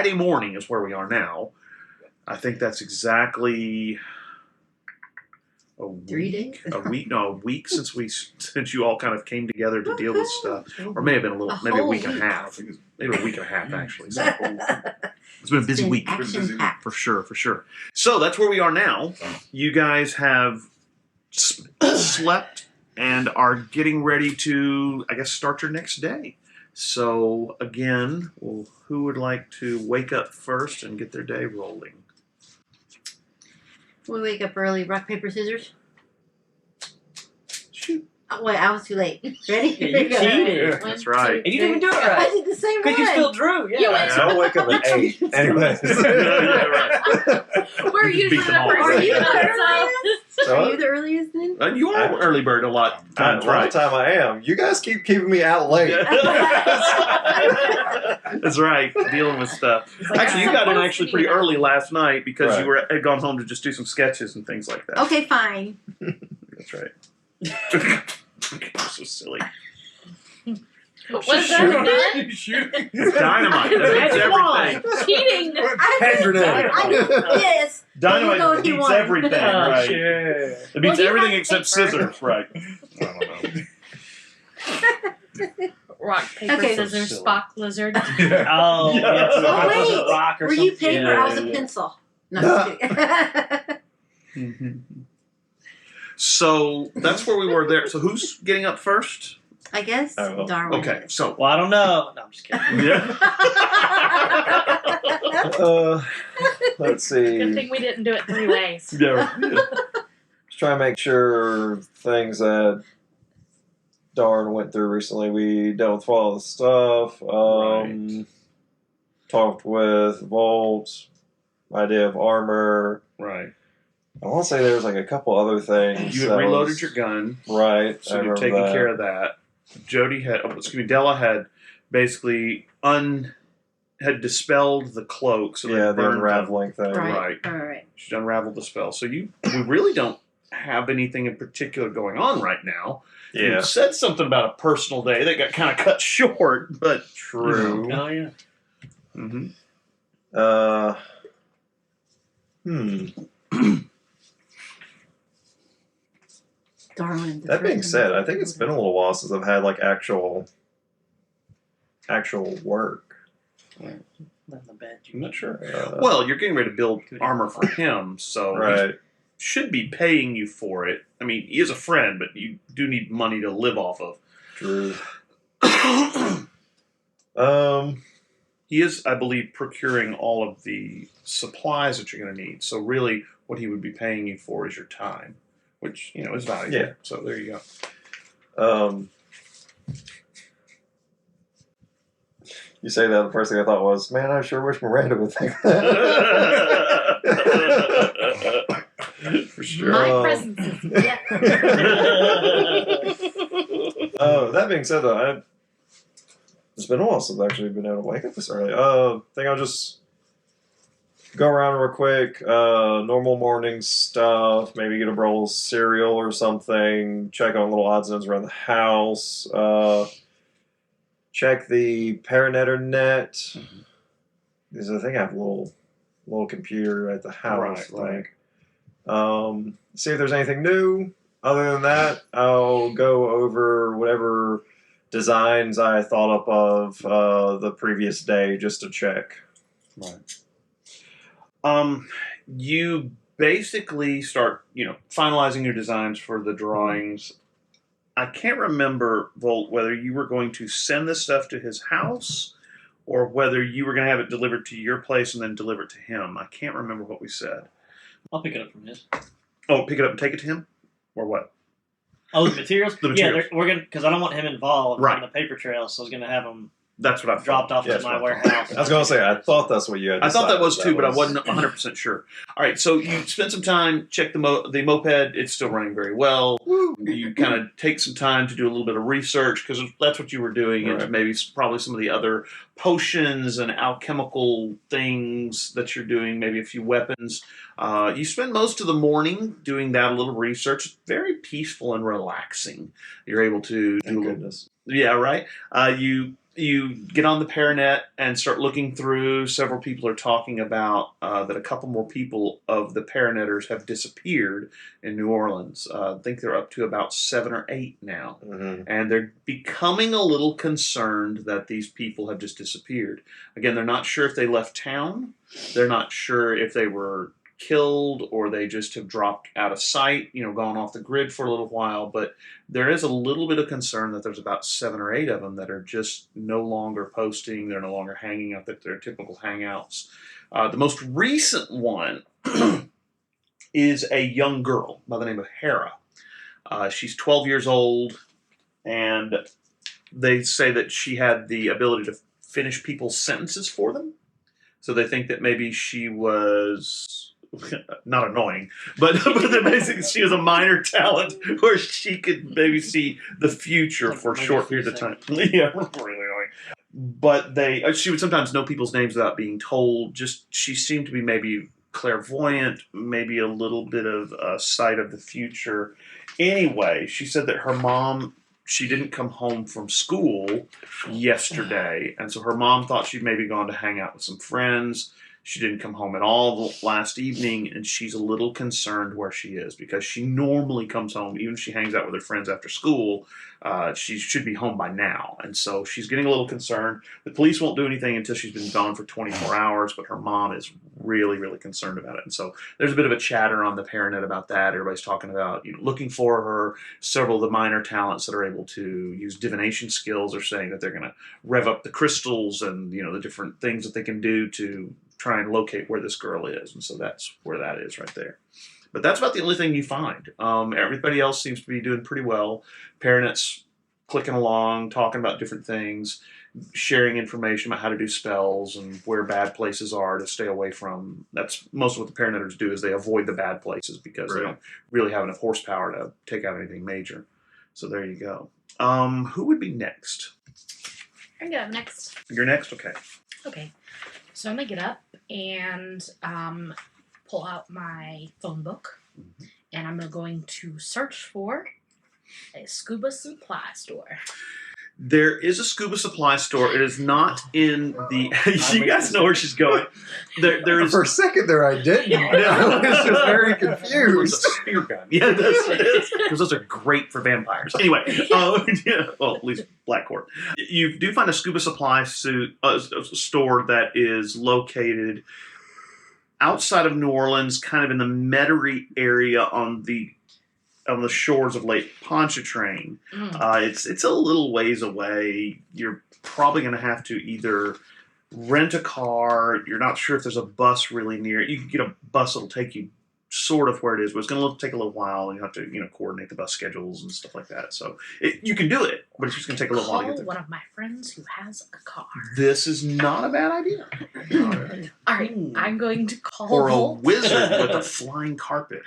Friday morning is where we are now. I think that's exactly a week since you all kind of came together to deal with stuff, or may have been maybe a week and a half, maybe a week and a half actually. So it's been a busy week for sure. So that's where we are now. You guys have slept and are getting ready to, I guess, start your next day. So again, who would like to wake up first and get their day rolling? We wake up early. Rock, paper, scissors. Shoot. Oh, wait, I was too late. Ready? Yeah, you cheated. That's right. And you didn't even do it right. I did the same one. Because you still drew. Yeah. So I'll wake up at 8. Anyways. Where are you? Beat them all. Are you the So, Are you the earliest then? You are an early bird a lot of times, a lot right? of time I am. You guys keep keeping me out late. That's right. Dealing with stuff. Actually, you got in actually pretty early last night because you had gone home to just do some sketches and things like that. Okay, fine. That's right. So silly. What is that? Dynamite. That beats everything. Cheating. Hand grenade. I knew this. Dynamite beats everything, right? Shit. It beats Well, everything has except paper. scissors, right? I don't know. Rock, paper, Okay. scissors, So silly. Spock, lizard. Oh, yeah. Oh, wait. Rock or Were you something. paper? Yeah. I was a pencil. No, just kidding. So that's where we were there. So who's getting up first? I guess Oh, Darwin. Okay, so Well, I don't know. No, I'm just kidding. yeah. Let's Good see. thing we didn't do it 3 ways. Yeah. Just trying to make sure things that Darn went through recently. We dealt with all the stuff. Right. Talked with Volt. Idea of armor. Right. I want to say there was like a couple other things. You had that reloaded was- your gun, Right. so you've taken care of that. Della had basically had dispelled the cloak, so Yeah, they the burned unraveling thing. Right. Right. Right. She's unraveled the spell. So we really don't have anything in particular going on right now. Yeah. You said something about a personal day that got kind of cut short, but True. Oh, yeah. Mm-hmm. Darwin. That being said, I think it's been a little while since I've had like actual work. Not in the bed. I'm not sure. Uh, Well, you're getting ready to build armor for him, so he right. should be paying you for it. I mean, he is a friend, but you do need money to live off of. True. He is, I believe, procuring all of the supplies that you're going to need. So really, what he would be paying you for is your time, which, is valuable. Yeah. So there you go. You say that, the first thing I thought was, man, I sure wish Miranda would think that. For sure. My presence is yeah. That being said, though, it's been a while since I've actually been able to wake up this early. I think I'll just go around real quick, normal morning stuff, maybe get a bowl of cereal or something, check on little odds and ends around the house, check the Paranetter net. Mm-hmm. Because I think I have a little computer at the house. Right. See if there's anything new. Other than that, I'll go over whatever designs I thought up of the previous day just to check. Right. You basically start, finalizing your designs for the drawings. I can't remember, Volt, whether you were going to send this stuff to his house or whether you were going to have it delivered to your place and then deliver it to him. I can't remember what we said. I'll pick it up from his. Oh, pick it up and take it to him? Or what? Oh, the materials? The materials. Yeah, we're gonna because I don't want him involved Right. in the paper trail, so I was gonna have him That's what I thought. dropped off Yeah, at that's my what I warehouse. I was going to say, I thought that's what you had I thought that decided. was too, but I wasn't 100% sure. All right, so you spend some time, check the moped. It's still running very well. Woo. You kind of take some time to do a little bit of research because that's what you were doing, and Right. maybe probably some of the other potions and alchemical things that you're doing, maybe a few weapons. You spend most of the morning doing that, a little research. It's very peaceful and relaxing. You're able to Thank do a little. goodness. Yeah, right. You you get on the Paranet and start looking through. Several people are talking about that a couple more people of the Paranetters have disappeared in New Orleans. I think they're up to about 7 or 8 now. Mm-hmm. And they're becoming a little concerned that these people have just disappeared. Again, they're not sure if they left town. They're not sure if they were killed or they just have dropped out of sight, gone off the grid for a little while. But there is a little bit of concern that there's about 7 or 8 of them that are just no longer posting. They're no longer hanging out at their typical hangouts. The most recent one is a young girl by the name of Hera. She's 12 years old, and they say that she had the ability to finish people's sentences for them. So they think that maybe she was not annoying, but that basically she was a minor talent where she could maybe see the future Like for maybe short a few periods of time. Yeah, really annoying. But she would sometimes know people's names without being told. Just she seemed to be maybe clairvoyant, maybe a little bit of sight of the future. Anyway, she said that her mom, she didn't come home from school yesterday, and so her mom thought she'd maybe gone to hang out with some friends. She didn't come home at all last evening, and she's a little concerned where she is because she normally comes home, even if she hangs out with her friends after school, she should be home by now. And so she's getting a little concerned. The police won't do anything until she's been gone for 24 hours, but her mom is really, really concerned about it. And so there's a bit of a chatter on the Paranet about that. Everybody's talking about looking for her. Several of the minor talents that are able to use divination skills are saying that they're going to rev up the crystals and the different things that they can do to try and locate where this girl is. And so that's where that is right there. But that's about the only thing you find. Everybody else seems to be doing pretty well. Paranet's clicking along, talking about different things, sharing information about how to do spells and where bad places are to stay away from. That's most of what the Paranetters do, is they avoid the bad places because they don't really have enough horsepower to take out anything major. So there you go. Who would be next? I go next. You're next? Okay. Okay. So I'm gonna get up and pull out my phone book, and I'm going to search for a scuba supply store. There is a scuba supply store. It is not in the... You guys know where she's going. There is... For a second there, I didn't. I was just very confused. Spear gun. Yeah, that's what it is. Because those are great for vampires. Anyway, well, at least Black Court. You do find a scuba supply store that is located outside of New Orleans, kind of in the Metairie area on the shores of Lake Ponchartrain. It's a little ways away. You're probably going to have to either rent a car. You're not sure if there's a bus really near. You can get a bus that'll take you sort of where it is, but it's going to take a little while, and you have to coordinate the bus schedules and stuff like that. So you can do it, but it's just going to take a little while to get there. One of my friends who has a car. This is not a bad idea. All right, I'm going to call Or a Volt. wizard with a flying carpet.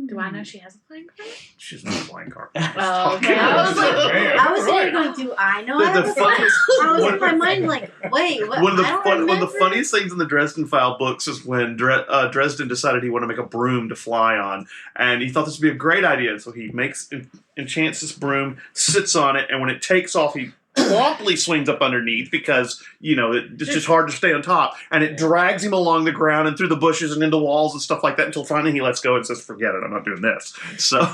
Do I know she has a flying carpet? She's not a flying carpet. Oh, okay. I was like, Man. I was there going to. I know I have a fun. I was in my mind like, wait, what? One of the I don't one of the remember. funniest things in the Dresden File books is when Dresden decided he wanted to make a broom to fly on, and he thought this would be a great idea. So he enchants this broom, sits on it, and when it takes off, he promptly swings up underneath because it's just hard to stay on top, and it drags him along the ground and through the bushes and into walls and stuff like that until finally he lets go and says, "Forget it, I'm not doing this." So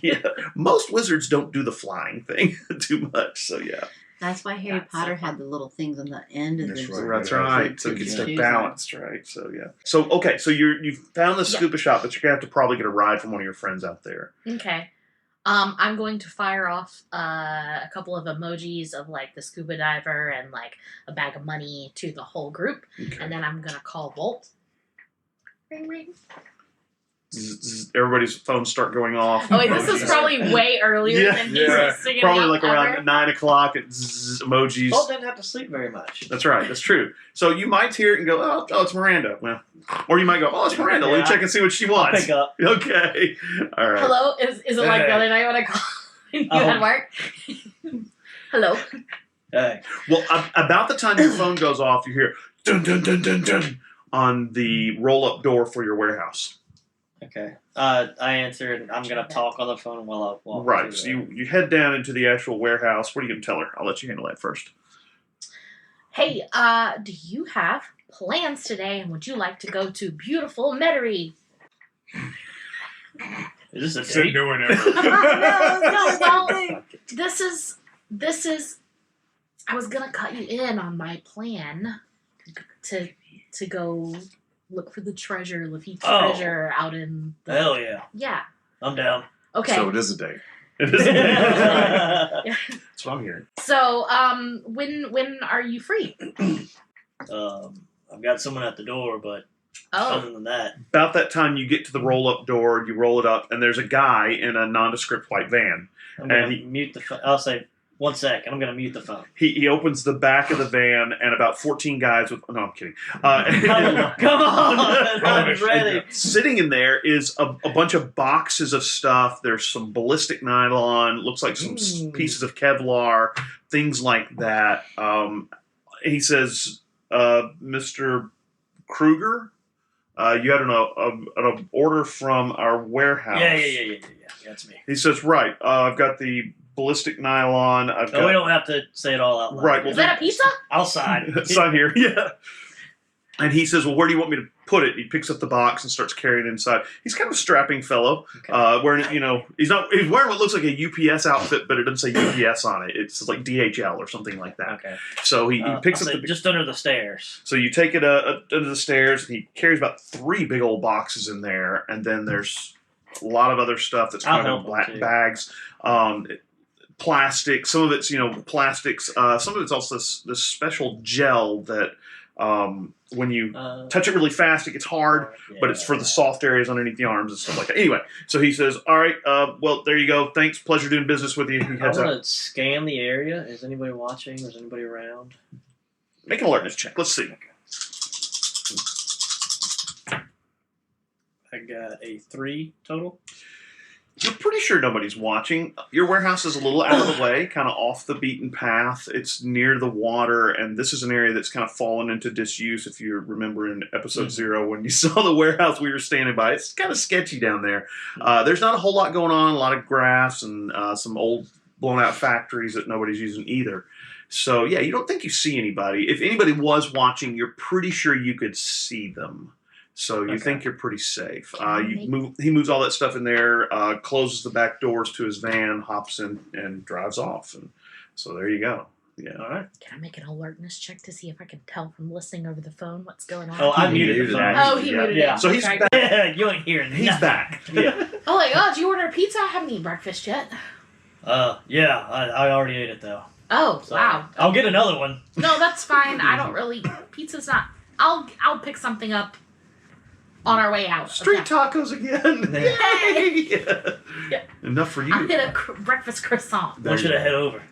yeah, most wizards don't do the flying thing too much. So yeah. That's why Harry That's Potter so had the little things on the end of That's the right. That's right. So you can Yeah. stay balanced, right? So yeah. So okay. So you've found the scuba shop, but you're gonna have to probably get a ride from one of your friends out there. Okay. I'm going to fire off a couple of emojis of like the scuba diver and like a bag of money to the whole group, Okay. and then I'm gonna call Volt. Ring ring. Everybody's phones start going off. Oh wait, this is probably way earlier Yeah. than he's Yeah. singing Probably out like around ever. 9 o'clock. It's emojis. Bolt didn't have to sleep very much. That's right. That's true. So you might hear it and go, "Oh, it's Miranda." Well, or you might go, "Oh, it's Miranda. Let me Yeah. check and see what she I'll wants." pick up. Okay. All right. Hello, is it like Hey. the other night when I called you Oh. at work? Hello. Hey. Well, about the time your phone goes off, you hear dun dun dun dun dun on the roll-up door for your warehouse. Okay. I answered. I'm gonna talk on the phone while I walk. Right. to So the- you head down into the actual warehouse. What are you going to tell her? I'll let you handle that first. Hey, do you have plans today, and would you like to go to beautiful Metairie? Is this a Said date? no one ever. No, well, this is. I was gonna cut you in on my plan to go look for the treasure, Lafitte's treasure out in the. Hell yeah. Yeah. I'm down. Okay. So it is a date. It is. That's That's what I'm hearing. So, when are you free? I've got someone at the door, but Oh, other than that, About that time, you get to the roll-up door. You roll it up, and there's a guy in a nondescript white van. I'm gonna And he- mute the phone. I'll say 1 sec. I'm gonna mute the phone. He opens the back of the van, and about 14 guys with. No, I'm kidding. Come on! I'm ready. Sitting in there is a bunch of boxes of stuff. There's some ballistic nylon. Looks like some pieces of Kevlar, things like that. He says, "Mr. Kruger, you had an order from our warehouse." Yeah. That's me. He says, "Right. I've got the ballistic nylon. I've got." No, we don't have to say it all out loud. Right, is that a pizza? I'll sign. Sign here, yeah. And he says, "Well, where do you want me to put it?" He picks up the box and starts carrying it inside. He's kind of a strapping fellow, Okay. wearing he's wearing what looks like a UPS outfit, but it doesn't say UPS on it. It's like DHL or something like that. Okay. So he picks I'll up say just under the stairs. So you take it under the stairs. And he carries about 3 big old boxes in there, and then there's a lot of other stuff that's kind I'll of in help black him, too. bags. Plastic. Some of it's plastics. Some of it's also this special gel that when you touch it really fast, it gets hard, but it's for the soft areas underneath the arms and stuff like that. Anyway, so he says, "All right, well, there you go. Thanks, pleasure doing business with you." He I heads want out. to scan the area. Is anybody watching? Is anybody around? Make an alertness check. Let's see. I got a 3 total. You're pretty sure nobody's watching. Your warehouse is a little out of the way, kind of off the beaten path. It's near the water, and this is an area that's kind of fallen into disuse. If you remember in episode 0 when you saw the warehouse we were standing by, it's kind of sketchy down there. There's not a whole lot going on, a lot of grass and some old blown-out factories that nobody's using either. So, yeah, you don't think you see anybody. If anybody was watching, you're pretty sure you could see them. So you think you're pretty safe. He moves all that stuff in there, closes the back doors to his van, hops in, and drives off. And so there you go. Yeah. All right. Can I make an alertness check to see if I can tell from listening over the phone what's going on? Oh, I He muted muted the phone. it. Oh, he muted Yeah. it. So he's Okay. back. Yeah, you ain't hearing He's nothing. back. Yeah. Oh my god, did you order a pizza? I haven't eaten breakfast yet. Yeah. I already ate it though. Oh, So wow. I'll get another one. No, that's fine. I don't really. Pizza's not. I'll pick something up on our way out. Street Okay. tacos again. Yay! Yeah. Enough for you. I'll get a breakfast croissant. When should I head over?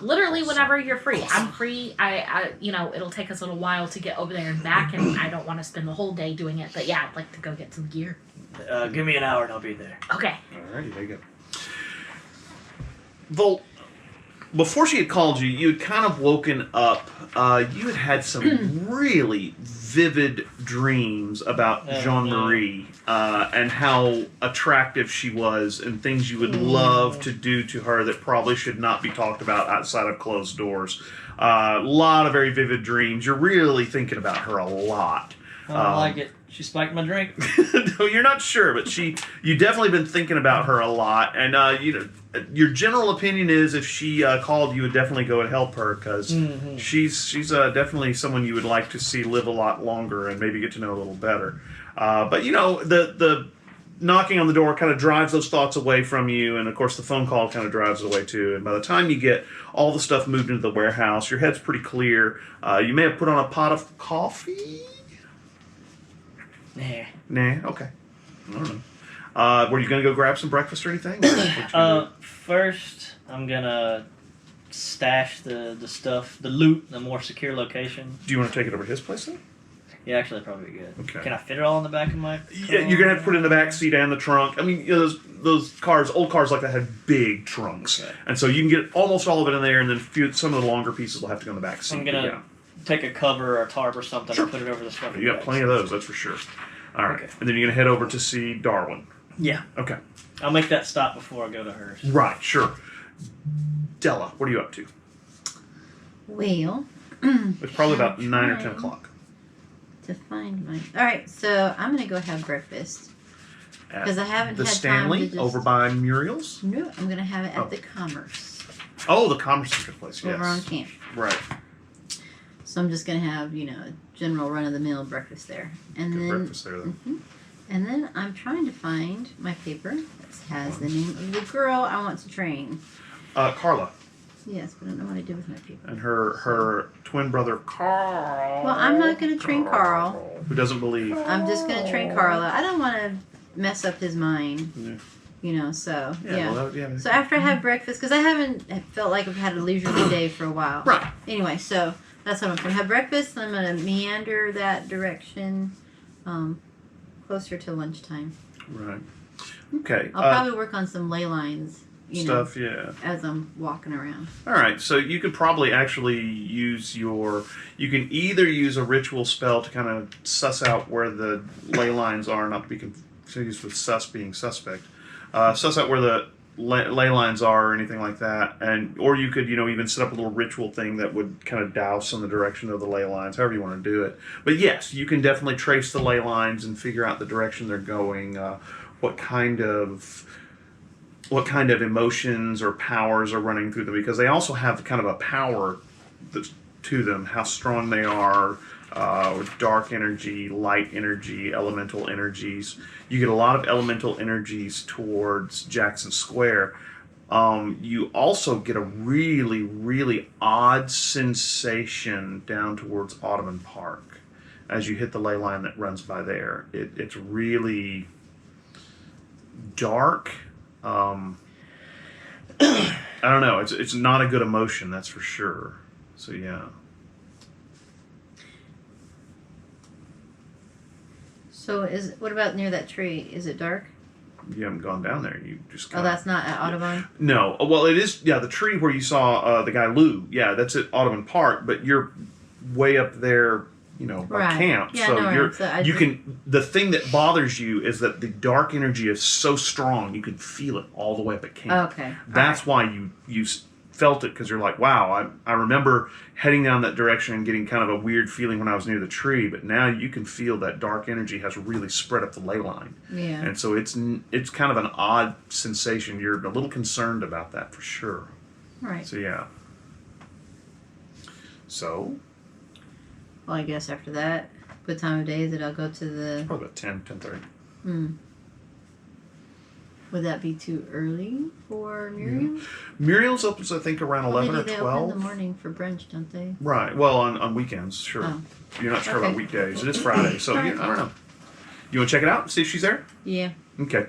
Literally whenever you're free. I'm free. I it'll take us a little while to get over there and back, and I don't want to spend the whole day doing it. But yeah, I'd like to go get some gear. Give me an hour and I'll be there. Okay. Alrighty, there you go. Volt, before she had called you, you had kind of woken up. You had some really vivid dreams about Jean-Marie and how attractive she was and things you would love to do to her that probably should not be talked about outside of closed doors. A lot of very vivid dreams. You're really thinking about her a lot. I don't like it. She spiked my drink. No, you're not sure, but you definitely been thinking about her a lot, and your general opinion is if she called, you would definitely go and help her because she's definitely someone you would like to see live a lot longer and maybe get to know a little better. But the knocking on the door kind of drives those thoughts away from you, and of course the phone call kind of drives it away too. And by the time you get all the stuff moved into the warehouse, your head's pretty clear. You may have put on a pot of coffee. Nah, okay. I don't know. Were you going to go grab some breakfast or anything? Or what you gonna do? First, I'm gonna stash the stuff, the loot, in a more secure location. Do you want to take it over to his place then? Yeah, actually, that'd probably be good. Okay. Can I fit it all in the back of my? Yeah, you're gonna have to put it in the back seat and the trunk. I mean, those cars, old cars like that, had big trunks, and so you can get almost all of it in there, and then some of the longer pieces will have to go in the back seat. I'm gonna take a cover or a tarp or something and put it over the stuff. You got plenty of those, that's for sure. All right, Okay. and then you're gonna head over to see Darwin. Yeah. Okay. I'll make that stop before I go to hers. Right, sure. Della, what are you up to? Well, It's probably about 9 or 10 o'clock. To find mine. All right, so I'm gonna go have breakfast At because I haven't the had Stanley time to just. over by Muriel's. No, I'm gonna have it at Oh. the Commerce Oh, the Commerce Center place. Yes. over on camp. Right. So I'm just gonna have a general run of the mill breakfast there, and Good then breakfast there, though. and then I'm trying to find my paper that has the name of the girl I want to train. Carla Yes, but I don't know what I did with my paper. and her twin brother Carl. Well, I'm not gonna train Carl. Who doesn't believe? I'm just gonna train Carla. I don't want to mess up his mind. Yeah. So Yeah. Well, yeah. So after I have breakfast, because I haven't felt like I've had a leisurely day for a while. Right. Anyway, so that's what I'm going to have breakfast. And I'm going to meander that direction closer to lunchtime. Right. Okay. I'll probably work on some ley lines, stuff. Yeah. as I'm walking around. All right. So you could probably actually use you can either use a ritual spell to kind of suss out where the ley lines are, not to be confused with sus being suspect. Suss out where the ley lines are or anything like that, or you could even set up a little ritual thing that would kind of douse in the direction of the ley lines, however you want to do it. But yes, you can definitely trace the ley lines and figure out the direction they're going, what kind of emotions or powers are running through them, because they also have kind of a power to them, how strong they are. Dark energy, light energy, elemental energies. You get a lot of elemental energies towards Jackson Square. You also get a really, really odd sensation down towards Audubon Park as you hit the ley line that runs by there. It's really dark. I don't know. It's not a good emotion, that's for sure. So yeah. So what about near that tree? Is it dark? You haven't gone down there. You just Oh, that's not at Audubon? No. Well, it is. Yeah, the tree where you saw the guy Lou. Yeah, that's at Audubon Park. But you're way up there, by Right. camp. Yeah, so no, you're so I you just- can. The thing that bothers you is that the dark energy is so strong. You can feel it all the way up at camp. Okay. That's why you felt it, because you're like, wow. I remember heading down that direction and getting kind of a weird feeling when I was near the tree. But now you can feel that dark energy has really spread up the ley line. Yeah. And so it's kind of an odd sensation. You're a little concerned about that for sure. Right. So yeah. So Well, I guess after that, what time of day is it? I'll go to the. probably about 10:30. Would that be too early for Miriam? Muriel's opens, I think, around 11 or Maybe they 12. open in the morning for brunch, don't they? Right. Well, on weekends, sure. Oh. You're not sure Okay. about weekdays. It is Friday, so Right. I don't know. You want to check it out? See if she's there? Yeah. Okay.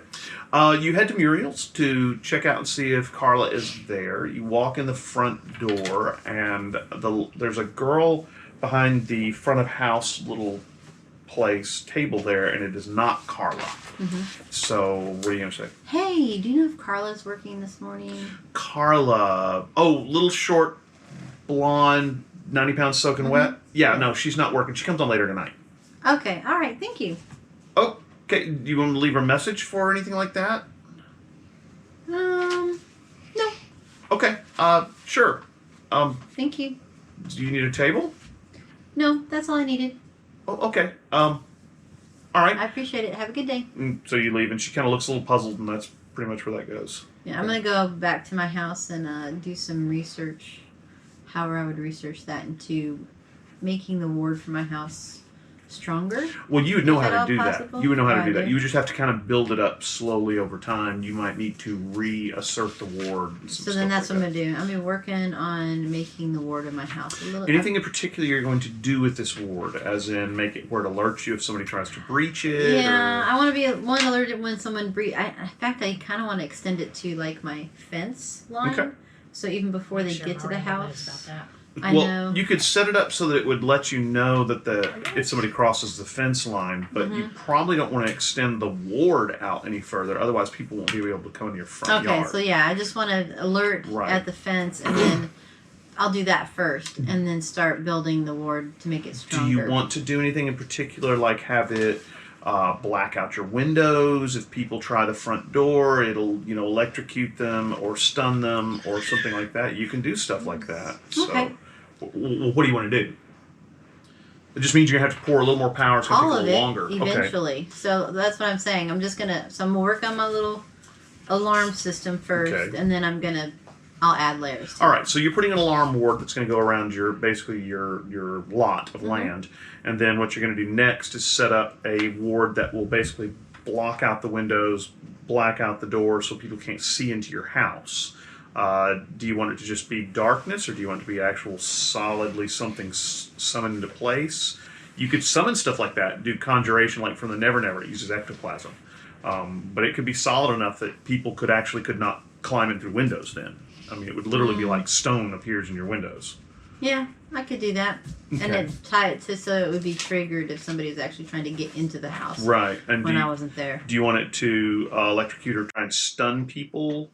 You head to Muriel's to check out and see if Carla is there. You walk in the front door, and there's a girl behind the front of house little place table there, and it is not Carla. So what are you going to say? Hey, do you know if Carla's working this morning? Carla. Oh, little short, blonde, 90 pounds soaking wet. Yeah, no, she's not working. She comes on later tonight. Okay. All right. Thank you. Okay, do you want to leave her a message for or anything like that? No. Okay, sure. Thank you. Do you need a table? No, that's all I needed. Oh, okay. All right. I appreciate it. Have a good day. So you leave, and she kind of looks a little puzzled, and that's pretty much where that goes. Yeah, I'm gonna go back to my house and do some research. However, I would research that into making the ward for my house stronger. Well, you would know Is how that to do all that. possible? You would know how to Oh, do I that. do? You would just have to kind of build it up slowly over time. You might need to reassert the ward. And some So then stuff that's like what I'm gonna do. I'm gonna be working on making the ward of my house a little. Anything in particular you're going to do with this ward, as in make it where it alerts you if somebody tries to breach it? Yeah, or... I want to be one alerted when someone breach. In fact, I kind of want to extend it to like my fence line. Okay. So even before they Sure, get to the Miranda knows house, about that. I well, know. you could set it up so that it would let you know that if somebody crosses the fence line, but you probably don't want to extend the ward out any further. Otherwise, people won't be able to come into your front Okay, yard. so yeah, I just want to alert Right. at the fence, and then I'll do that first, and then start building the ward to make it Do stronger. you want to do anything in particular, like have it black out your windows? If people try the front door, it'll electrocute them or stun them or something like that. You can do stuff like that. So Okay. What do you want to do? It just means you're going to have to pour a little more power. It's going to All take a of little it longer. eventually. Okay. So that's what I'm saying. I'm gonna work on my little alarm system first, Okay. and then I'll add layers. To All it. right, so you're putting an alarm ward that's going to go around your lot of land, and then what you're going to do next is set up a ward that will basically block out the windows, black out the doors, so people can't see into your house. Do you want it to just be darkness, or do you want it to be actual solidly something summoned into place? You could summon stuff like that, do conjuration like from the Never Never. It uses ectoplasm, but it could be solid enough that people could not climb in through windows. Then, I mean, it would literally be like stone appears in your windows. Yeah, I could do that, and Okay. then tie it so it would be triggered if somebody's actually trying to get into the house. Right, and When I wasn't there. do you want it to electrocute or try and stun people?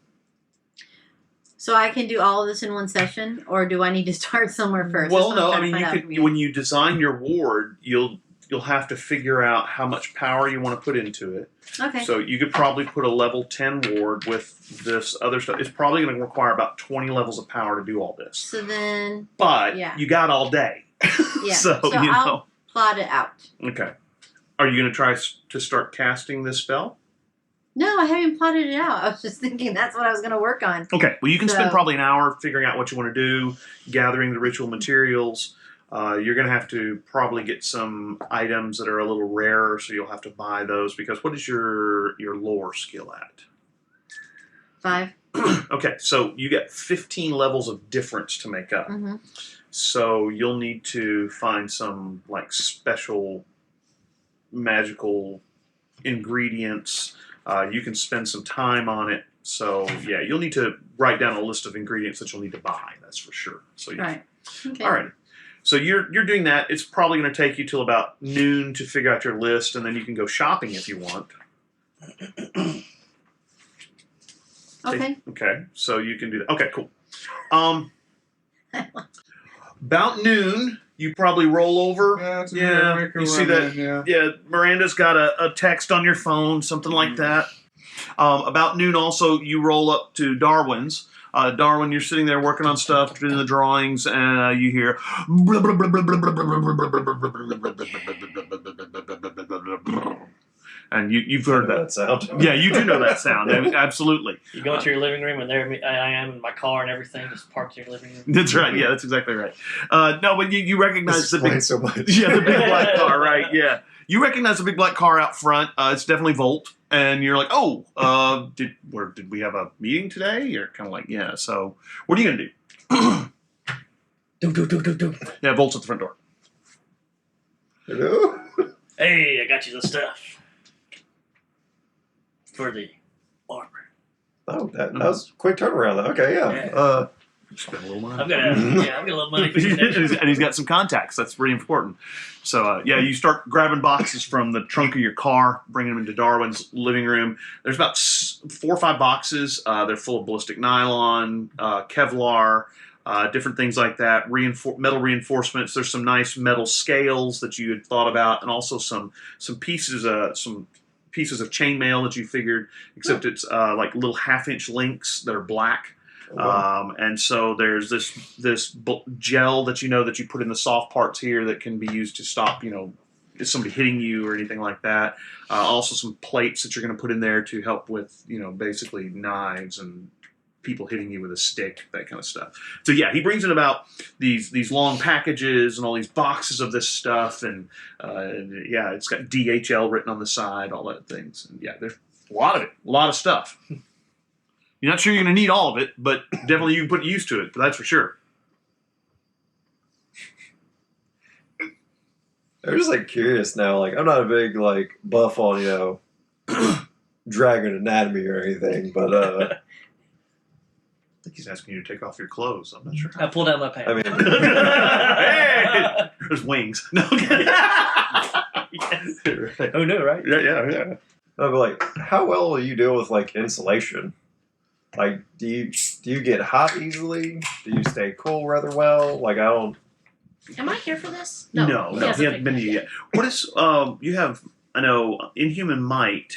So I can do all of this in one session, or do I need to start somewhere first? Well, That's what no. I'm I trying mean, to you find out could from when you design your ward, you'll have to figure out how much power you want to put into it. Okay. So you could probably put a level 10 ward with this other stuff. It's probably going to require about 20 levels of power to do all this. So then, But Yeah. you got all day. yeah. so you I'll know. plot it out. Okay. Are you going to try to start casting this spell? No, I haven't plotted it out. I was just thinking that's what I was going to work on. Okay. Well, you can spend So- probably an hour figuring out what you want to do, gathering the ritual materials. You're going to have to probably get some items that are a little rarer, so you'll have to buy those. Because what is your lore skill at? 5. Okay, so you get 15 levels of difference to make up. Mm-hmm. So you'll need to find some like special magical ingredients. You can spend some time on it. So yeah, you'll need to write down a list of ingredients that you'll need to buy. That's for sure. So yeah. Right. Okay. All right. So you're doing that. It's probably going to take you till about noon to figure out your list, and then you can go shopping if you want. Okay. Okay. So you can do that. Okay. Cool. About noon, you probably roll over. Yeah, you see that? Yeah, Miranda's got a text on your phone, something like that. About noon, also, you roll up to Darwin's. Darwin, you're sitting there working on stuff, doing the drawings, and you hear. And you've heard that. sound. Yeah, you do know that sound. Absolutely. You go into your living room, and there I am in my car and everything, just parked in your living room. That's right. Yeah, that's exactly right. No, but you recognize This the big. explains so much. Yeah, the big black car, right? Yeah. You recognize the big black car out front. It's definitely Volt. And you're like, oh, did we have a meeting today? You're kind of like, yeah. So what are you going to do? Yeah, Volt's at the front door. Hello? Hey, I got you the stuff for the armor. Oh, that was a quick turnaround, though. Okay, yeah. Yeah. Spend a little money. I've got a little money for you next and he's got some contacts. That's pretty important. So, yeah, you start grabbing boxes from the trunk of your car, bringing them into Darwin's living room. There's about 4 or 5 boxes. They're full of ballistic nylon, Kevlar, different things like that, metal reinforcements. There's some nice metal scales that you had thought about, and also some pieces of chainmail that you figured, except it's like little half-inch links that are black. And so there's this gel that that you put in the soft parts here that can be used to stop if somebody hitting you or anything like that. Also some plates that you're going to put in there to help with basically knives and people hitting you with a stick, that kind of stuff. So yeah, he brings in about these long packages and all these boxes of this stuff, and yeah, it's got DHL written on the side, all that things. And yeah, there's a lot of it, a lot of stuff. You're not sure you're going to need all of it, but definitely you can put used to it. That's for sure. I'm just curious now. I'm not a big buff on dragon anatomy or anything, but I think he's asking you to take off your clothes. I'm not sure. I pulled out my pants. I mean, Hey! There's wings. No, okay. Yes. Oh no, right? Yeah. no, but how well do you deal with insulation? Do you get hot easily? Do you stay cool rather well? I don't. Am I here for this? No, he he hasn't hasn't been to picked you it yet. What is you have I know Inhuman Might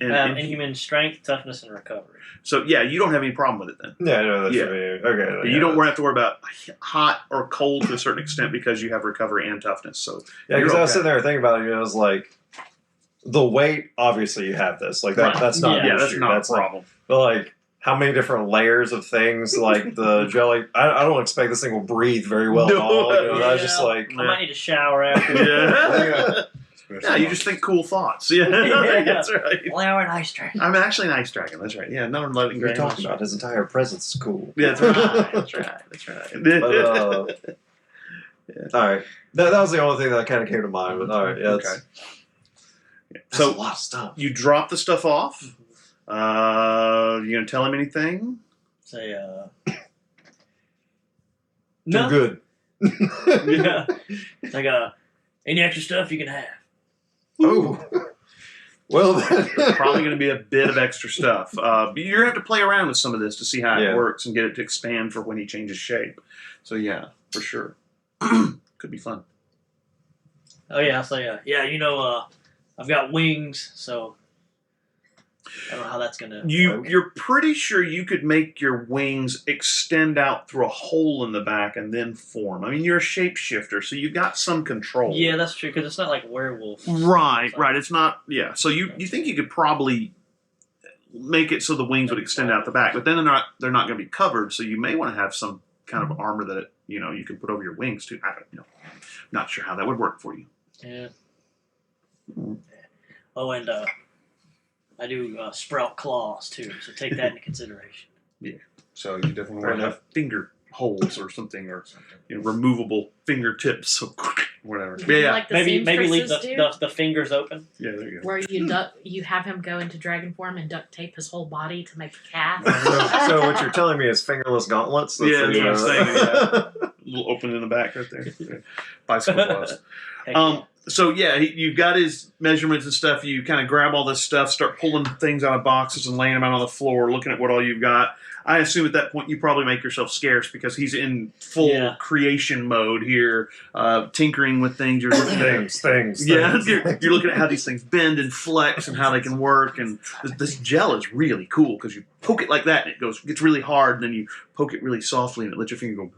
and Inhuman strength, toughness, and recovery. so yeah, you don't have any problem with it then. Yeah, no, that Yeah. should be okay. You don't have to worry about hot or cold to a certain extent because you have recovery and toughness. So Yeah, you're because I was okay. sitting there thinking about it, and I was like, the weight. Obviously, you have this. Like that. Right. That's not. Yeah, an yeah, that's issue. not That's a problem. But like, how many different layers of things? Like the jelly. I don't expect this thing will breathe very well at all. You know, I was just like, I might need to shower after. Yeah. Yeah, you just think cool thoughts. Yeah, that's right. Well, we're an ice dragon. I'm actually an ice dragon. That's right. Yeah, not letting what are you go. talking about? His entire presence is cool. Yeah, that's right. That's right. That's right. But, all right, that was the only thing that kind of came to mind. But all right, yeah. Okay. That's So a lot of stuff. you drop the stuff off. You gonna tell him anything? Say, Too no. good. Yeah. It's like, any extra stuff you can have. Oh. Well, then. There's probably going to be a bit of extra stuff. But you're going to have to play around with some of this to see how Yeah. it works and get it to expand for when he changes shape. So yeah, for sure. Could be fun. Oh, yeah, I'll say, I've got wings, so I don't know how that's going to work. You're pretty sure you could make your wings extend out through a hole in the back and then form. I mean, you're a shapeshifter, so you've got some control. Yeah, that's true, because it's not like werewolf. Right, right. It's not, yeah. So you think you could probably make it so the wings would extend out the back, but then they're not going to be covered, so you may want to have some kind of armor that, you can put over your wings too. I don't know. Not sure how that would work for you. Yeah. Oh, and I do sprout claws, too, so take that into consideration. So you definitely want to have finger holes or something, or removable fingertips, so whatever. You do Yeah, like the Maybe leave seamstresses do, the fingers open. yeah, there you go. where you have him go into dragon form and duct tape his whole body to make a cast. So what you're telling me is fingerless gauntlets? Yeah, the, that's what I'm saying, A little opening in the back right there. Yeah. Bicycle gloves. Heck yeah. So yeah, you've got his measurements and stuff. You kind of grab all this stuff, start pulling things out of boxes and laying them out on the floor, looking at what all you've got. I assume at that point you probably make yourself scarce because he's in full creation mode here, tinkering with things. You're looking at things. yeah, you're looking at how these things bend and flex and how they can work. And this gel is really cool because you poke it like that and it gets really hard. And then you poke it really softly and it lets your finger go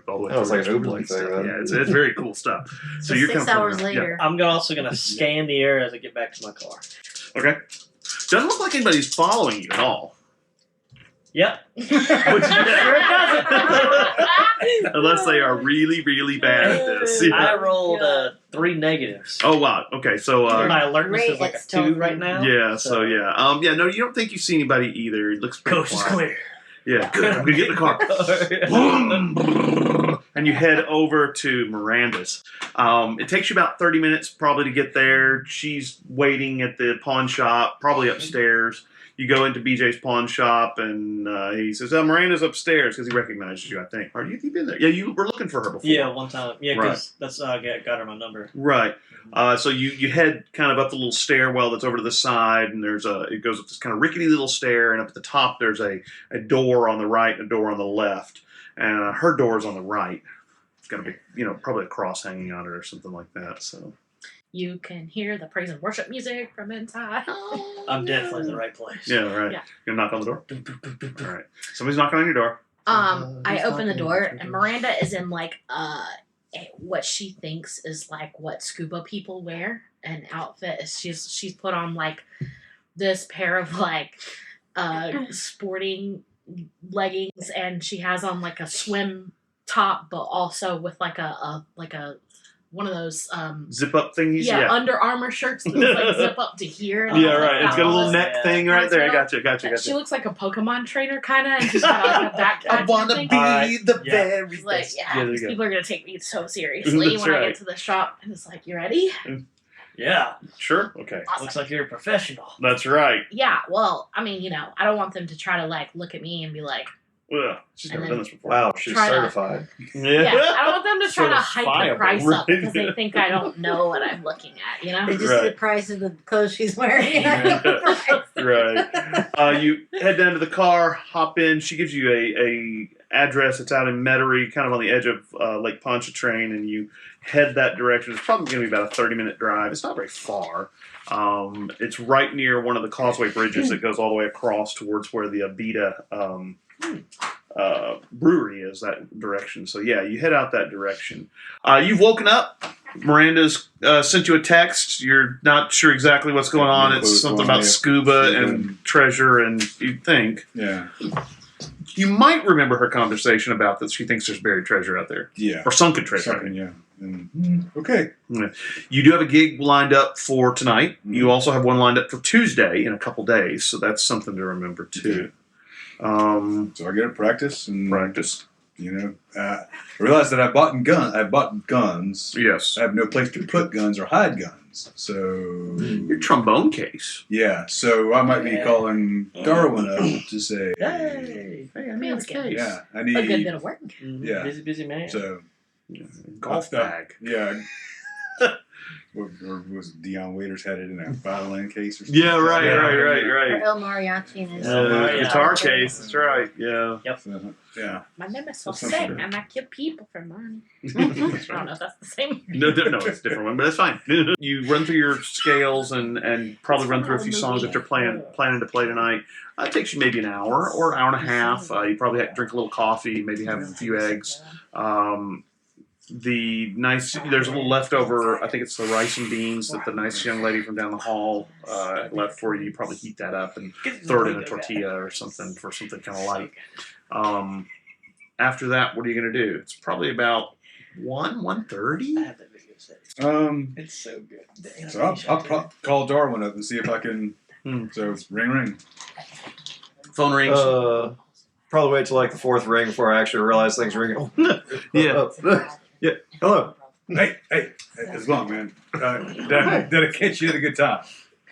all the way Oh, it's through. like an really oobleck thing, then. Yeah, it's very cool stuff. So you're 6 kind of hours later. I'm also going to scan the air as I get back to my car. Okay. Doesn't look like anybody's following you at all. Yep. Which sure doesn't. Unless they are really, really bad at this. Yeah. I rolled 3 negatives. Oh wow. Okay. So My alertness Great is like a at 2 stealth. right now. yeah. So yeah. No, you don't think you see anybody either. It looks pretty Coast is quiet. clear. Yeah. Good. I'm gonna get in the car. And you head over to Miranda's. It takes you about 30 minutes probably to get there. She's waiting at the pawn shop, probably upstairs. You go into BJ's pawn shop, and he says, Miranda's upstairs, because he recognizes you, I think. Or you been there? Yeah, you were looking for her before. Yeah, one time. Yeah, because Right. that's how I got her my number. Right. So you head kind of up the little stairwell that's over to the side, and it goes up this kind of rickety little stair, and up at the top there's a door on the right and a door on the left. And her door's on the right. It's got to be, probably a cross hanging on it or something like that. So You can hear the praise and worship music from inside. I'm definitely in the right place. yeah, right. Yeah. You're gonna knock on the door. All right. Somebody's knocking on your door. I open the door and Miranda is in like what she thinks is like what scuba people wear, an outfit. She's put on like this pair of like sporting leggings, and she has on like a swim top, but also with like a one of those Zip up thingies. yeah Under Armour shirts that like zip up to here. And Yeah, all right. that It's got a little stuff. neck Yeah. thing right there. I That's gotcha. She looks like a Pokemon trainer kind of, and she's got like a backpack. I want to and be everything. the Yeah. very It's like, best. yeah, there these you go. people are gonna take me so seriously That's when I right. get to the shop. And it's like, you ready? Yeah. Sure. Okay. Awesome. Looks like you're a professional. That's right. Yeah, well, I mean, I don't want them to try to like look at me and be like, Ugh, she's never And done then- this before. Wow, she's Try to- certified. yeah, I don't want them to try to hype the Certifiable, price up right? because they think I don't know what I'm looking at, They just see the Right. price of the clothes she's wearing. Right. You head down to the car, hop in. She gives you a address. It's out in Metairie, kind of on the edge of Lake Ponchartrain, and you head that direction. It's probably going to be about a 30-minute drive. It's not very far. It's right near one of the causeway bridges that goes all the way across towards where the Abita brewery is, that direction. So yeah, you head out that direction. You've woken up. Miranda's sent you a text. You're not sure exactly what's going on. It's something about scuba and treasure, and you think. Yeah. You might remember her conversation about that she thinks there's buried treasure out there. Yeah. Or sunken treasure. Sunken, yeah. Okay. You do have a gig lined up for tonight. You also have one lined up for Tuesday in a couple days, so that's something to remember too. So I get to practice and Practice. I realized that I bought guns. Yes. I have no place to put guns or hide guns. So Your trombone case. yeah, so I might be calling Darwin up to say, Hey, Hey, I need a case. yeah, I A good need bit of work. Yeah. busy man. so Golf bag. yeah. Or was Dion Waiters had it in a violin case or something? Yeah, right. Or El Mariachi and his Guitar case. That's right. Yeah. So, yeah. My name is so That's sick, something. and I kill people for money. I That's don't know if that's the same. No, it's a different one, but that's fine. You run through your scales and probably run through a few songs that you're planning to play tonight. It takes you maybe an hour or an hour and a half. You probably have to drink a little coffee, maybe have a few eggs. There's a little leftover. I think it's the rice and beans that the nice young lady from down the hall left for you. You probably heat that up and throw it in a tortilla or something for something kind of light. After that, what are you going to do? It's probably about 1:30. I have that video saved. It's so good. So I'll call Darwin up and see if I can. So ring. Phone rings. Probably wait till like the fourth ring before I actually realize things are ringing. Yeah. Yeah. Hello. Hey, it's long, man. Did I catch you at a good time?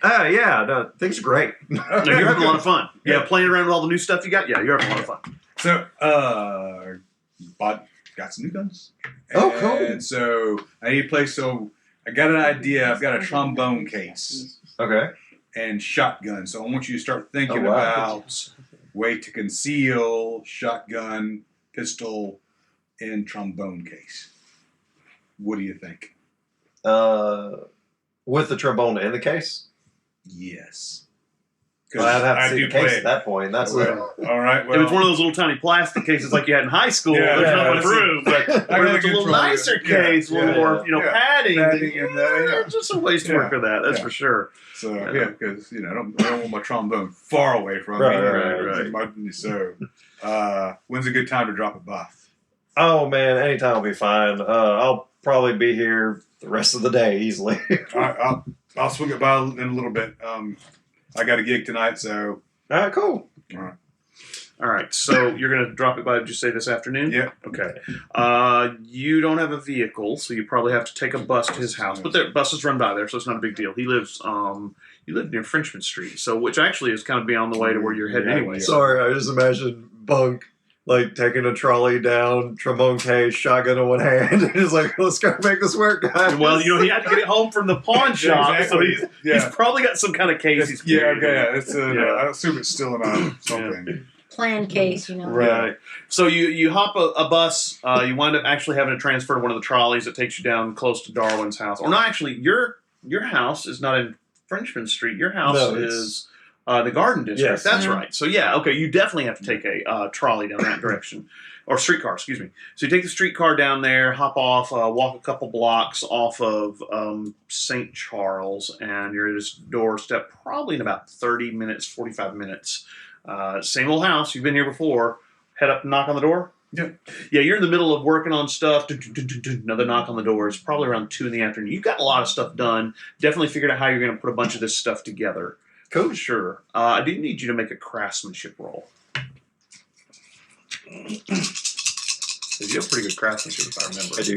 Yeah. No, things are great. No, you're having a lot of fun. Yeah, playing around with all the new stuff you got. Yeah, you're having a lot of fun. So, got some new guns. Oh, cool. And so I need a place. So I got an idea. I've got a trombone case Okay. and shotgun. So I want you to start thinking Oh, wow. about way to conceal shotgun, pistol, and trombone case. What do you think? With the trombone in the case? Yes. Well, I'd have to see do the case play at that point. That's Well, all right. Well, If it's one of those little tiny plastic cases like you had in high school, Yeah, there's yeah, no that's room. But I if got a it's a good little trombone. nicer Yeah, case, a little yeah, more, yeah. padding. Padding and, There's just some ways to work with that. That's Yeah. for sure. So yeah, because I don't want my trombone far away from Right, me. right. So, when's a good time to drop it by? Oh, man. Anytime will be fine. I'll probably be here the rest of the day easily. I'll swing it by in a little bit. I got a gig tonight, so All right, cool. All right, so you're going to drop it by, did you say this afternoon? Yeah. Okay. You don't have a vehicle, so you probably have to take a bus to his house. But there, buses run by there, so it's not a big deal. He lives, you live near Frenchman Street, so which actually is kind of beyond the way to where you're heading anyway. Sorry, I just imagine Bunk like taking a trolley down, trombone case, shotgun in one hand, and he's like, "Let's go make this work, guys." Well, he had to get it home from the pawn shop, exactly. so he's probably got some kind of case. He's carrying. I assume it's still in something. plan case, Right. So you hop a bus. You wind up actually having to transfer to one of the trolleys that takes you down close to Darwin's house. Or no, actually, your house is not in Frenchman Street. Your house is the Garden District. Yes. That's right. So yeah, okay. You definitely have to take a trolley down that direction, or streetcar. Excuse me. So you take the streetcar down there, hop off, walk a couple blocks off of St. Charles, and you're at his doorstep. Probably in about 30 minutes, 45 minutes. Same old house. You've been here before. Head up and knock on the door. Yeah. Yeah, you're in the middle of working on stuff. Another knock on the door. It's probably around 2 PM. You've got a lot of stuff done. Definitely figured out how you're going to put a bunch of this stuff together. Cool. Sure. I do need you to make a craftsmanship roll. You have pretty good craftsmanship, if I remember. I do.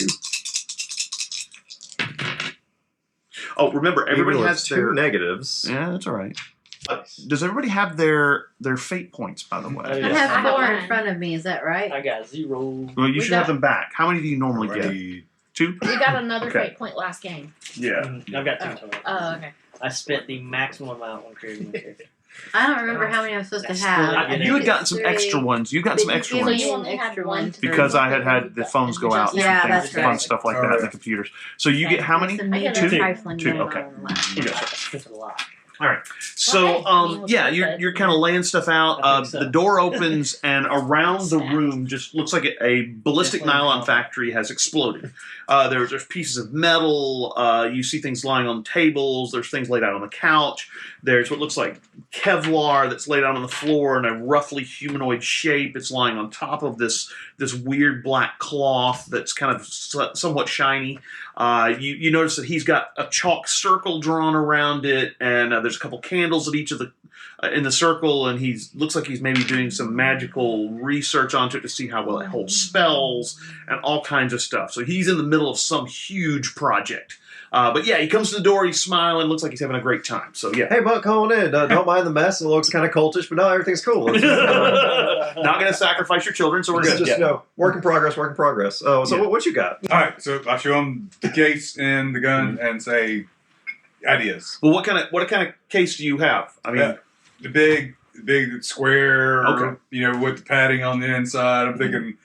Oh, remember, everybody Even has with two their negatives. Yeah, that's all right. Does everybody have their fate points, by the way? I Yes. have 4 in front of me. Is that right? I got 0. Well, you We should got- have them back. How many do you normally get? Ready 2? We got another Okay. fate point last game. Yeah. I've got 2 total. Oh, okay. I spent the maximum amount on creating my character. I don't remember how many I'm supposed to That's have. still- I You think had gotten it's some 3. extra ones. You got But some you extra gave So ones. me you an only had extra one one for- Because I had Because had the phones go out, Yeah, and that's fun right. stuff like Oh, that, yeah. the computers. So you get how many? Some I get major two. trifling Two, going okay. on in the last You one. got I spent a lot. All right. So, Well, hey, I mean, yeah, it's you're good. you're kind of laying stuff out. I think so. The door opens, and around the room just looks like a ballistic Definitely nylon common. factory has exploded. There's pieces of metal. You see things lying on tables. There's things laid out on the couch. There's what looks like Kevlar that's laid out on the floor in a roughly humanoid shape. It's lying on top of this weird black cloth that's kind of somewhat shiny. You notice that he's got a chalk circle drawn around it, and there's a couple candles at each of the in the circle, and looks like he's maybe doing some magical research onto it to see how well it holds spells and all kinds of stuff. So he's in the middle of some huge project. But yeah, he comes to the door, he's smiling, looks like he's having a great time. So yeah. Hey, Buck, calling in. Don't mind the mess. It looks kind of cultish, but no, everything's cool. It's Not going to sacrifice your children, so we're it's good. just, Yeah. work in progress, work in progress. Oh, so Yeah. what you got? All right, so I show him the case and the gun and say ideas. Well, what kind of case do you have? I mean, Yeah. The big square, Okay. with the padding on the inside. I'm thinking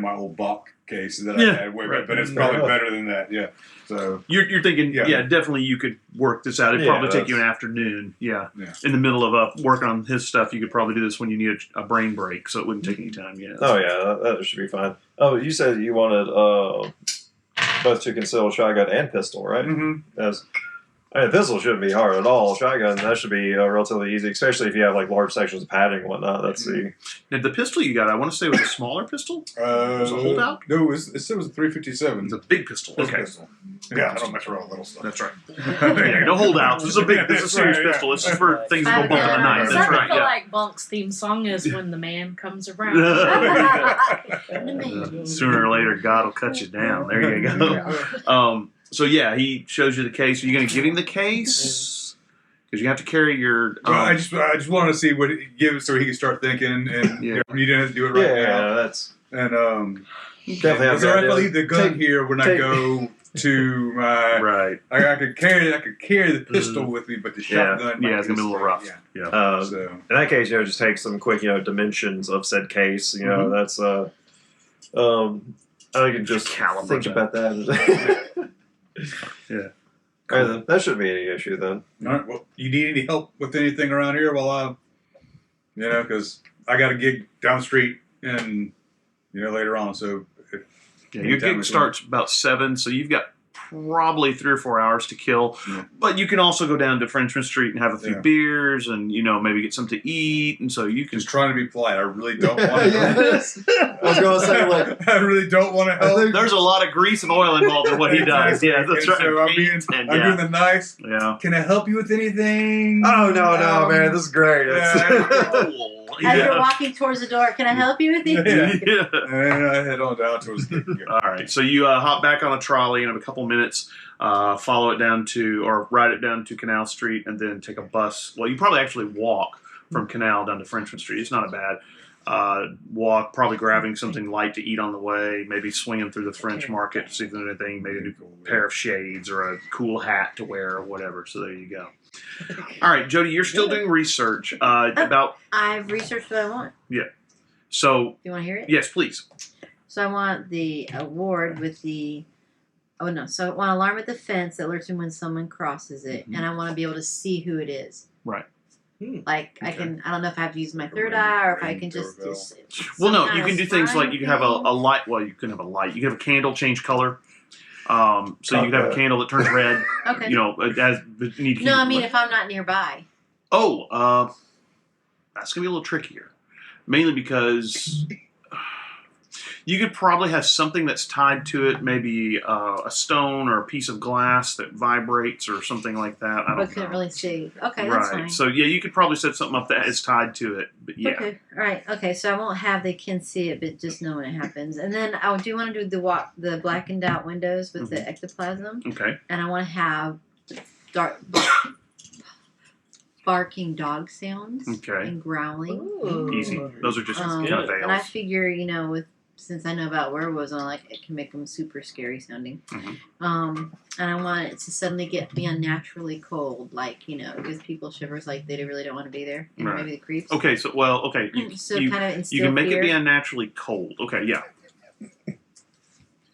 my old Bach case that Yeah. I had, Right. but it's probably better than that. Yeah. So you're thinking, Yeah. yeah, definitely you could work this out. It'd Yeah, probably take you an that's- afternoon. Yeah. Yeah. In the middle of working on his stuff, you could probably do this when you need a brain break, so it wouldn't take any time. Yeah. Oh, yeah, that should be fine. Oh, you said you wanted both to conceal shotgun and pistol, right? mhm. Pistol shouldn't be hard at all. Shotgun, that should be relatively easy, especially if you have like large sections of padding and whatnot. That's the Now, the pistol you got, I want to say it was a smaller pistol. Was it a holdout? No, it was a 357. It's a big pistol. Big Okay. pistol. Yeah, I don't mess around with little stuff. That's right. There you go. No holdouts. This is a serious Right, yeah. pistol. This is for things that go bump in the night. Is That's that right. the Yeah. like Bunk's theme song is when the man comes around? Sooner or later, God will cut you down. There you go. So yeah, he shows you the case. Are you going to give him the case? Because you have to carry your. Well, I just wanted to see what it gives so he can start thinking, and Yeah. you didn't have to do it right now. that's And definitely have is there a right good if I idea. leave the gun here when I take- go to my? right. I could carry the pistol with me, but the Yeah. shotgun. Yeah, it's gonna be a little rough. Yeah. Yeah. So In that case, just take some quick, dimensions of said case. That's I can just Caliber think that. about that. Yeah. All right, then. That shouldn't be any issue then. all right. Well, you need any help with anything around here while I'm, because I got a gig down the street and later on. So if Yeah, your gig starts about 7, so you've got probably 3 or 4 hours to kill. Yeah. But you can also go down to Frenchman Street and have a few Yeah. beers and maybe get something to eat, and so you can. just trying to be polite. I really don't want to. Yes. I was going to say, like, I really don't want to help. There's a lot of grease and oil involved in what he does. Yeah, that's And right. So I'm And, doing the nice. yeah. Can I help you with anything? oh, no, man, this is great. Yeah. As you're walking towards the door, can I help you with anything? Yeah. Yeah. And I head on down towards the gig. All right, so you hop back on a trolley in a couple minutes, follow it down or ride it down to Canal Street, and then take a bus. Well, you probably actually walk from Canal down to Frenchman Street. It's not a bad walk, probably grabbing something light to eat on the way, maybe swinging through the French market to see if there's anything, maybe a new pair of shades or a cool hat to wear or whatever. So there you go. All right, Jody, you're still doing research about. I've researched what I want. So, Do you want to hear it? yes, please. So I want the award with the. Oh no! So I want alarm at the fence that alerts me when someone crosses it, and I want to be able to see who it is. Right. Like I can. I don't know if I have to use my third eye or if I can just. Well, no, some you kind can of do things like you can have a spine light. Well, you can have a light. You can have a candle change color. So you can have a Okay. candle that turns red. thing. Okay. As you need to keep No, I mean if I'm not nearby. Oh, that's gonna be a little trickier. Mainly because you could probably have something that's tied to it, maybe a stone or a piece of glass that vibrates or something like that. I But don't couldn't know. really see. Okay, that's Right. fine. So yeah, you could probably set something up that is tied to it. But yeah. Okay. All right. Okay. So I won't have they can see it, but just know when it happens. And then I do want to do the blackened out windows with the ectoplasm, Okay. and I want to have dark barking dog sounds Okay. and growling. Ooh. Easy. Those are just kind of And I veils. figure with since I know about werewolves, I like it can make them super scary sounding. And I want it to suddenly get me unnaturally cold, like gives people shivers, like they really don't want to be there. Right. Maybe the creeps. Okay, so So kind of instill you can make fear. it be unnaturally cold. Okay, yeah.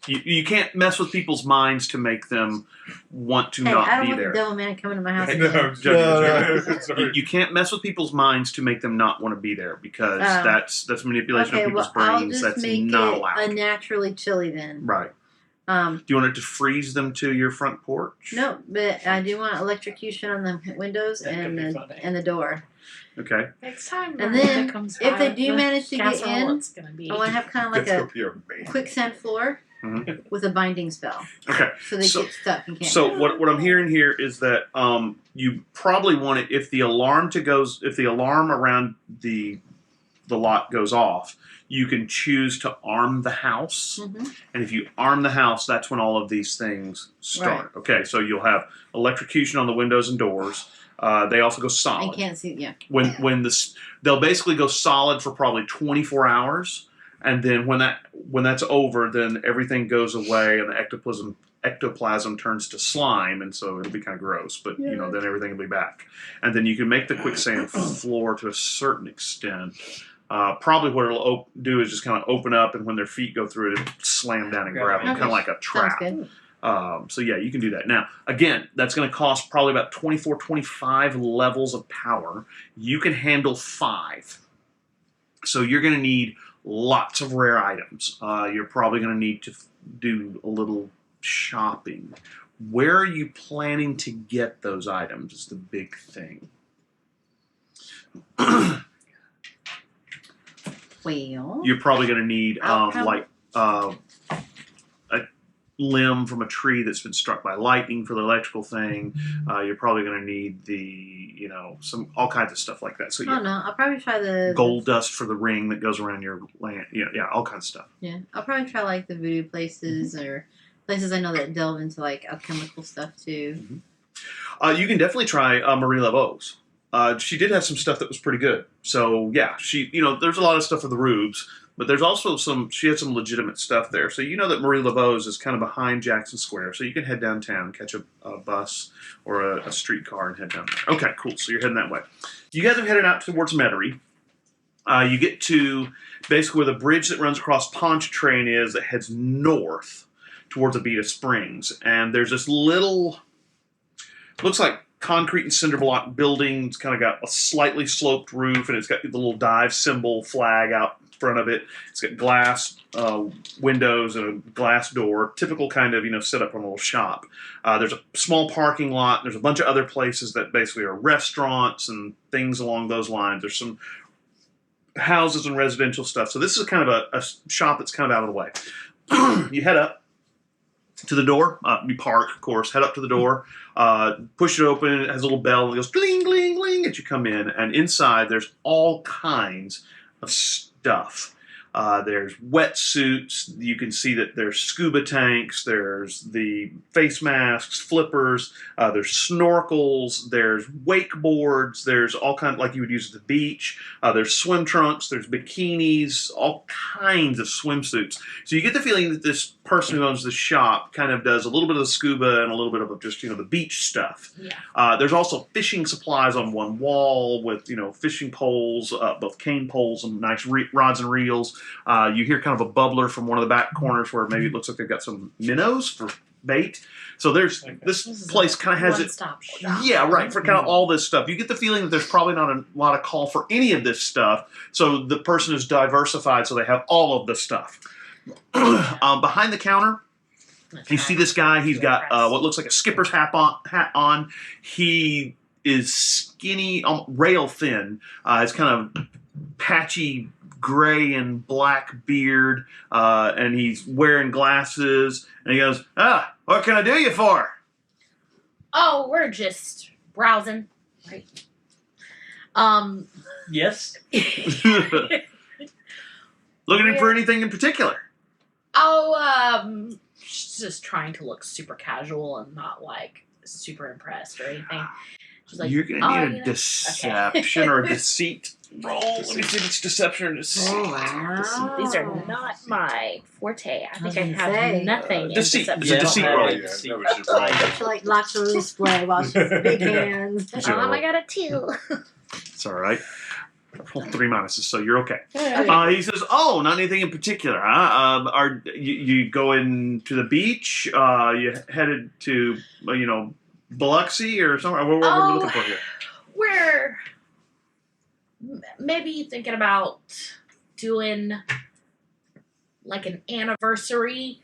You can't mess with people's minds to make them want to Hey, not I don't be want there. the devil man coming to my house. Hey, No, again. I'm joking. No. Sorry. You can't mess with people's minds to make them not want to be there because that's manipulation Okay, of people's well, I'll brains. just That's make not it allowed. unnaturally chilly then. Right. Do you want it to freeze them to your front porch? No, but I do want electrocution on the windows That and could be the funny. and the door. Okay. Next time And Miranda then, comes if by they with do the manage to get casserole, in, it's gonna be. I want to have kind of like That's a gonna be amazing. quicksand floor with a binding spell, Okay. so they get stuck and can't. So what I'm hearing here is that you probably want it if the alarm around the lot goes off, you can choose to arm the house. And if you arm the house, that's when all of these things start. Right. Okay, so you'll have electrocution on the windows and doors. They also go I solid. can't see. Yeah. They'll basically go solid for probably 24 hours, and then when that's over, then everything goes away and the ectoplasm turns to slime, and so it'll be kind of gross. But then everything will be back, and then you can make the quicksand floor to a certain extent. Probably what it'll do is just kind of open up, and when their feet go through it, it'll slam down and grab them, Okay. kind of like a Sounds trap. good. So yeah, you can do that. Now, again, that's going to cost probably about 24, 25 levels of power. You can handle 5. So you're going to need lots of rare items. You're probably going to need to do a little shopping. Where are you planning to get those items is the big thing. Well, You're probably going to need I'll a limb from a tree that's been struck by lightning for the electrical thing. You're probably going to need some all kinds of stuff like that. So oh no, I'll probably try the gold dust for the ring that goes around your land. Yeah, all kinds of stuff. Yeah, I'll probably try like the voodoo places or places I know that delve into like alchemical stuff too. You can definitely try Marie Laveau's. She did have some stuff that was pretty good. So yeah, there's a lot of stuff for the rubes, but there's also she had some legitimate stuff there. So you know that Marie Laveau's is kind of behind Jackson Square, so you can head downtown, catch a bus or a streetcar and head down there. Okay, cool. So you're heading that way. You guys are headed out towards Metairie. You get to basically where the bridge that runs across Ponchartrain is that heads north towards Abita Springs, and there's this little, looks like concrete and cinder block building. It's kind of got a slightly sloped roof, and it's got the little dive symbol flag out front of it. It's got glass windows and a glass door. Typical kind of setup on a little shop. There's a small parking lot. There's a bunch of other places that basically are restaurants and things along those lines. There's some houses and residential stuff. So this is kind of a shop that's kind of out of the way. You head up to the door. You park, of course. Head up to the door. Push it open. It has a little bell. And it goes gling, gling, gling as you come in. And inside, there's all kinds of stuff. There's wetsuits. You can see that there's scuba tanks. There's the face masks, flippers. There's snorkels. There's wakeboards. There's all kinds like you would use at the beach. There's swim trunks. There's bikinis. All kinds of swimsuits. So you get the feeling that this person who owns the shop kind of does a little bit of the scuba and a little bit of just the beach stuff. Yeah. There's also fishing supplies on one wall with fishing poles, both cane poles and nice rods and reels. You hear kind of a bubbler from one of the back corners where maybe it looks like they've got some minnows for bait. So there's this place kind of has it. One-stop shop. Yeah, right, for kind of all this stuff. You get the feeling that there's probably not a lot of call for any of this stuff. So the person is diversified, so they have all of the stuff. Behind the counter, you see this guy. He's got what looks like a skipper's hat on. He is skinny, rail thin. It's kind of patchy gray and black beard, and he's wearing glasses. And he goes, what can I do you for? Oh, we're just browsing, right? Yes. Looking for anything in particular? She's just trying to look super casual and not like super impressed or anything. She's like, You're going to need a deception or a deceit roll. Let me see if it's deception or deceit. Oh, wow. These are not my forte. I think I gonna have say. nothing. in Deceit. It's deception. a deceit Yeah. roll. Yeah, that was just right. She like locks her display while she's big hands. I got a 2. It's all right. Roll 3 minuses, so you're okay. Okay. He says, "Oh, not anything in particular, huh? Are you going to the beach? You headed to Biloxi or somewhere? What are we looking for here?" We're maybe thinking about doing like an anniversary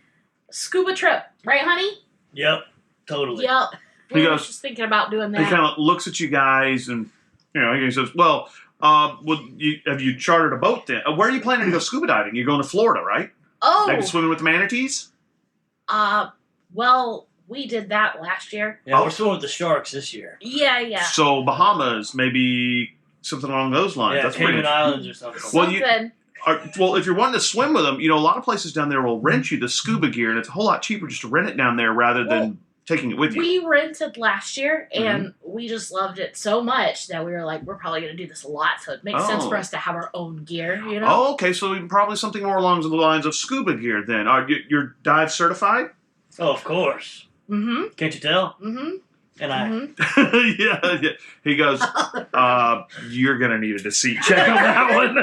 scuba trip, right, honey? Yep, totally. Yep. He We were goes- just thinking about doing He that. kind of looks at you guys, and he says, "Well, have you chartered a boat then? Where are you planning to go scuba diving? You're going to Florida, right? Maybe Oh, swimming with the manatees." well, we did that last year. Yeah, we're swimming with the sharks this year. Yeah. So Bahamas, maybe something along those lines. Yeah, That's pretty Cayman Islands or something. Well, Something. Well, if you're wanting to swim with them, a lot of places down there will rent you the scuba gear, and it's a whole lot cheaper just to rent it down there rather than taking it with you. We rented last year, and we just loved it so much that we were like, we're probably going to do this a lot, so it makes sense for us to have our own gear, you know? Oh, okay. So probably something more along the lines of scuba gear then. You're dive certified? Oh, of course. Mm-hmm. Can't you tell? Mm-hmm. And I. Mm-hmm. yeah. He goes, you're going to need a deceit check on that one.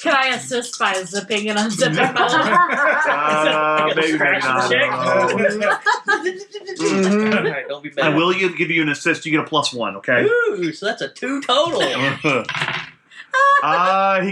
Can I assist by zipping and unzipping my Maybe not. Check. Mhm. All right, don't be I bad. will give you an assist. You get a +1, okay? Ooh, so that's a 2 total. He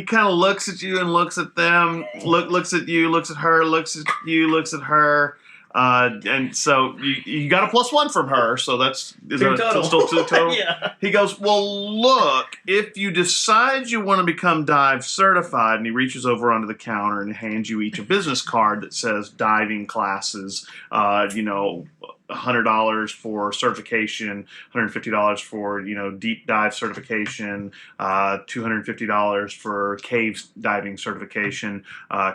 kind of looks at you and looks at them, looks at you, looks at her, looks at you, looks at her. And so you got a +1 from her, so that's Two total. still 2 total. Yeah. He goes, well, look, if you decide you want to become dive certified, and he reaches over onto the counter and hands you each a business card that says diving classes, $100 for certification, $150 for deep dive certification, $250 for cave diving certification.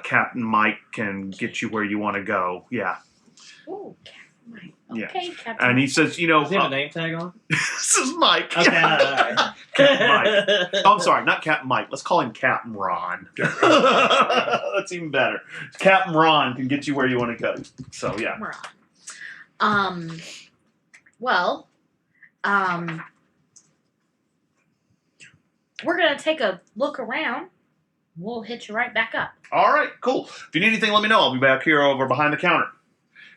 Captain Mike can get you where you want to go. Yeah. Oh, Captain Mike. Yeah. Okay, Captain And he Mike. says, Does he have a name tag on? this is Mike. Okay, all right. Captain Mike. Oh, I'm sorry, not Captain Mike. Let's call him Captain Ron. That's even better. Captain Ron can get you where you want to go. So, yeah. We're on. Well, we're gonna take a look around. We'll hit you right back up. All right, cool. If you need anything, let me know. I'll be back here over behind the counter.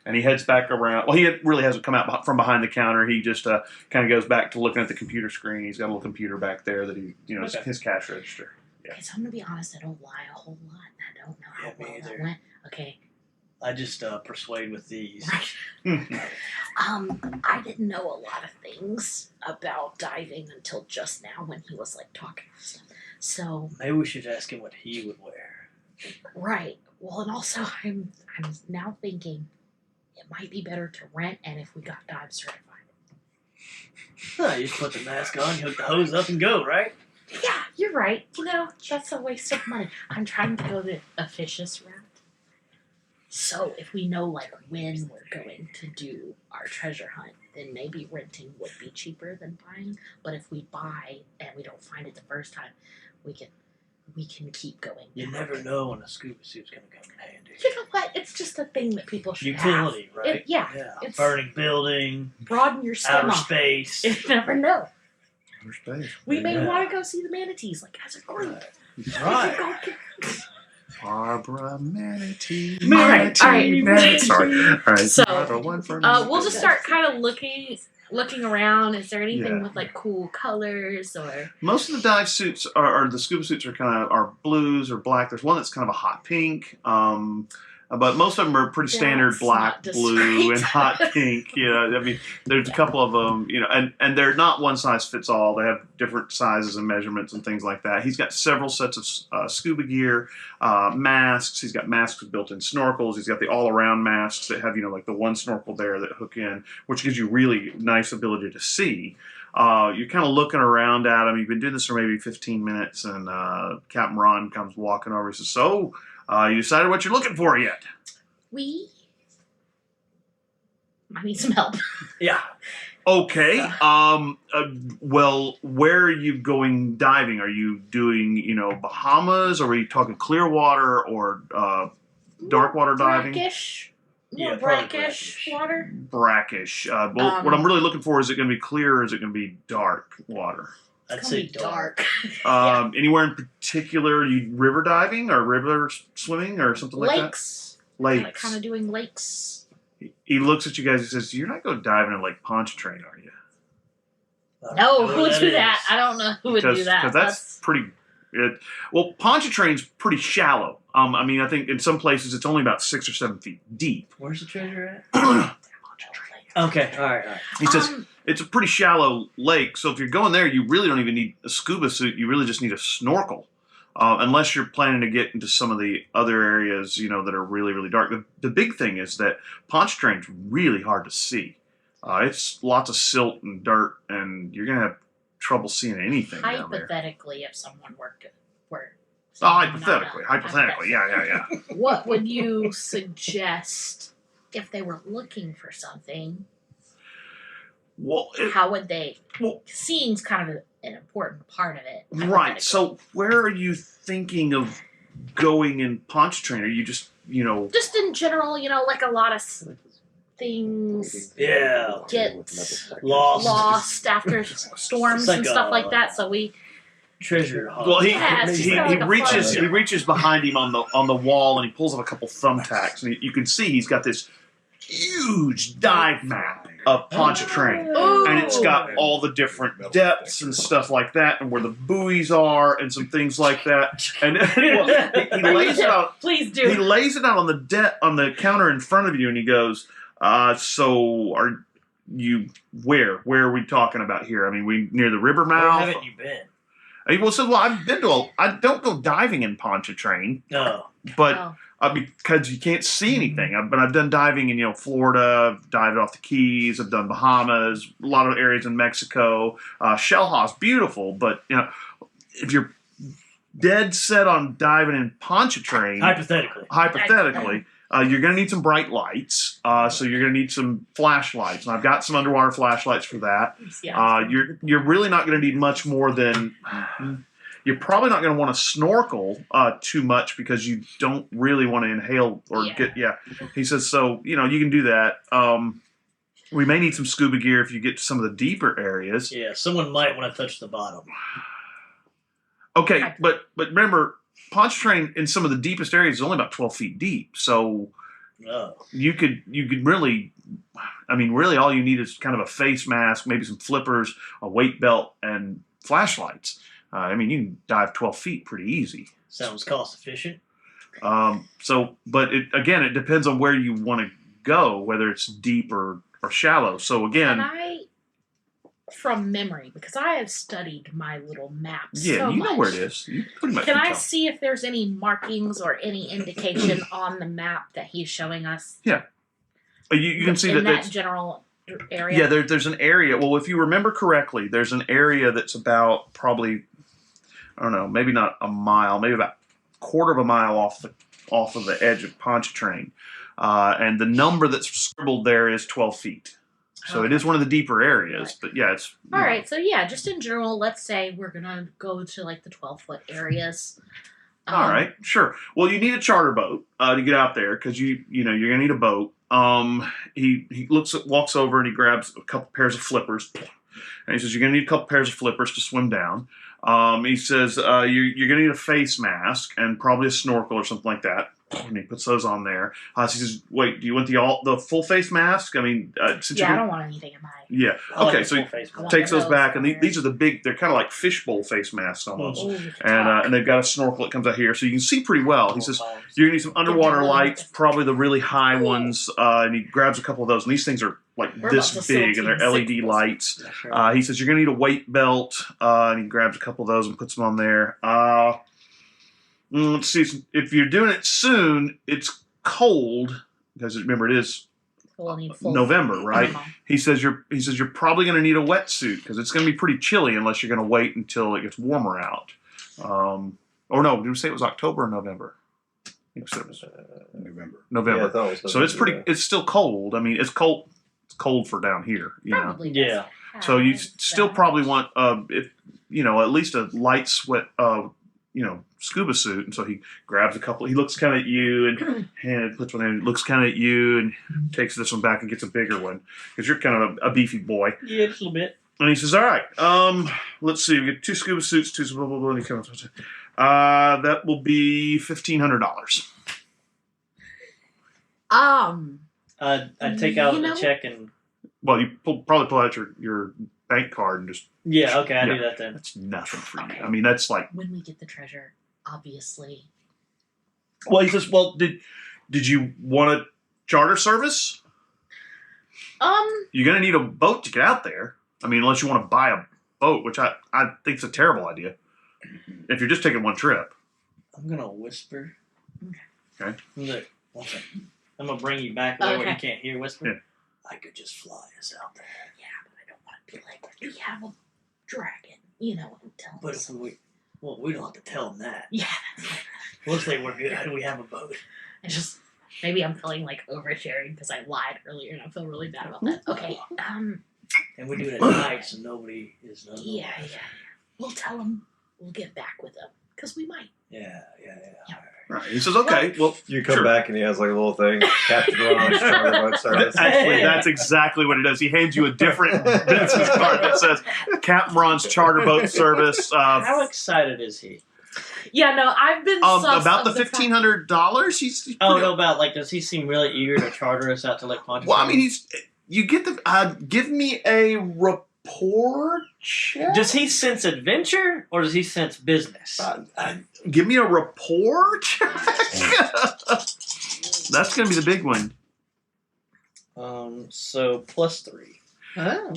And he heads back around. Well, he really hasn't come out from behind the counter. He just kind of goes back to looking at the computer screen. He's got a little computer back there that he, is Okay. his cash register. Yeah. Okay, so I'm gonna be honest. I don't lie a whole lot. I don't know how Yeah, me well that either. went. Okay. I just persuade with these. I didn't know a lot of things about diving until just now when he was like talking and stuff. So Maybe we should ask him what he would wear. right. Well, and also I'm now thinking it might be better to rent, and if we got dive certified. Huh, you just put the mask on, hook the hose up, and go, right? Yeah, you're right. That's a waste of money. I'm trying to go the officious route. So if we know like when we're going to do our treasure hunt, then maybe renting would be cheaper than buying. But if we buy and we don't find it the first time, we can keep going. You never know when a scuba suit's going to come in handy. You know what? It's just a thing that people should Utility, have. right? Yeah. Yeah. It's Burning building, broaden your outer stomach. space. You never know. Outer space. We may Yeah. want to go see the manatees, like as a group. Right. Barbara Manatee. All right. Sorry. All right. So, Barbara, one for We'll just start kind of looking around. Is there anything Yeah. with like cool colors or? Most of the dive suits or the scuba suits are blues or black. There's one that's kind of a hot pink. But most of them are pretty standard That's black, not blue, and discreet. hot pink. I mean, there's a couple of them, and they're not one size fits all. They have different sizes and measurements and things like that. He's got several sets of scuba gear, masks. He's got masks with built-in snorkels. He's got the all-around masks that have, like the one snorkel there that hook in, which gives you really nice ability to see. You're kind of looking around at him. You've been doing this for maybe 15 minutes, and Captain Ron comes walking over. He says, "So, you decided what you're looking for yet?" I need some help. Yeah. Okay. Well, where are you going diving? Are you doing, Bahamas? Or are you talking clear water or dark water diving? Brackish. More Yeah, probably brackish brackish. water. Brackish. Well, what I'm really looking for is it going to be clear or is it going to be dark water? I'd It's say gonna be dark. Anywhere in particular? You river diving or river swimming or something like that? Lakes. Kind Lakes. of doing lakes. He looks at you guys and says, "You're not going diving in Lake Ponchartrain, are you?" No, who would do that? I don't know who would do that. Because that's pretty. Well, Ponchartrain's pretty shallow. I think in some places it's only about 6 or 7 feet deep. Where's the treasure at? He Okay, all right. says it's a pretty shallow lake, so if you're going there, you really don't even need a scuba suit. You really just need a snorkel, unless you're planning to get into some of the other areas, that are really, really dark. The big thing is that Ponchartrain's really hard to see. It's lots of silt and dirt, and you're gonna have trouble seeing anything down there. Hypothetically, if someone were Hypothetically, yeah. What would you suggest if they were looking for something? Well, How would they? Well- Seeing's kind of an important part of it. right. So, where are you thinking of going in Ponchartrain? Are you just, just in general, like a lot of things Yeah. get Lost. lost after storms It's like and stuff a- like that. So we Treasure hunt. Well, he Yeah, it's he, just he like a reaches fun- he reaches behind him on the wall and he pulls up a couple thumbtacks and you can see he's got this huge dive map of Ponchartrain. Ooh. And it's got all the different depths and stuff like that, and where the buoys are, and some things like that. And he lays it out. Please do. He lays it out on the counter in front of you, and he goes, "So are you where? Where are we talking about here? I mean, we near the river Where mouth." haven't you been? I've been to I don't go diving in Ponchartrain, No. but Oh. because you can't see anything. I've done diving in Florida, I've dived off the Keys, I've done Bahamas, a lot of areas in Mexico. Shellhaw's beautiful, but if you're dead set on diving in Ponchartrain, hypothetically, you're going to need some bright lights. So you're going to need some flashlights, and I've got some underwater flashlights for that. Yeah. You're really not going to need much more than. You're probably not going to want to snorkel too much because you don't really want to inhale or get. Yeah, he says so. You can do that. We may need some scuba gear if you get to some of the deeper areas. Yeah, someone might want to touch the bottom. Okay, but remember, Ponchartrain in some of the deepest areas is only about 12 feet deep. So Oh. you could really. Really, all you need is kind of a face mask, maybe some flippers, a weight belt, and flashlights. You can dive 12 feet pretty easy. Sounds cost efficient. But it depends on where you want to go, whether it's deep or shallow. So Can again, I, from memory, because I have studied my little maps yeah, so you know much, where it is. You pretty much Can I tell. see if there's any markings or any indication on the map that he's showing us? You can see in that that general area. yeah, there's an area. Well, if you remember correctly, there's an area that's about probably, I don't know, maybe not a mile, maybe about a quarter of a mile off of the edge of Ponchartrain. And the number that's scribbled there is 12 feet. So it is one of the deeper areas, but yeah, it's... All right, so yeah, just in general, let's say we're going to go to like the 12-foot areas. All right, sure. Well, you need a charter boat to get out there because you're gonna need a boat. He walks over and he grabs a couple pairs of flippers, and he says you're gonna need a couple pairs of flippers to swim down. He says you're gonna need a face mask and probably a snorkel or something like that. And he puts those on there. So he says, "Wait, do you want the full face mask? Since I don't want anything in my... Yeah. I like Okay. the So he full face mask. takes those back, and on there. these are the big. They're kind of like fishbowl face masks almost. Ooh, we can And talk. and they've got a snorkel that comes out here, so you can see pretty well. He says you're gonna need some underwater Give me a lights, little- probably the really high ones. And he grabs a couple of those, and these things are like We're this about to big, and they're sell LED team lights. Yeah, sure. He says you're gonna need a weight belt, and he grabs a couple of those and puts them on there. Let's see if you're doing it soon. It's cold because remember it is We'll need full November, right? ammo. He says you're probably going to need a wetsuit because it's going to be pretty chilly unless you're going to wait until it gets warmer out. Or no, did we say it was October or November? I think it was November. November. Yeah, I thought it was So it's November, it's still cold. It's cold. It's cold for down here, you know. Probably Yeah. does So you have still that. probably want, if you know, at least a light sweat, you know, scuba suit. And so he grabs a couple. He looks kind of at you and puts one in. Looks kind of at you and takes this one back and gets a bigger one because you're kind of a beefy boy. Yeah, just a little bit. And he says, "All right, let's see. We get 2 scuba suits, 2 blah blah blah." And he comes, that will be $1,500. I'd take out You the know- check and Well, you probably pull out your bank card and just yeah, okay, I Yeah. do that then. that's nothing for you. Okay. I mean, that's like. When we get the treasure, obviously. Well, he says, "Well, did you want a charter service? You're gonna need a boat to get out there. I mean, unless you want to buy a boat, which I think is a terrible idea. If you're just taking one trip." I'm gonna whisper. Okay. Look, one second. I'm gonna bring you back there where you Okay. can't hear whisper. Yeah. I could just fly us out there. Yeah, but I don't want to be like, we have a dragon. You know what I'm telling But us. if we don't have to tell them that. Yeah. We'll say we're good and we have a boat. I just maybe I'm feeling like oversharing because I lied earlier and I feel really bad about that. Okay. And we do it at night so nobody is known. Yeah. We'll tell them. We'll get back with them because we might. Yeah. Right. He says, "Okay, well, You come sure." back and he has like a little thing, Captain Ron's charter boat service. Actually, that's exactly what he does. He hands you a different business card that says Captain Ron's Charter Boat Service. How excited is he? Yeah, no, I've been sus About the of fact- $1,500. He's Oh, pretty- no, about like, does he seem really eager to charter us out to Lake Ponchartrain? Well, I mean, you get the. Give me a report check. Does he sense adventure or does he sense business? Give me a report check. That's going to be the big one. So +3. Oh.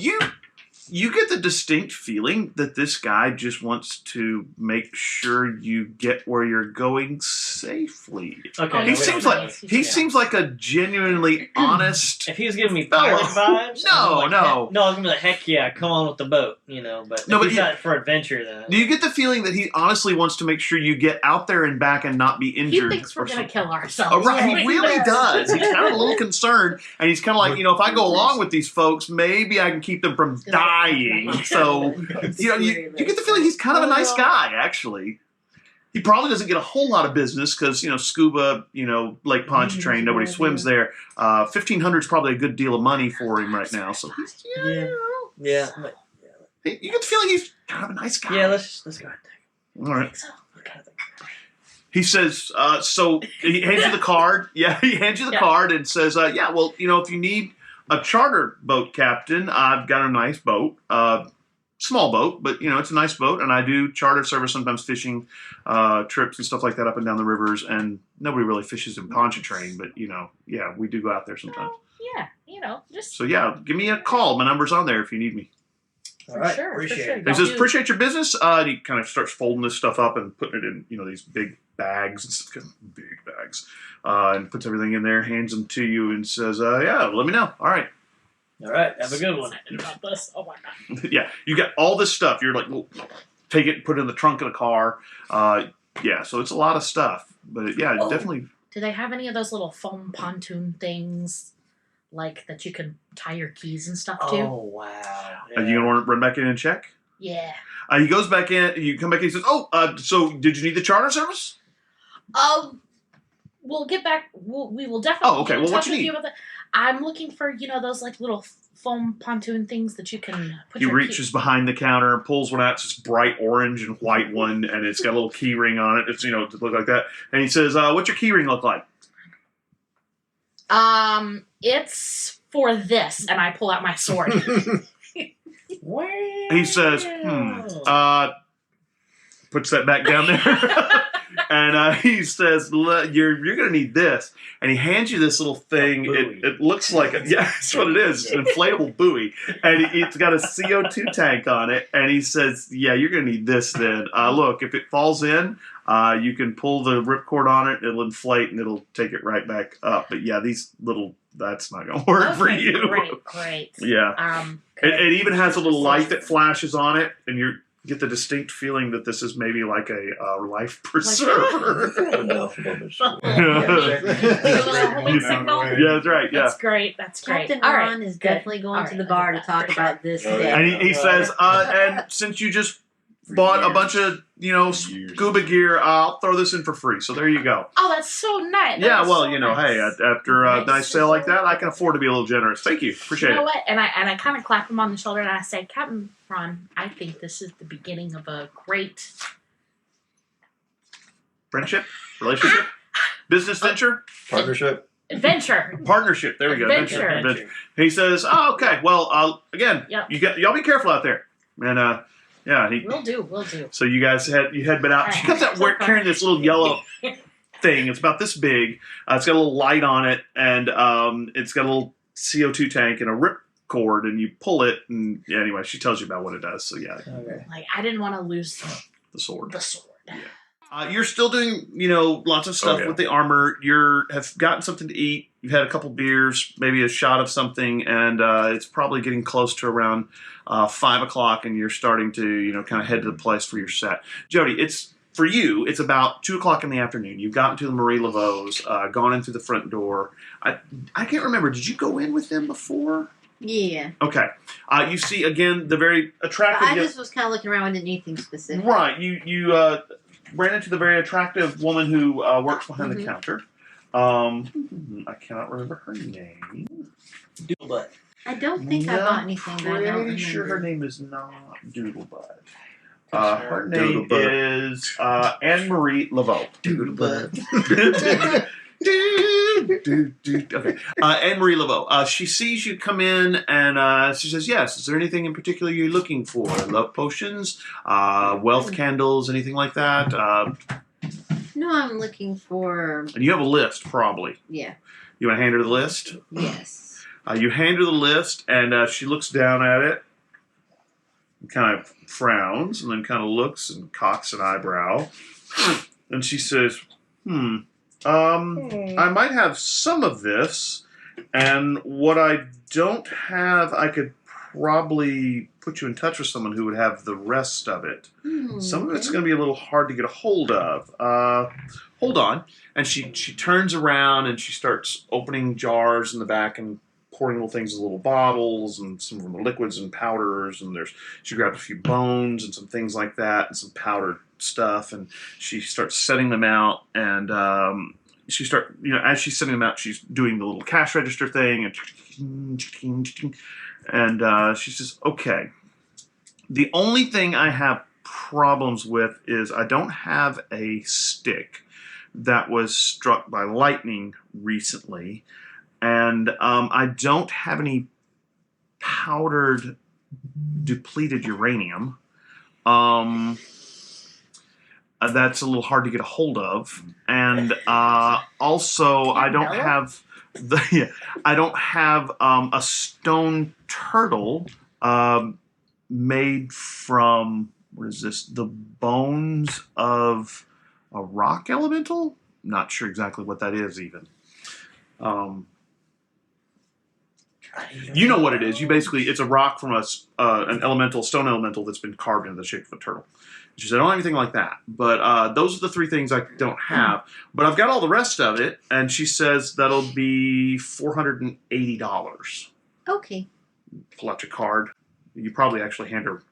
You get the distinct feeling that this guy just wants to make sure you get where you're going safely. Okay. Oh, He no, seems wait, like wait. he Yeah. seems like a genuinely honest. If he was giving me pirate vibes, No, I was like, no. I was gonna be like, heck yeah, come on with the boat, you know. But No, if but he's you- out for adventure, then Do you get the feeling that he honestly wants to make sure you get out there and back and not be He injured? thinks we're or gonna something? kill ourselves. Oh, right, Yeah, he really does. He's kind of a little concerned, and he's kind of like, if I go along with these folks, maybe I can keep them from dying. So, you get the feeling he's kind of a nice guy, actually. He probably doesn't get a whole lot of business because, scuba, Lake Ponchartrain, nobody swims there. 1,500 is probably a good deal of money for him right now. So, yeah, you get the feeling he's kind of a nice guy. yeah. Let's go ahead. All right. So, He says, so he hands you the card. Yeah, he hands you the Yeah. card and says, well, if you need a charter boat captain, I've got a nice boat. Small boat, but, it's a nice boat. And I do charter service, sometimes fishing trips and stuff like that up and down the rivers. And nobody really fishes in Ponchartrain, but, yeah, we do go out there sometimes. yeah, just So, yeah, give me a call. My number's on there if you need me. All right, sure, appreciate for sure. it. He says, do- appreciate your business. And he kind of starts folding this stuff up and putting it in, these big bags. It's kind of big bags. And puts everything in there, hands them to you, and says, yeah, let me know. All right. All right, have a good one. excited about this. Oh my god. Yeah, you got all this stuff. You're like, well, take it, put it in the trunk of the car. Yeah, so it's a lot of stuff. But, yeah, Oh. definitely. Do they have any of those little foam pontoon things, like that you can tie your keys and stuff to? Oh wow! Are you going to run back in and check? Yeah. He goes back in. You come back in. He says, so did you need the charter service? We'll get back. We will definitely. Oh, okay. Get in Well, what touch you with need? you about that. I'm looking for those like little foam pontoon things that you can put. He your reaches behind the counter, pulls one out. It's this bright orange and white one, and it's got a little key ring on it. It's, to look like that. And he says, what's your key ring look like? It's for this, and I pull out my sword. He says, puts that back down there. And he says, you're going to need this. And he hands you this little thing. buoy. It looks like, that's what it is. It's an inflatable buoy. And it's got a CO2 tank on it. And he says, yeah, you're going to need this then. Look, if it falls in, you can pull the ripcord on it. It'll inflate and it'll take it right back up. But yeah, that's not going to work for you. Great. Yeah. It even has a little light that flashes on it. And you're get the distinct feeling that this is maybe like a life preserver. Enough rubbish. Homing signal? Yeah, that's right. Yeah. That's great. That's great. Captain All right. Ron is good. definitely going All to right, the I bar did to that talk for about this Oh, day. yeah. And he says, and since you just bought a bunch of, scuba gear, I'll throw this in for free. So there you go. Oh, that's so nice. Yeah, That's well, so nice. hey, after a Nice. nice sale like that, I can afford to be a little generous. Thank you. Appreciate You know it. what? And I kind of clap him on the shoulder and I say, Captain Ron, I think this is the beginning of a great Friendship? Relationship? Business venture? Partnership. adventure. Partnership. There we go. Adventure. Adventure. He says, "Oh, okay. Well, again, Yep. y'all be careful out there." And yeah, We'll do. so you guys had been out. She comes out carrying this little yellow thing. It's about this big. It's got a little light on it, and it's got a little CO2 tank and a rip cord, and you pull it. And yeah, anyway, she tells you about what it does. So yeah, Okay. Like, I didn't want to lose the sword. the sword. You're still doing, lots of stuff Oh, yeah. with the armor. Have gotten something to eat. You've had a couple beers, maybe a shot of something, and it's probably getting close to around 5 o'clock, and you're starting to, kind of head to the place for your set. Jody, for you, it's about 2 o'clock in the afternoon. You've gotten to the Marie Laveau's, gone in through the front door. I can't remember. Did you go in with them before? Yeah. Okay. You see, again, the very But attractive... I just was kind of looking around with anything specific. Right. You ran into the very attractive woman who works behind the counter. I cannot remember her name. Doodlebutt. I don't think I No, bought anything, but I don't Pretty remember. sure her name is not Doodlebutt. That's Her her. name Doodlebutt. is Anne-Marie Laveau. Doodlebutt. Okay. Anne-Marie Laveau. She sees you come in and she says, yes, is there anything in particular you're looking for? Love potions? Wealth candles? Anything like that? No, I'm looking for. And you have a list, probably. Yeah. You want to hand her the list? Yes. You hand her the list, and she looks down at it, and kind of frowns, and then kind of looks and cocks an eyebrow. And she says, I might have some of this, and what I don't have, I could probably put you in touch with someone who would have the rest of it. Some of it's going to be a little hard to get a hold of. Hold on. And she turns around and she starts opening jars in the back and pouring little things in little bottles, and some of them are liquids and powders, and she grabbed a few bones and some things like that and some powdered stuff, and she starts setting them out, and as she's setting them out, she's doing the little cash register thing, and she says, okay, the only thing I have problems with is I don't have a stick that was struck by lightning recently, and I don't have any powdered depleted uranium. That's a little hard to get a hold of, and also I don't have a stone turtle made from, what is this? The bones of a rock elemental? Not sure exactly what that is even. You know what it is. It's a rock from an stone elemental that's been carved into the shape of a turtle. She said, I don't have anything like that. But those are the three things I don't have. But I've got all the rest of it. And she says that'll be $480. Okay. Pull out your card. You probably actually hand her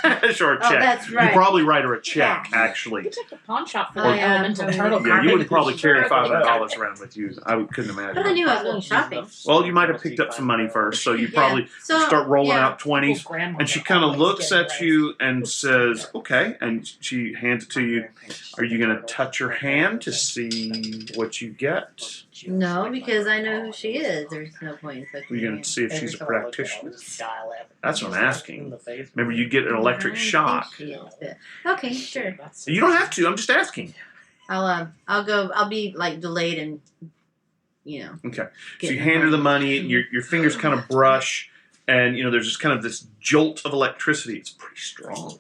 a short check. Oh, that's right. You probably write her a check, You actually. could check the pawn shop for Oh, the yeah. elemental turtle Yeah, you carving. would probably carry $500 around with you. I couldn't imagine. But I knew I was going shopping. Well, you might have picked up some money first, so you Yeah. probably So, start rolling yeah. out 20s. And she kind of looks at you and says, okay, and she hands it to you. Are you going to touch her hand to see what you get? No, because I know who she is. There's no point in Are touching you going her. to see if she's a practitioner? That's what I'm asking. Remember, you get an I electric think shock. she is, but- Okay, sure. You don't have to. I'm just asking. I'll go. I'll be like delayed and, Okay. So get you in hand her the line. money, and your fingers kind of brush, and there's just kind of this jolt of electricity. It's pretty strong.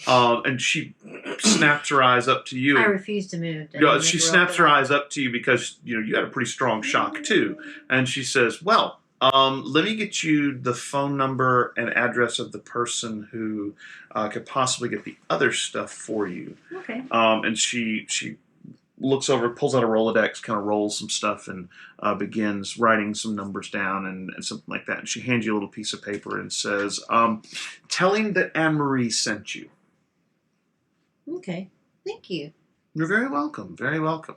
And she snaps her eyes up to you. I and- refuse to move. She snaps her eyes up to you because you had a pretty strong shock too, and she says, "Well, Let me get you the phone number and address of the person who could possibly get the other stuff for you. Okay. And she looks over, pulls out a Rolodex, kind of rolls some stuff, and begins writing some numbers down and something like that. And she hands you a little piece of paper and says, "Tell him that Anne Marie sent you." Okay. Thank you. You're very welcome. Very welcome.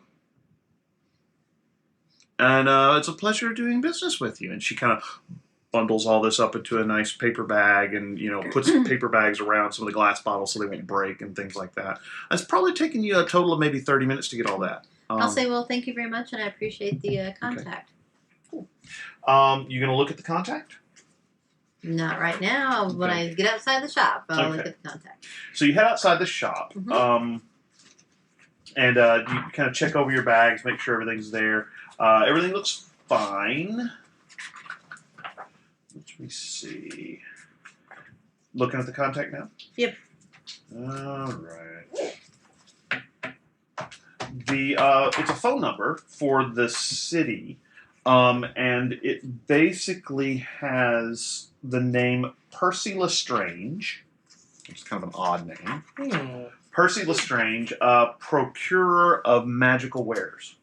And it's a pleasure doing business with you. And she kind of bundles all this up into a nice paper bag and, puts paper bags around some of the glass bottles so they won't break and things like that. It's probably taken you a total of maybe 30 minutes to get all that. I'll say, well, thank you very much, and I appreciate the contact. You going to look at the contact? Not right now. When I get outside the shop, I'll look at the contact. So you head outside the shop, and you kind of check over your bags, make sure everything's there. Everything looks fine. Let me see. Looking at the contact now? Yep. All right. It's a phone number for the city, and it basically has the name Percy Lestrange, which is kind of an odd name. Percy Lestrange, procurer of magical wares.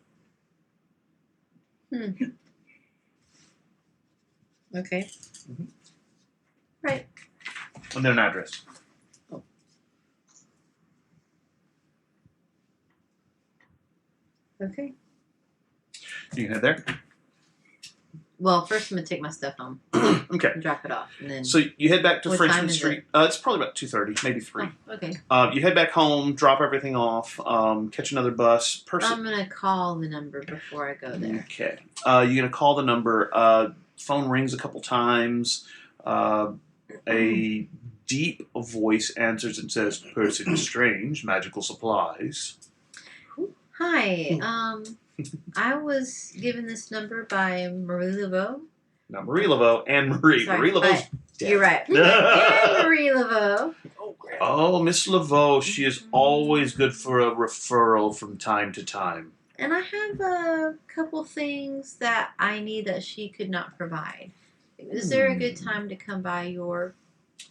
Okay. Mhm. Right. And then an address. Oh. Okay. You can head there. Well, first I'm gonna take my stuff home Okay. and drop it off, and then. So you head back to What time Frenchman is Street. It's probably about 2:30, maybe 3. Oh, okay. You head back home, drop everything off, catch another bus. I'm gonna call the number before I go there. Okay. You're gonna call the number. Phone rings a couple times. A deep voice answers and says, "Percy Lestrange, magical supplies." Hi. I was given this number by Marie Laveau. Not Marie Laveau, Anne Marie. Sorry, Marie Laveau's dead. You're right. Anne Marie Laveau. Oh, Miss Laveau, she is always good for a referral from time to time. And I have a couple things that I need that she could not provide. Is there a good time to come by your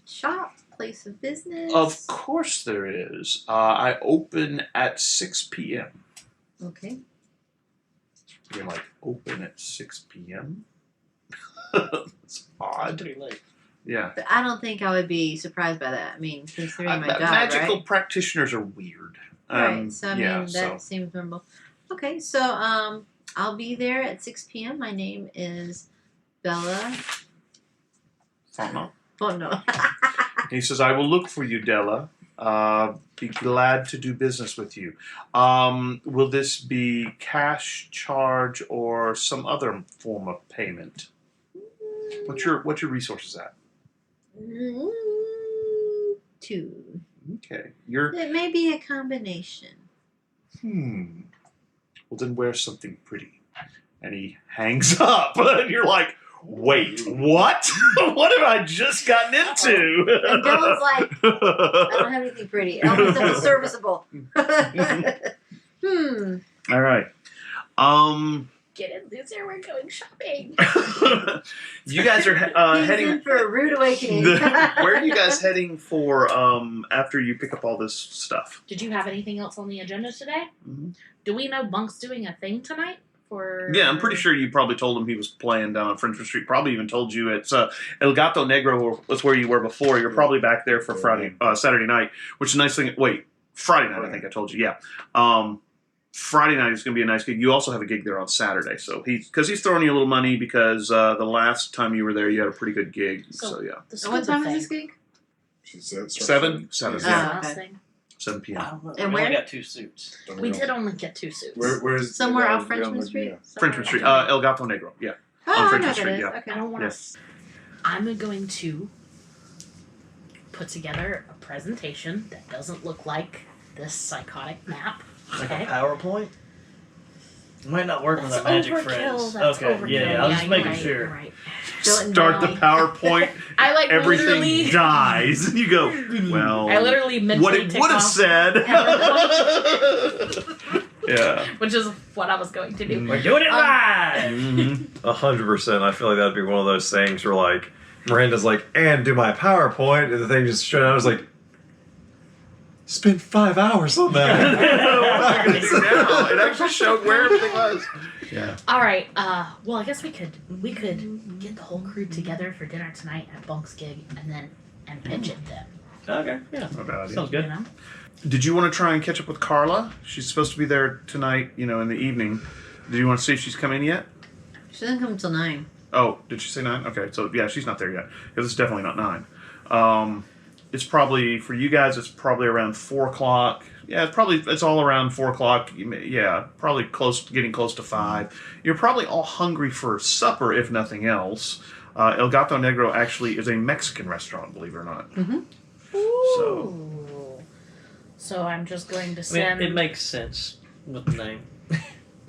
shop, place of business? Of course there is. I open at 6 p.m. Okay. You're like, open at 6 p.m.? That's odd. Pretty late. Yeah. But I don't think I would be surprised by that. I mean, considering my job, magical right? practitioners are weird. Right. So, I mean, yeah, that seems normal. Okay, so I'll be there at 6 p.m. My name is Bella. Fontenot. Oh, no. He says, "I will look for you, Della. Be glad to do business with you. Will this be cash charge or some other form of payment? What's your resources at?" 2. Okay. You're It may be a combination. Well, then wear something pretty. And he hangs up, and you're like, "Wait, what? What have I just gotten into?" And Bella's like, I don't have anything pretty. All my stuff is serviceable. All right. Get in, loser. We're going shopping. You guys are He's heading in for a rude awakening. Where are you guys heading for after you pick up all this stuff? Did you have anything else on the agenda today? Mm-hmm. Do we know Bunk's doing a thing tonight? For Yeah, I'm pretty sure you probably told him he was playing down on Frenchman Street. Probably even told you it's El Gato Negro was where you were before. You're probably back there for Saturday night, which is a nice thing. Wait, Friday night, I think I told you. Yeah. Friday night is going to be a nice gig. You also have a gig there on Saturday, so he's throwing you a little money because the last time you were there, you had a pretty good gig. So yeah. And what time is this gig? She said 7? 7. Yeah. okay. Thing. 7 p.m. And we where? only got 2 suits. We did only get 2 suits. Where's Somewhere off Frenchman Street? Yeah. Frenchman Street. El Gato Negro. Yeah. Oh, On I know Frenchman what Street, that is. yeah. Okay. I don't want Yes. to. I'm going to put together a presentation that doesn't look like this psychotic map. Like Okay. a PowerPoint? It might not work with That's our magic overkill. friends. That's Okay, overkill. yeah, I was just you're making right, sure. you're right. Start the PowerPoint. I like Everything literally. dies, and you go, well. I literally mentally What it tick would have off- said. Yeah. Which is what I was going to do. We're doing it live. 100%. I feel like that'd be one of those things where like Miranda's like, and do my PowerPoint, and the thing just showed. I was like, spent 5 hours on that. It actually showed where everything was. Yeah. All right. Well, I guess we could get the whole crew together for dinner tonight at Bunk's gig, and pitch it then. Okay, yeah. Not a bad idea. Sounds good. You know? Did you want to try and catch up with Carla? She's supposed to be there tonight, in the evening. Did you want to see if she's come in yet? She doesn't come until 9. Oh, did she say 9? Okay, so yeah, she's not there yet. Because it's definitely not 9. It's probably, for you guys, it's probably around 4 o'clock. Yeah, it's all around 4 o'clock. Yeah, probably getting close to 5. You're probably all hungry for supper, if nothing else. El Gato Negro actually is a Mexican restaurant, believe it or not. Mm-hmm. So I'm just going to I send. mean, it makes sense with the name.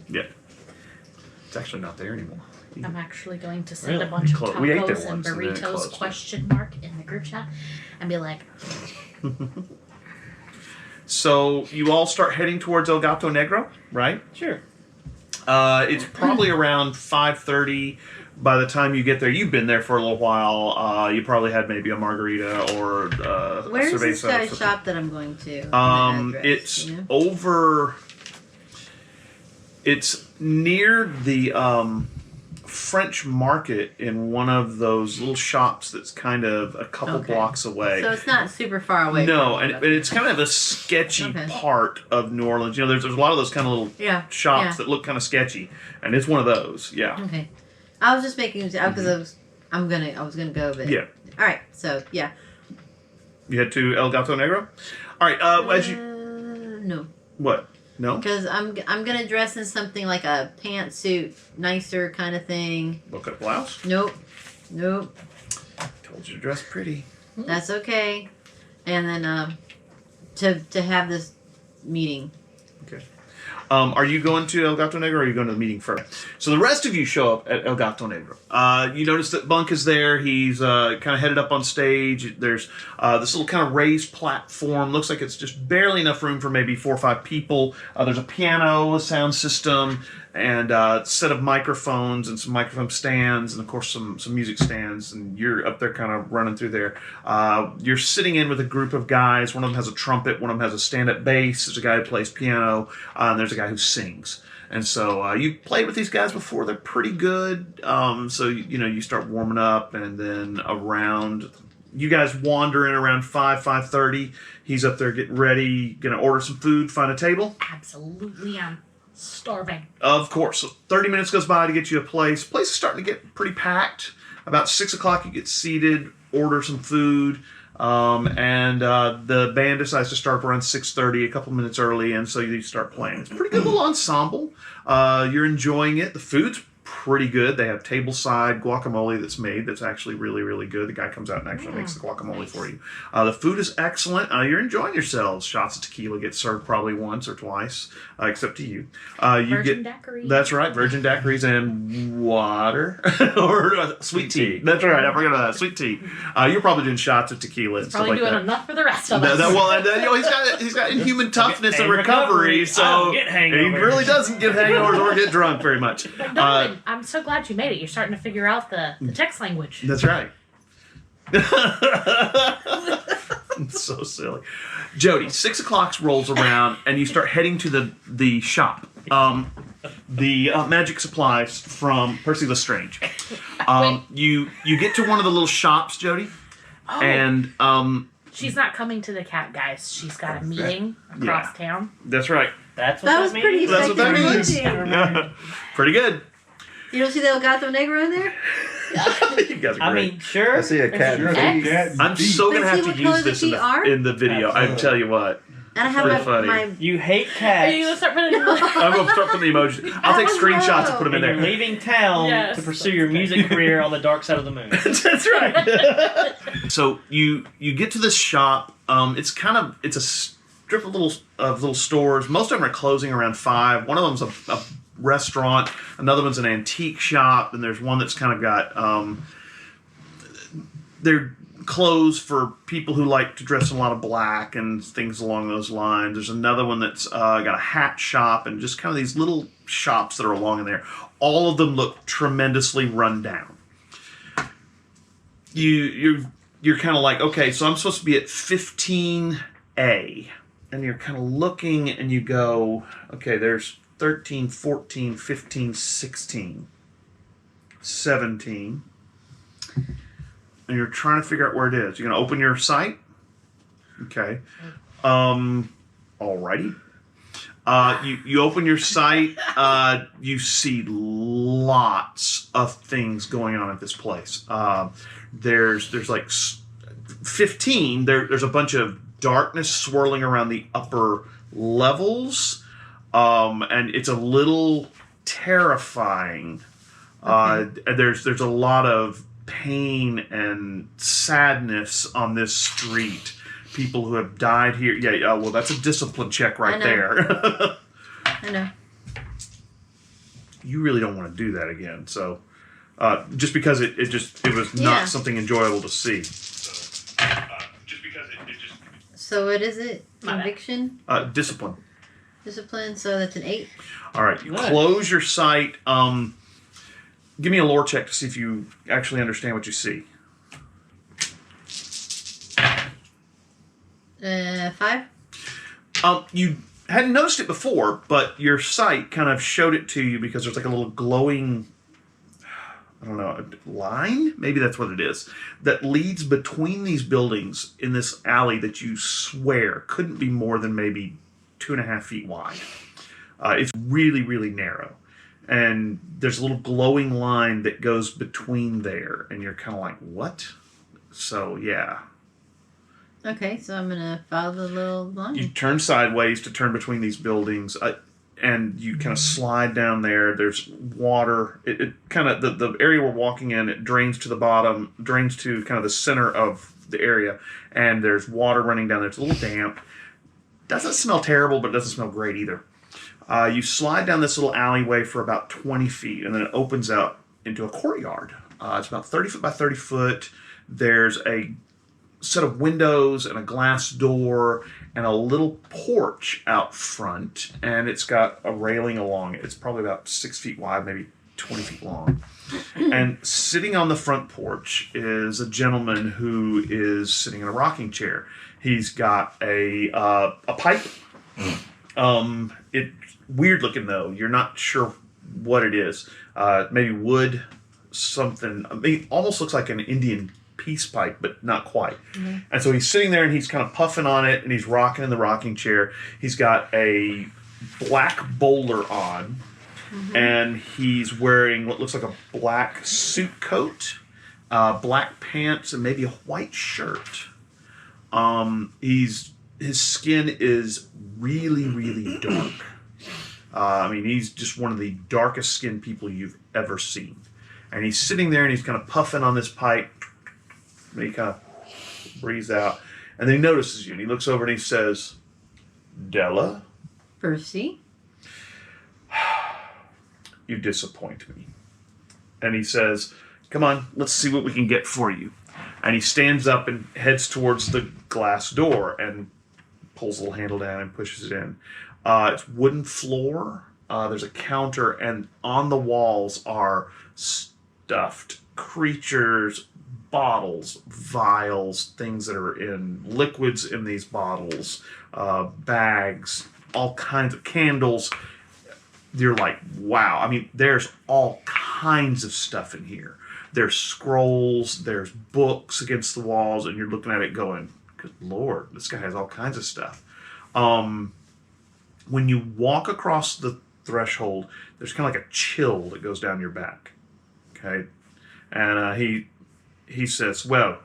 Yeah. It's actually not there anymore. I'm actually going to send Really? a bunch of We ate there tacos and once and then it burritos closed. question mark in the group chat and be like, So you all start heading towards El Gato Negro, right? Sure. It's probably around 5:30. By the time you get there, you've been there for a little while. You probably had maybe a margarita or Where's a this cerveza. guy's shop that I'm going to? It's over. It's near the French Market in one of those little shops that's kind of a couple Okay. blocks away. So it's not super far away. No, from and it's kind of a sketchy Okay. part of New Orleans. There's a lot of those kind of little Yeah. shops that look kind of sketchy, and it's one of those. Yeah. Okay. I was just making because I was gonna go, but Yeah. All right. So yeah. You head to El Gato Negro. All right. As you No, what? No. because I'm gonna dress in something like a pantsuit, nicer kind of thing. Look up blouse. Nope. Told you to dress pretty. That's okay. And then to have this meeting. Are you going to El Gato Negro or are you going to the meeting first? So the rest of you show up at El Gato Negro. You notice that Bunk is there. He's kind of headed up on stage. There's this little kind of raised platform. Looks like it's just barely enough room for maybe 4 or 5 people. There's a piano, a sound system, and a set of microphones and some microphone stands, and of course some music stands. And you're up there kind of running through there. You're sitting in with a group of guys. One of them has a trumpet. One of them has a stand-up bass. There's a guy who plays piano. And there's a guy who sings. And so you've played with these guys before. They're pretty good. So you start warming up, and then around you guys wander in around 5:30. He's up there getting ready, gonna order some food, find a table. absolutely, I'm starving. Of course. So 30 minutes goes by to get you a place. Place is starting to get pretty packed. About 6 o'clock, you get seated, order some food, and the band decides to start up around 6:30, a couple minutes early, and so you start playing. It's a pretty good little ensemble. You're enjoying it. The food's pretty good. They have table-side guacamole that's made that's actually really, really good. The guy comes out and actually makes the guacamole for you. The food is excellent. You're enjoying yourselves. Shots of tequila get served probably once or twice, except to you. You Virgin get daiquiri. That's right, virgin daiquiris and water or sweet tea. That's right, I forgot about that. Sweet tea. You're probably doing shots of tequila and stuff Probably like doing that. enough for the rest of us. He's got inhuman toughness and And recovery, recovery. I so don't get he hangovers. really doesn't get hangovers or get drunk very much. But darling, I'm so glad you made it. You're starting to figure out the text language. That's right. So silly. Jody, 6 o'clock rolls around and you start heading to the shop. The magic supplies from Percy Lestrange. You get to one of the little shops, Jody, Oh, and she's not coming to the cat, guys. She's got a meeting across town. that's right. That's what That that was means. pretty That's what that effective, means. wasn't it? Pretty good. You don't see the El Gato Negro in there? You guys are I great. mean, sure. I see a cat Sure, and X. cat and I'm feet. so gonna Let's have see to what use color this the feet are. in the video. I tell you what. And I have Pretty funny. my You hate Are you gonna cats. start putting I'm gonna start putting the emojis. I'll take Oh, screenshots and no. put them in And you're there. leaving town Yes, to pursue your music career on the dark side of the moon. That's right. So you get to this shop. It's a strip of little stores. Most of them are closing around 5. One of them's a restaurant. Another one's an antique shop, and there's one that's kind of got they're clothes for people who like to dress in a lot of black and things along those lines. There's another one that's got a hat shop and just kind of these little shops that are along in there. All of them look tremendously run down. You're kind of like, okay, so I'm supposed to be at 15A, and you're kind of looking and you go, okay, there's 13, 14, 15, 16, 17. And you're trying to figure out where it is. You're going to open your site? Okay. Alrighty. You open your site. You see lots of things going on at this place. There's like 15. There's a bunch of darkness swirling around the upper levels. And it's a little terrifying. There's a lot of pain and sadness on this street. People who have died here. Yeah, well, that's a discipline check right there. I know. You really don't want to do that again. So, just because it was not something enjoyable to see. So what is it? My bad. Conviction? Discipline. Discipline, so that's an 8. All right, you Nice. close your sight. Give me a lore check to see if you actually understand what you see. 5? You hadn't noticed it before, but your sight kind of showed it to you because there's like a little glowing, I don't know, line? Maybe that's what it is. That leads between these buildings in this alley that you swear couldn't be more than maybe 2.5 feet wide. It's really, really narrow. And there's a little glowing line that goes between there. And you're kind of like, what? So, yeah. Okay, so I'm going to follow the little line. You turn sideways to turn between these buildings. And you kind of slide down there. There's water. It kind of, the area we're walking in, it drains to the bottom, drains to kind of the center of the area. And there's water running down there. It's a little damp. Doesn't smell terrible, but it doesn't smell great either. You slide down this little alleyway for about 20 feet, and then it opens out into a courtyard. It's about 30 foot by 30 foot. There's a set of windows and a glass door and a little porch out front, and it's got a railing along it. It's probably about 6 feet wide, maybe 20 feet long. And sitting on the front porch is a gentleman who is sitting in a rocking chair. He's got a pipe. It's weird looking though. You're not sure what it is. Maybe wood, something. I mean, it almost looks like an Indian peace pipe, but not quite. Mm-hmm. And so he's sitting there and he's kind of puffing on it and he's rocking in the rocking chair. He's got a black bowler on, and he's wearing what looks like a black suit coat, black pants, and maybe a white shirt. His skin is really, really dark. I mean, he's just one of the darkest skinned people you've ever seen. And he's sitting there and he's kind of puffing on this pipe. And he kind of breathes out. And then he notices you and he looks over and he says, Della, Percy? you disappoint me. And he says, come on, let's see what we can get for you. And he stands up and heads towards the glass door and pulls the little handle down and pushes it in. It's wooden floor. There's a counter, and on the walls are stuffed creatures, bottles, vials, things that are in liquids in these bottles, bags, all kinds of candles. You're like, wow. I mean, there's all kinds of stuff in here. There's scrolls, there's books against the walls, and you're looking at it going, good Lord, this guy has all kinds of stuff. When you walk across the threshold, there's kind of like a chill that goes down your back. Okay? And he says, well,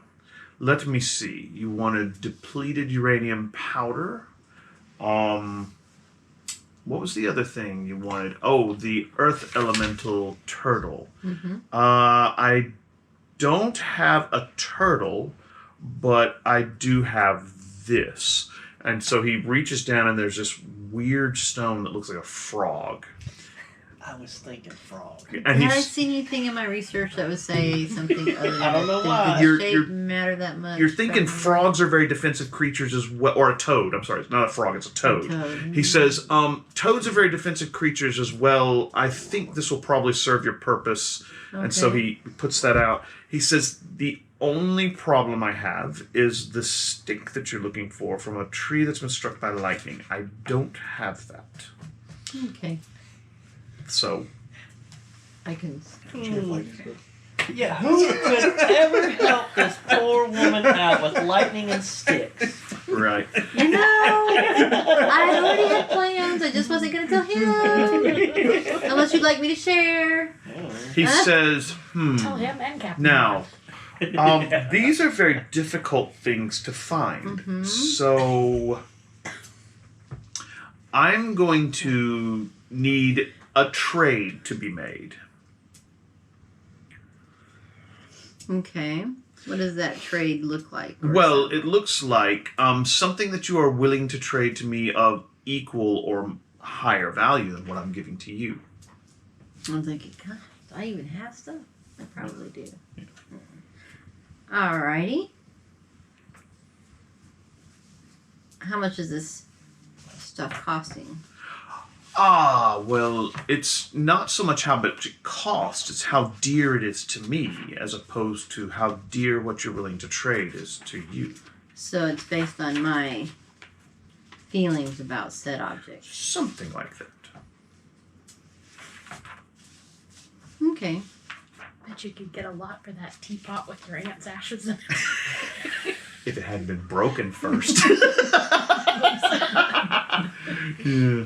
let me see. You wanted depleted uranium powder. What was the other thing you wanted? Oh, the earth elemental turtle. Mm-hmm. I don't have a turtle, but I do have this. And so he reaches down and there's this weird stone that looks like a frog. I was thinking frog. And Did I he's, see anything in my research that would say something other than I don't know did why. the You're- shape you're- matter that much? you're thinking from- frogs are very defensive creatures as well, or a toad. I'm sorry, it's not a frog, it's a toad. Toad. He says, toads are very defensive creatures as well. I think this will probably serve your purpose. And so Okay. he puts that out. He says, the only problem I have is the stick that you're looking for from a tree that's been struck by lightning. I don't have that. Okay. So, I can. Yeah, who could ever help this poor woman out with lightning and sticks? right. You know, I already had plans. I just wasn't going to tell him. Unless you'd like me to share. He Huh? says, Tell him and Captain. Now, these are very difficult things to find. Mhm. So, I'm going to need a trade to be made. Okay. What does that trade look like? Or Well, it looks like something that you are willing to trade to me of equal or higher value than what I'm giving to you. I'm thinking, God, do I even have stuff? I probably do. Alrighty. How much is this stuff costing? Well, it's not so much how much it costs, it's how dear it is to me, as opposed to how dear what you're willing to trade is to you. So it's based on my feelings about said object. Something like that. Okay. Bet you could get a lot for that teapot with your aunt's ashes in it. If it hadn't been broken first. Yeah.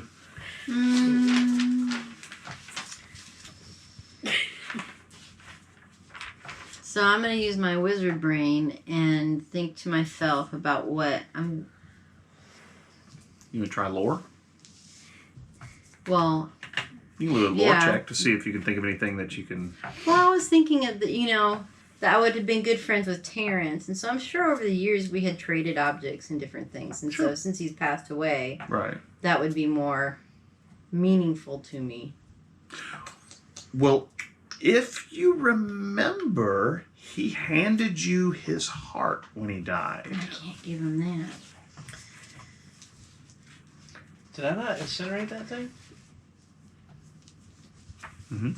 So I'm going to use my wizard brain and think to myself about what I'm. You want to try lore? Well, You can do a lore Yeah. check to see if you can think of anything that you can. I was thinking of that I would have been good friends with Terrence, and so I'm sure over the years we had traded objects and different things, and so Sure. since he's passed away, Right. that would be more meaningful to me. Well, if you remember, he handed you his heart when he died. I can't give him that. Did I not incinerate that thing? Mhm.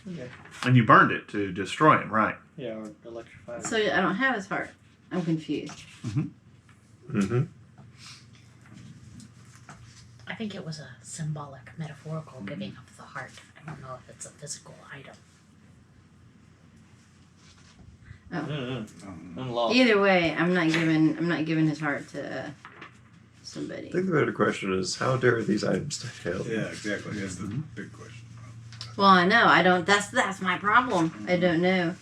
Okay. And you burned it to destroy him, right? Yeah, or electrified. So I don't have his heart. I'm confused. Mm-hmm. I think it was a symbolic, metaphorical giving of the heart. I don't know if it's a physical item. I'm lost. Either way, I'm not giving his heart to somebody. I think the better question is, how dare these items stay held? Yeah, exactly. That's the big question. Well, I know. I don't. That's my problem. I don't know.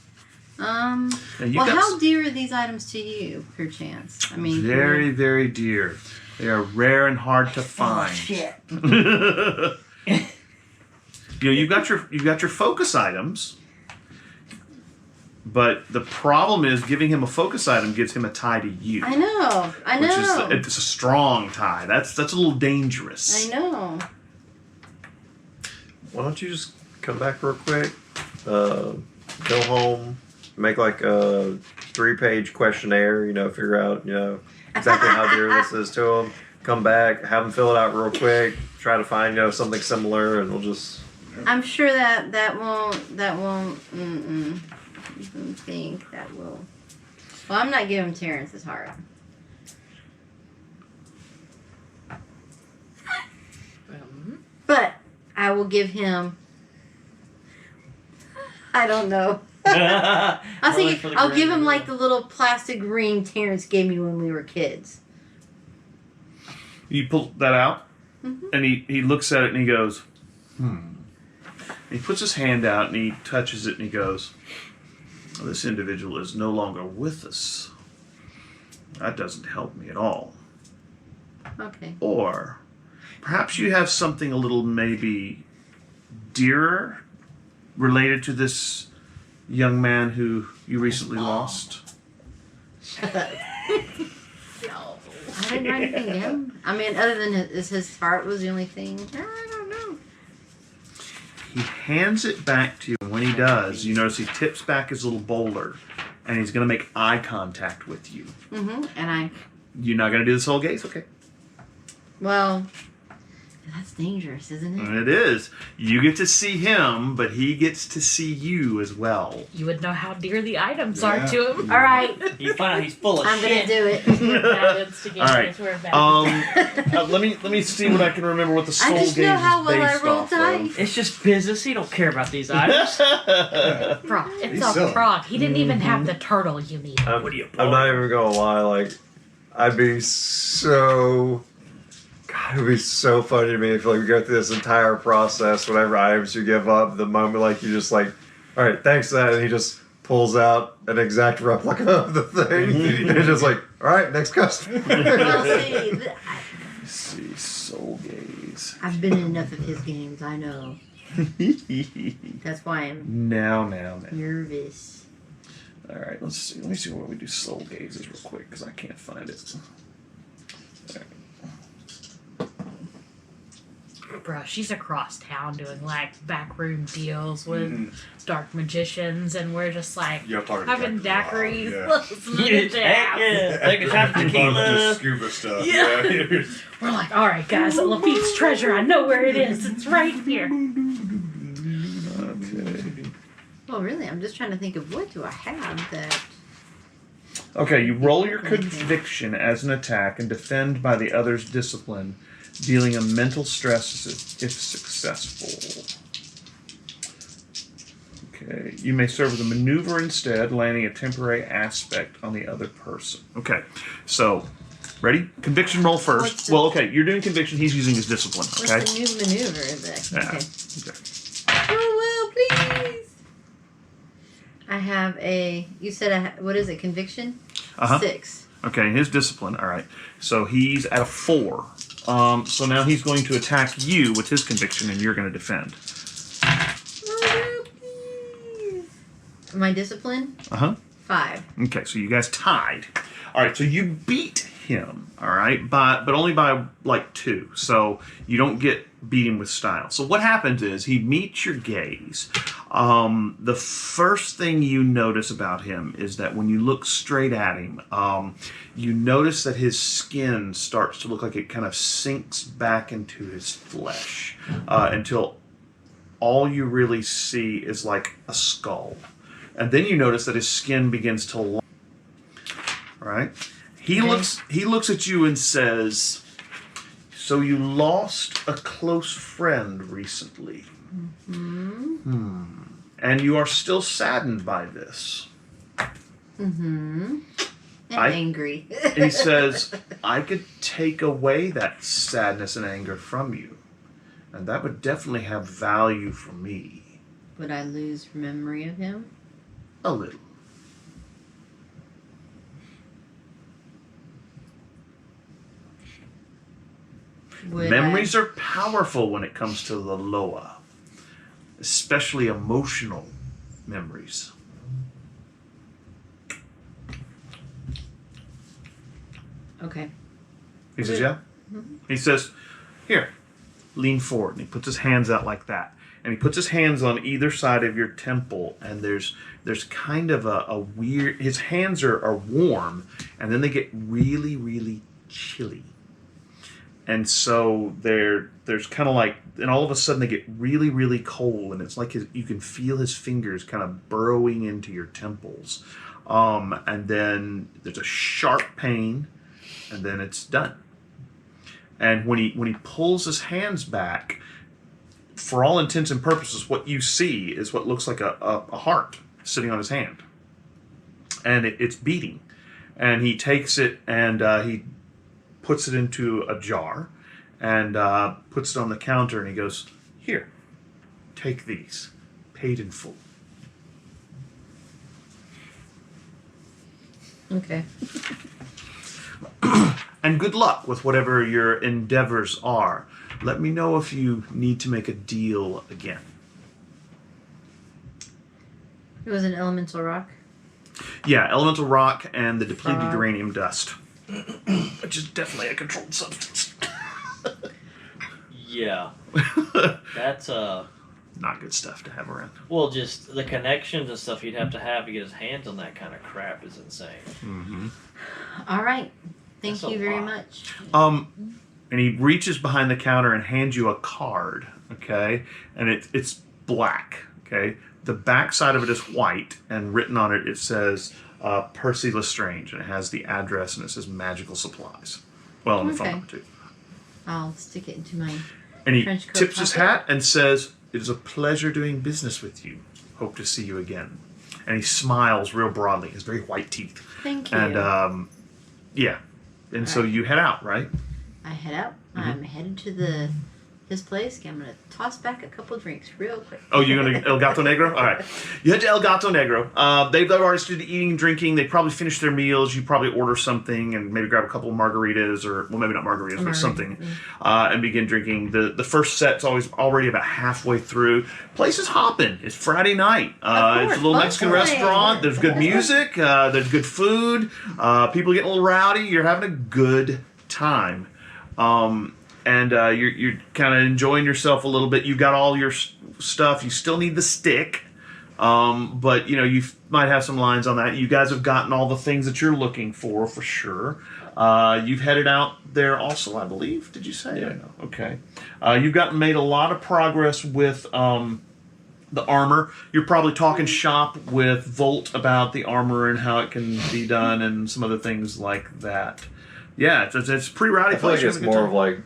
And you Well, got how dear are these items to you, perchance? I mean, very, very dear. They are rare and hard to find. shit. You've got your focus items, but the problem is giving him a focus item gives him a tie to you. I know. Which is it's a strong tie. That's a little dangerous. I know. Why don't you just come back real quick, go home, make like a 3-page questionnaire, figure out, exactly how dear this is to them. Come back, have them fill it out real quick, try to find, something similar, and we'll just... I'm sure that won't. I think that will. Well, I'm not giving Terrence his heart. But I will give him. I don't know. I was thinking I'll give him like the little plastic ring Terrence gave me when we were kids. You pull that out, Mhm. and he looks at it and he goes, He puts his hand out and he touches it and he goes, this individual is no longer with us. That doesn't help me at all. Okay. Or perhaps you have something a little maybe dearer related to this young man who you recently lost. I didn't write anything down. I mean, other than his heart was the only thing. I don't know. He hands it back to you, and when he does, you notice he tips back his little boulder, and he's going to make eye contact with you. Mm-hmm. And You're not going to do the soul gaze? Okay. well, that's dangerous, isn't it? And it is. You get to see him, but he gets to see you as well. You would know how dear the items Yeah. are to him. All right, You find out he's full of I'm gonna shit. do it. We're bad instigators. All right. We're bad. Let me see what I can remember what the soul I gaze just know how is well I based roll off dice. It's just business. He don't care about these items. Frog. He's It's a silly. frog. He didn't even have the turtle you need. What do you I'm not even gonna lie, like, I'd be so. God, it would be so funny to me if like we go through this entire process, whatever items you give up, the moment like you just like, all right, thanks for that, and he just pulls out an exact replica of the thing, and it's just like, all right, next customer. Well, see, Let's see, soul gaze. I've been in enough of his games. I know. That's why I'm now. nervous. All right, let's see. Let me see where we do soul gazes real quick because I can't find it. Bro, she's across town doing like backroom deals with Mhm. dark magicians, and we're just like You're talking having daiquiris. daiquiris. Yeah. Let's look at that. Take a shot of tequila. Just scuba stuff. Yeah. Yeah. We're like, all right, guys, Lafitte's treasure. I know where it is. It's right here. Okay. Well, really, I'm just trying to think of what do I have that. Okay, you roll your conviction as an attack and defend by the other's discipline, dealing a mental stress if successful. Okay, you may serve as a maneuver instead, landing a temporary aspect on the other person. Okay, so ready? Conviction roll first. What's the- Well, okay, you're doing conviction. He's using his discipline. What's Okay. the new maneuver? That, Yeah. okay. Okay. Oh well, please. I have a. You said what is it? Conviction. Uh-huh. 6. Okay, his discipline. All right. So he's at a 4. So now he's going to attack you with his conviction, and you're going to defend. Oh, please. My discipline. Uh huh. 5. Okay, so you guys tied. All right, so you beat him. All right, but only by like 2. So you don't beat him with style. So what happens is he meets your gaze. The first thing you notice about him is that when you look straight at him, you notice that his skin starts to look like it kind of sinks back into his flesh until all you really see is like a skull. And then you notice that his skin begins to line. Right? He looks at you and says, "So you lost a close friend recently. And you are still saddened by this." Mm-hmm. And I- angry. He says, "I could take away that sadness and anger from you. And that would definitely have value for me. Would I lose memory of him? A little." Would Memories are powerful when it comes to the Loa, especially emotional memories. Okay. He says, "Yeah." He says, "Here, lean forward." And he puts his hands out like that. And he puts his hands on either side of your temple, and there's kind of a weird. His hands are warm, and then they get really, really chilly. And so there's kind of like, and all of a sudden they get really, really cold, and it's like you can feel his fingers kind of burrowing into your temples. And then there's a sharp pain, and then it's done. And when he pulls his hands back, for all intents and purposes, what you see is what looks like a heart sitting on his hand. And it's beating. And he takes it and he puts it into a jar and puts it on the counter, and he goes, "Here, take these, paid in full." Okay. And good luck with whatever your endeavors are. Let me know if you need to make a deal again. It was an elemental rock. Yeah, elemental rock and the depleted Frog. uranium dust, which is definitely a controlled substance. Yeah. That's not good stuff to have around. Well, just the connections and stuff he'd have to get his hands on that kind of crap is insane. Mm-hmm. All right. Thank That's a you very lot. much. And he reaches behind the counter and hands you a card, okay? And it's black, okay? The back side of it is white, and written on it, it says Percy Lestrange, and it has the address, and it says magical supplies. Well, and the phone Okay. number, too. I'll stick it into my. And he Trench coat tips his pocket. hat and says, "It is a pleasure doing business with you. Hope to see you again." And he smiles real broadly, his very white teeth. Thank you. And, yeah. And so Alright. you head out, right? I head out. Mm-hmm. I'm headed to his place. I'm gonna toss back a couple drinks real quick. Oh, you're going to El Gato Negro? All right. You head to El Gato Negro. They've already started eating and drinking. They probably finished their meals. You probably order something and maybe grab a couple of margaritas or, well, maybe not margaritas, but something, and begin drinking. The first set's already about halfway through. Place is hopping. It's Friday night. It's a little Mexican lovely. restaurant. There's good music. There's good food. People getting a little rowdy. You're having a good time. And you're kind of enjoying yourself a little bit. You've got all your stuff. You still need the stick, but you might have some lines on that. You guys have gotten all the things that you're looking for sure. You've headed out there also, I believe. Did you say? Yeah. No. Okay. You've made a lot of progress with the armor. You're probably talking shop with Volt about the armor and how it can be done and some other things like that. Yeah, it's a pretty rowdy I feel like place. it's more of like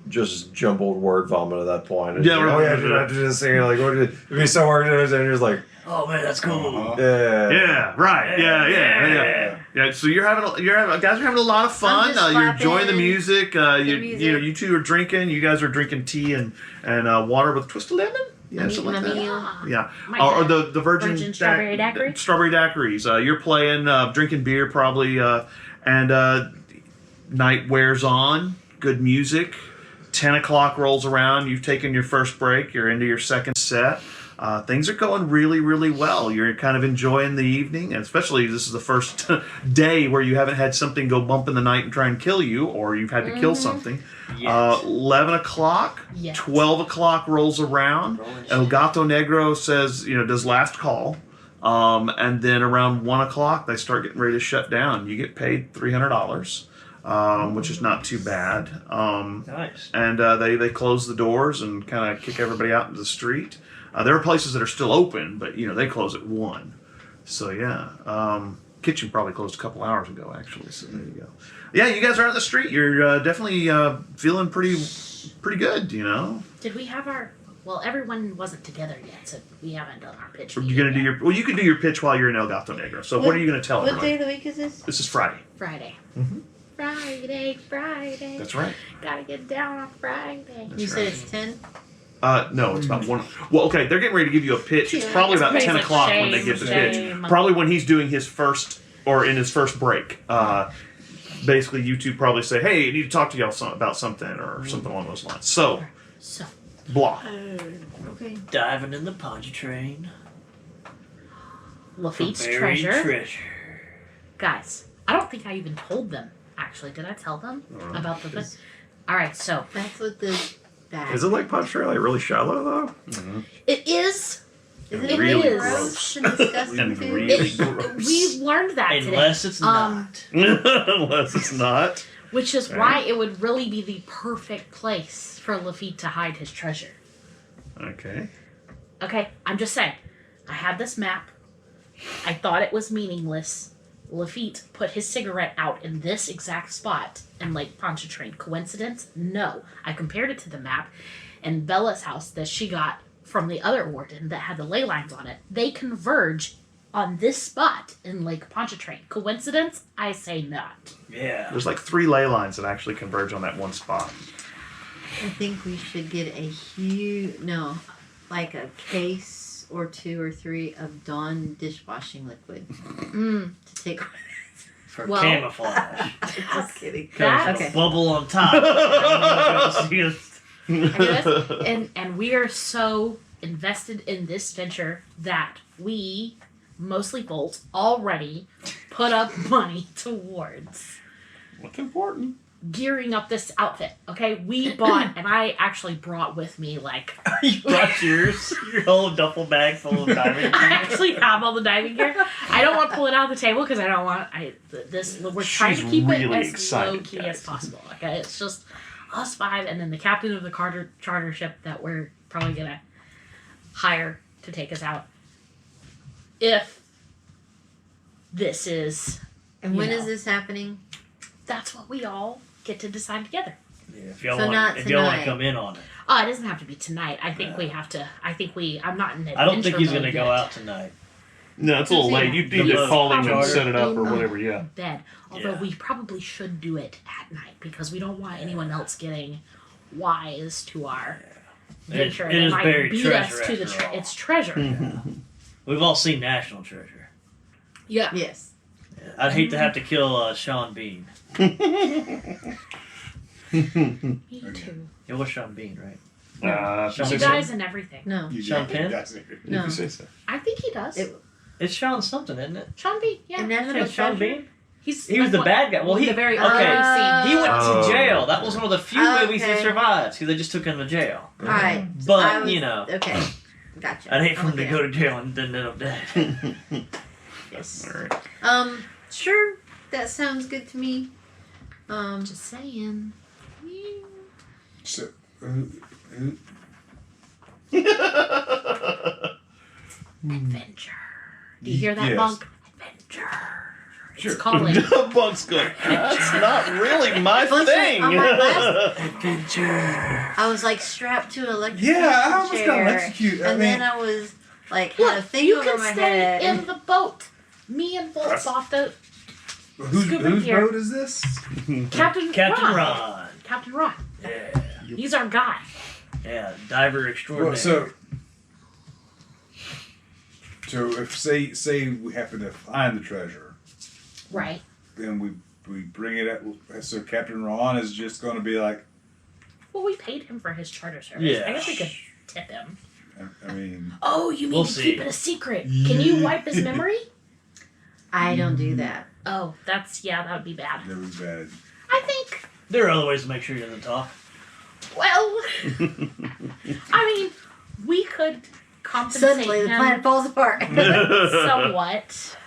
just jumbled word vomit at that point. It's Yeah, like, right. oh yeah, dude, I did this thing. Like, what did it'd be so hard to understand. And you're just like, Oh man, that's cool. yeah, Yeah, right. Yeah. So guys are having a lot of fun. I'm just You're enjoying the clapping. music. music. You two are drinking. You guys are drinking tea and water with a twist of lemon. Yeah, I'm something eating like my that. meal. Yeah, My or God. the Virgin strawberry daiquiri? Strawberry daiquiris. You're playing, drinking beer probably, and night wears on. Good music. 10 o'clock rolls around. You've taken your first break. You're into your second set. Things are going really, really well. You're kind of enjoying the evening, and especially this is the first day where you haven't had something go bump in the night and try and kill you, or you've had to kill something. Yes. 11 o'clock, Yes. 12 o'clock rolls around. Rolling El shit. Gato Negro says, does last call. And then around 1 o'clock, they start getting ready to shut down. You get paid $300, which is not too bad. Nice. And they close the doors and kind of kick everybody out into the street. There are places that are still open, but they close at 1. So yeah, kitchen probably closed a couple hours ago actually. So there you go. Yeah, you guys are out in the street. You're definitely feeling pretty good. Did we have our? Well, everyone wasn't together yet, so we haven't done our pitch. You're gonna do meeting you can do your pitch while you're in El Gato Negro. So what are you gonna tell What everybody? day of the week is this? This is Friday. yet. Friday. Mhm. Friday. That's right. Gotta get down on Friday. That's You right. said it's 10? No, it's about 1. Well, okay, they're getting ready to give you a pitch. It's Yeah, probably about it's 10 like o'clock when they shame, give the shame. pitch. Probably when he's doing his first, or in his first break. Basically, you two probably say, hey, I need to talk to y'all about something, or something along those lines. So, So, blah. Okay. Diving in the Ponchartrain. Lafitte's Buried treasure. Guys, I don't think I even told them. Actually, did I tell them Uh, about the thing? All right, so That's what the bag is it like Ponchartrain like really shallow though? it is. Is It it really is. gross and disgusting And too? really It, gross. we learned that today. Unless it's not. Unless it's not. Which is Okay. why it would really be the perfect place for Lafitte to hide his treasure. Okay. Okay, I'm just saying. I had this map. I thought it was meaningless. Lafitte put his cigarette out in this exact spot in Lake Ponchartrain. Coincidence? No. I compared it to the map, and Bella's house that she got from the other warden that had the ley lines on it, they converge on this spot in Lake Ponchartrain. Coincidence? I say not. Yeah. There's like 3 ley lines that actually converge on that one spot. I think we should get a like a case or 2 or 3 of Dawn dishwashing liquid to take. For Well- camouflage. Just kidding. That- Okay. Bubble on top. and we are so invested in this venture that we, mostly Volt, already put up money towards. What's important? gearing up this outfit. Okay, we bought, and I actually brought with me like You brought your whole duffel bag full of diving I gear. actually have all the diving gear. I don't want to pull it out of the table because I don't want this. We're trying to She's keep really it as excited, low key guys. as possible. Okay, it's just us 5, and then the captain of the charter ship that we're probably gonna hire to take us out. If this is, And when You is know. this happening? that's what we all get to decide together. Yeah, if y'all So not want, if y'all want tonight. to come in on it, Oh, it doesn't have to be tonight. I think we have to. I'm not in. I don't think he's going gonna to go out tonight. No, it's a little late. You need to The call him and charter. set it up or whatever. Yeah. Bed. Although Yeah. we probably should do it at night because we don't want anyone else getting wise to our venture. It They is might buried beat treasure us to the after all. it's treasure. We've all seen National Treasure. Yeah. Yes. I'd hate to have to kill Sean Bean. Me too. It was Sean Bean, right? Sean He Sean dies in everything. No. Sean Penn? No. You say so. I think he does. It's Sean something, isn't it? Sean Bean. Yeah. Inevitable It's Sean treasure? Bean. He's He was the one- bad guy. Well, he the very okay. early He went Oh. to jail. That was one of the few movies he Okay. survived. See, they just took him to jail. All right. But I was- you know, Okay. Gotcha. I'd hate for him to Okay. go to jail and then end up dead. Yes. All right. Sure. That sounds good to me. Just saying. So, Adventure. Do you hear that, Yes. Monk? Adventure. Sure. It's calling. Bunk's going. That's not really my Listen, thing. on my last- Adventure. I was like strapped to an electric yeah, I almost got chair, electrocuted. I and mean, then I was like had a Look, thing you over can my stay head. in the boat. Me and Volt bought the whose scuba gear. boat is this? Captain Captain Ron. Ron. Captain Ron. Yeah. He's our guy. Yeah. Diver extraordinaire. Well, so if say we happen to find the treasure, Right. then we bring it up. So Captain Ron is just going to be like, Well, we paid him for his charter service. Yeah. I guess we could tip him. I mean, Oh, you mean We'll to see. keep it a secret? Can you wipe his memory? I don't do that. Oh, that would be bad. that was bad. I think. there are other ways to make sure he doesn't talk. Well, I mean, we could compensate Suddenly the him planet falls apart. somewhat.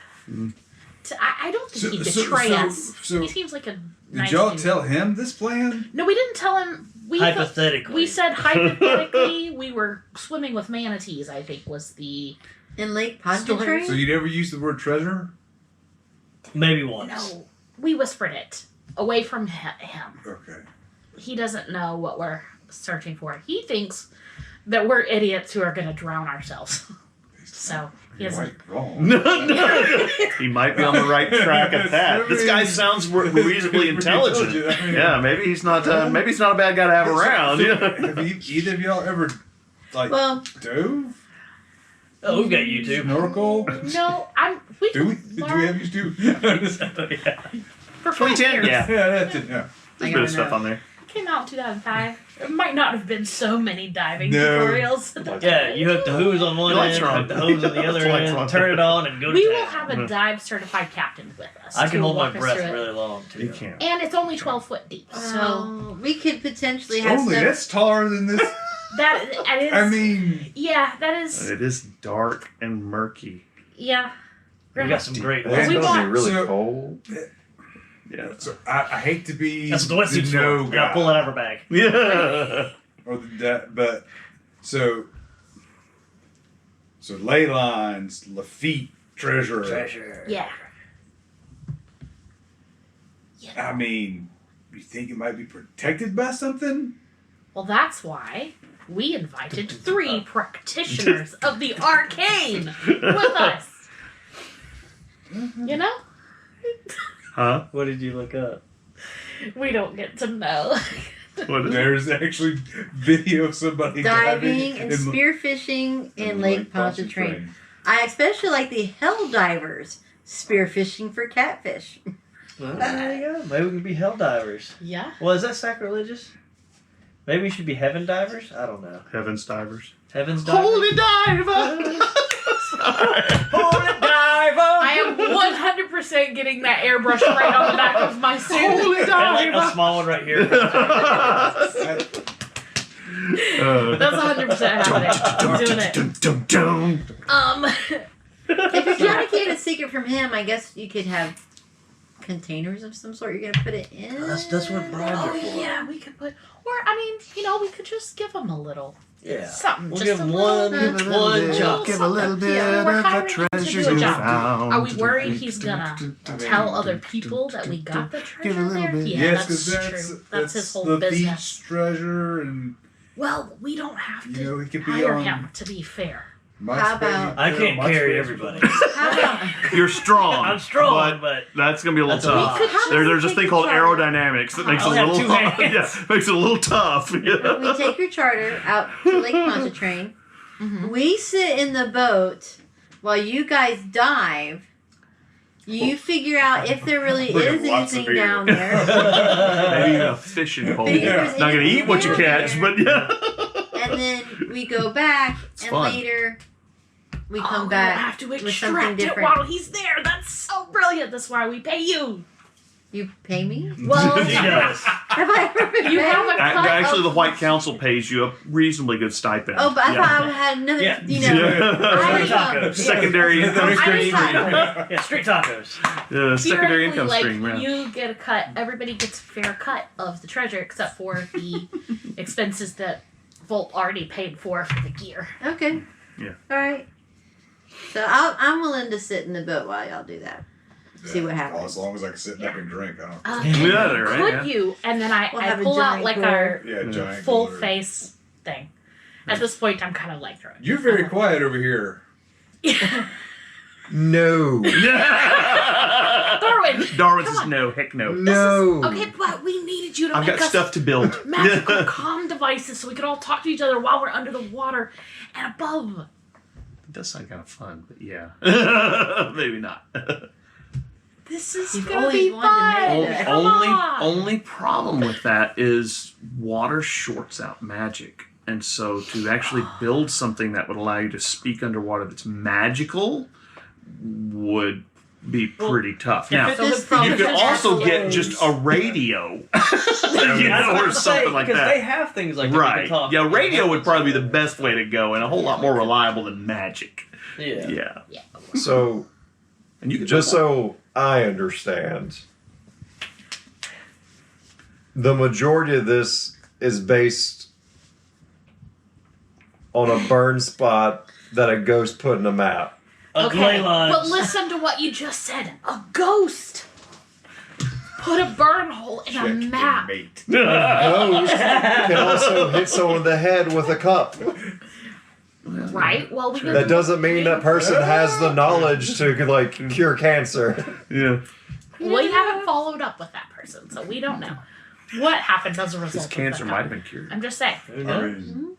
I don't think he'd betray us. So He seems like a did nice y'all dude. tell him this plan? No, we didn't tell him. Hypothetically. We said hypothetically we were swimming with manatees. I think was the In Lake So Ponchartrain? you never used the word treasure? Maybe once. no. We whispered it away from him. Okay. He doesn't know what we're searching for. He thinks that we're idiots who are going to drown ourselves. So he You're doesn't. right, wrong. No. He might be on the right track at that. This guy sounds reasonably intelligent. I mean, Yeah, maybe he's not. Maybe he's not a bad guy to have around. Have either of y'all ever like Well, dove? Oh, we've got YouTube. Snorkel? No, we Do we? could Do we learn have YouTube? Yeah. for 5 2010, years. yeah. Yeah, that's it. Yeah. There's a bit of stuff on there. Came out in 2005. There might not have been so many diving No. tutorials. Yeah, you hook the hose on one The lights end, are on. hook the hose on the other The lights end, are on. turn it on, and go to We town. will have a dive certified captain with us. I can to hold my walk us breath through it. really long, too. You can't. And it's only 12 foot deep. So we could potentially have Only stuff. that's taller than this. that is. I mean, yeah, that is. It is dark and murky. Yeah. We got some great Well, ones. We It's gonna want- be really so- cold. Yeah. so I hate to be That's what the wetsuit's no for. guy. Gotta pull it out of her bag. Yeah. Or that, but so ley lines, Lafitte, treasure. Treasure. Yeah. I mean, you think it might be protected by something? Well, that's why we invited 3 practitioners of the arcane with us. You know? Huh? What did you look up? We don't get to know. What is it? There's actually video of somebody Diving and in spearfishing in Lake Ponchartrain. I especially like the hell divers spearfishing for catfish. Well, there you go. Maybe we can be hell divers. Yeah. Well, is that sacrilegious? Maybe we should be heaven divers? I don't know. Heaven's divers. Heaven's divers? Holy diver! Holy diver! I am 100% getting that airbrush right on the back of my suit. Holy And like a small one right here. That's 100% happening. I'm doing it. If you're trying to keep it a secret from him, I guess you could have containers of some sort. You're gonna put it in. That's what Brian's Oh are for. yeah, we could put, or I mean, we could just give him a little Yeah. something. We'll just give a him little, one job. Give a little bit Yeah, we're of the hiring him to treasure do a you job. found. Are we worried he's gonna tell other people that we got the treasure there? Yeah, yes, that's because true. That's his whole the business. beach treasure, and Well, we don't have to he could be hire on. him. To be fair, How about- I can't carry everybody. How about You're strong. I'm strong, but that's gonna be a little That's we tough. could have There's him this take thing the called charter. aerodynamics that makes it a I'll have little two hands. yeah, makes it a little tough. Yeah. We take your charter out to Lake Ponchartrain. We sit in the boat while you guys dive. You figure out if there really Look at is lots of anything beer. down there. Maybe a fishing pole. Think if there's Not gonna anything eat what you down catch, there. but yeah. And then we go back, and fun. later we oh, come we back don't have to with something extract it different. while he's there. That's so brilliant. That's why we pay you. You pay me? Well, he does. Have I ever been You paid? have a cut Actually, of- the White Council pays you a reasonably good stipend. Oh, but I Yeah. thought I had another. Yeah. You know. Yeah. Tacos. Secondary income stream. Yeah, street tacos. Yeah, secondary Theoretically, income like, stream. Yeah. you get a cut. Everybody gets a fair cut of the treasure, except for the expenses that Volt already paid for the gear. Okay. Yeah. All right. So I'm willing to sit in the boat while y'all do that. See what happens. As long as I can sit back and drink, I don't. Yeah, they're right, Could yeah. you? And then I We'll have a pull out giant like cooler. our Yeah, giant. full cooler. face thing. At this point, I'm kind of like throwing. You're very quiet over here. No. Darwin. Darwin Come says on. no, heck no. No. Okay, but we needed you to I've make got us stuff to build. magical comm devices so we could all talk to each other while we're under the water and above. It does sound kind of fun, but yeah. Maybe not. This is You've gonna always be wanted to fun. make it. Come on. Only problem with that is water shorts out magic. And so to actually build something that would allow you to speak underwater that's magical would be pretty tough. Now, This you thing could just also has get to just lose. a radio, or something like Because that. they have things like that. we Right. can talk Yeah, to. radio would probably be the best way to go and a whole lot more reliable than magic. Yeah. Yeah. So, And you could just so I understand, the majority of this is based on a burn spot that a ghost put in a map. Ley lines. but listen to what you just said. A ghost put a burn hole in a Check and map. mate. Ghost can also hit someone in the head with a cup. Right? Well, we That doesn't mean that person has the knowledge to like cure cancer. Yeah. We haven't followed up with that person, so we don't know what happened as a result This of cancer that. might have been cured. I'm just saying. Who I knows? mean,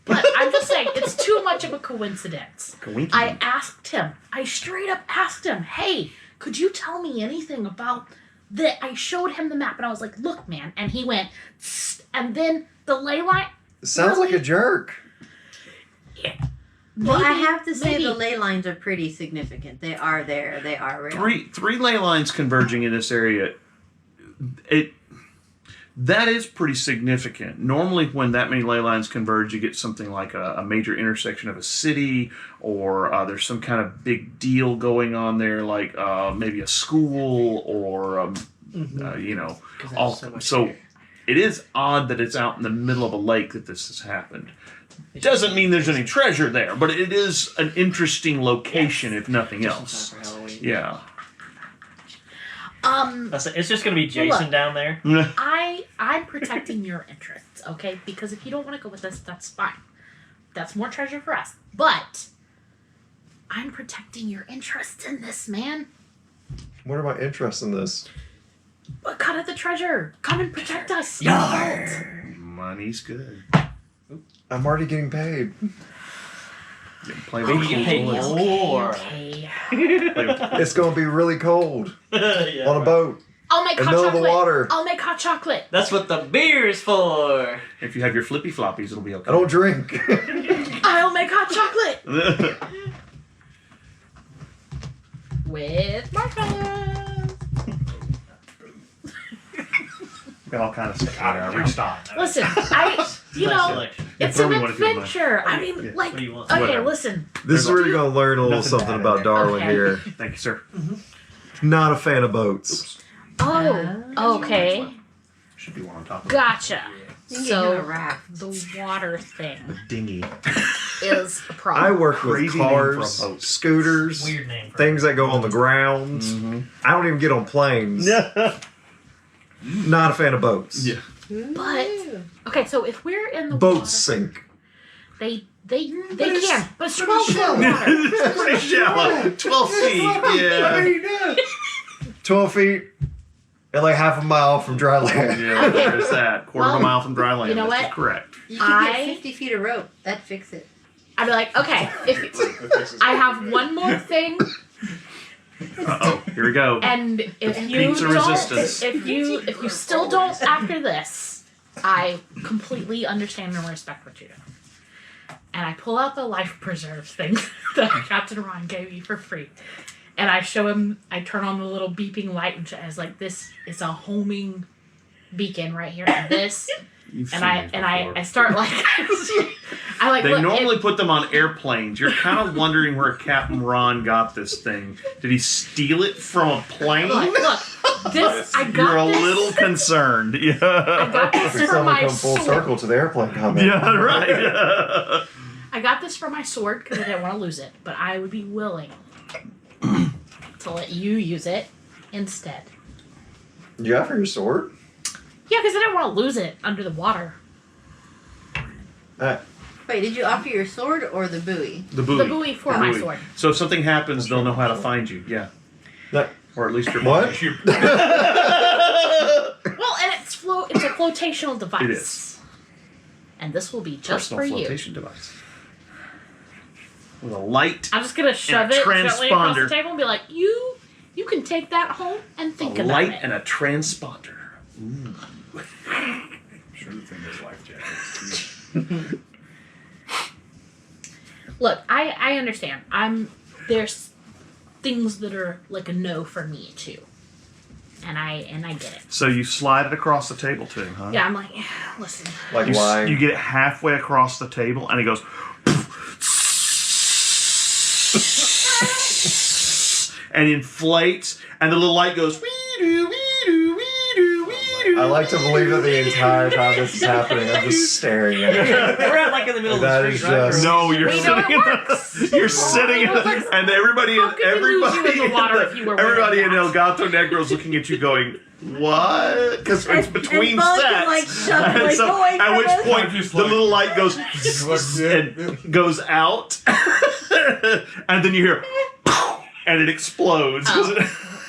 But I'm just saying, it's too much of a coincidence. Coinky. I asked him, I straight up asked him, hey, could you tell me anything about that? I showed him the map and I was like, look, man. And he went, "Tsk," and then the ley line. Sounds like a Really? jerk. Well, I Maybe- have to say maybe. the ley lines are pretty significant. They are there. They are real. Three ley lines converging in this area. That is pretty significant. Normally, when that many ley lines converge, you get something like a major intersection of a city, or there's some kind of big deal going on there, like maybe a school, or you know. 'Cause All, there's so much so here. it is odd that it's out in the middle of a lake that this has happened. Doesn't mean there's any treasure there, but it is an interesting location, if nothing Just in else. time for Halloween. Yeah. It's just gonna be Jason Look. down there. I'm protecting your interests, okay? Because if you don't want to go with us, that's fine. That's more treasure for us. But I'm protecting your interests in this, man. What are my interests in this? But cut at the treasure. Come and protect us. Money's good. I'm already getting paid. Play We with get paid cool more. Okay. Play with- It's gonna be really cold Yeah, on a boat I'll make in the hot middle of the chocolate. water. I'll make hot chocolate. That's what the beer is for. If you have your flippy floppies, it'll be okay. I don't drink. I'll make hot chocolate with marshmallows. Got all kind of stuff. I reached on. Listen, you Nice know, selection. it's throw an me one if you don't mind. adventure. I mean, Yeah. like, What do you want? okay, Whatever. listen. This is where you're going to learn a little Nothing something bad about in there. Darwin Okay. here. Thank you, sir. Not a fan of boats. Oh, okay. Should be one on top of Gotcha. You can get him a So, raft. the water thing the dinghy. is a I problem. work with Crazy name cars, for a boat. scooters, Weird name. For things that go on the ground. Mm-hmm. I don't even get on planes. Not a fan of boats. Yeah. But okay, so if we're in the Boats water, sink. they it's can, but it's pretty 12 foot shallow. water. It's pretty shallow. 12 feet. Yeah. 12 feet and like half a mile from dry land. Yeah, there's that. Quarter of a Well, mile from dry land. you know This is what? correct. You could get 50 feet of rope. That'd fix it. I'd be like, okay, if I have one more thing, Uh-oh. Here we go. and if you Pizza don't, resistance. if you still don't after this, I completely understand and respect what you do. And I pull out the life preserve thing that Captain Ron gave me for free. And I show him, I turn on the little beeping light and as like, this is a homing beacon right here. And this, You've and seen these before. I start like, I like, They look, normally put them on airplanes. You're kind of wondering where Captain Ron got this thing. Did he steal it from a plane? look, this, I got You're a this, little concerned. I got Yeah. this We're for my come full sword. circle to the airplane comment. Yeah, right. I got this for my sword because I didn't want to lose it, but I would be willing to let you use it instead. You got for your sword? Yeah, because I didn't want to lose it under the water. Wait, did you offer your sword or the buoy? The buoy. The buoy for The my buoy. sword. So if something happens, they'll know how to find you. Yeah. That- Or at least your What? body. Well, and it's a flotational device. It is. And this will be just Personal for you. flotation device. With a light. I'm just gonna shove And a it gently across the transponder. table and be like, you can take that home and think A about light it. and a transponder. I'm sure the thing is life jackets. Look, I understand. There's things that are like a no for me too. And I get it. So you slide it across the table to him, huh? Yeah, I'm like, listen. Like You, wine. you get it halfway across the table, and he goes, and inflates, and the little light goes, wee-doo, wee-doo, wee-doo, wee-doo. I like to believe that the entire time this is happening, I'm just staring at it. We're at like in the middle That of the is street, right? just- No, you're We know sitting it in works. the, you're sitting in the, and everybody How could we lose you in the water if you were wearing everybody in that? El Gato Negro's looking at you going, what? Because it's between Both sets. can, like, shove it, And like, so, go away at from which us. point Just the like- little light goes and goes out, and then you hear, and it explodes,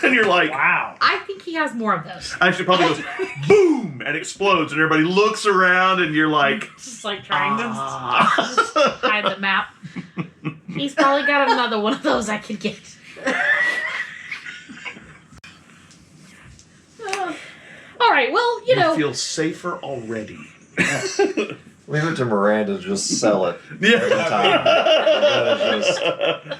and you're like, Wow. I think he has more of those. actually probably goes boom and explodes, and everybody looks around, and you're like, Just like trying to ah. hide the map. He's probably got another one of those I could get. All right, well, you know, feel safer already. Leave it to Miranda to just sell it. Yeah. Every time. That is just-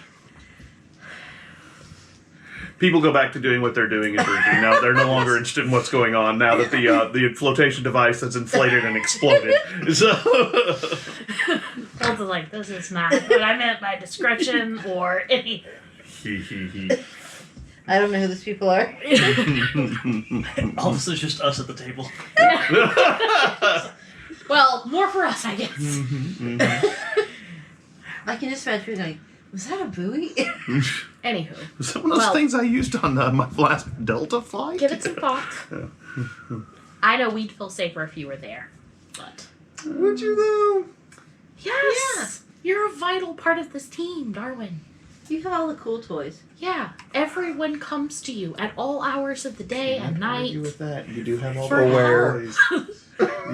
People go back to doing what they're doing and drinking. Now they're no longer interested in what's going on. Now that the flotation device has inflated and exploded. So Hilda's like, this is not what I meant by discretion or any. I don't know who these people are. All of a sudden, it's just us at the table. Well, more for us, I guess. I can just imagine like, was that a buoy? Anywho, Was that one of those Well- things I used on my last Delta flight? give it some thought. I know we'd feel safer if you were there, but Would you though? yes, you're a vital part of this team, Darwin. You have all the cool toys. Yeah, everyone comes to you at all hours of the day and night. argue with that. You do have all For the Aware. toys. You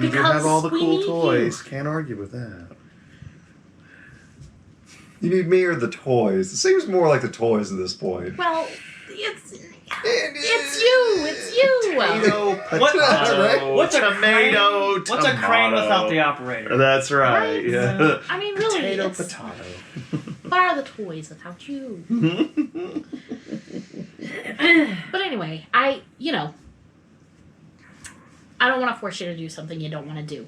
do Because have all the we cool need toys. Can't argue with that. You need me or the toys? It seems more like the toys at this point. Well, it's you. It's you. Tomato, What- potato, what's a tomato, What's a crane tomato. without the operator? That's right. Right? Yeah. I mean, really, Potato, it's, potato. what are the toys without you? But anyway, I I don't want to force you to do something you don't want to do.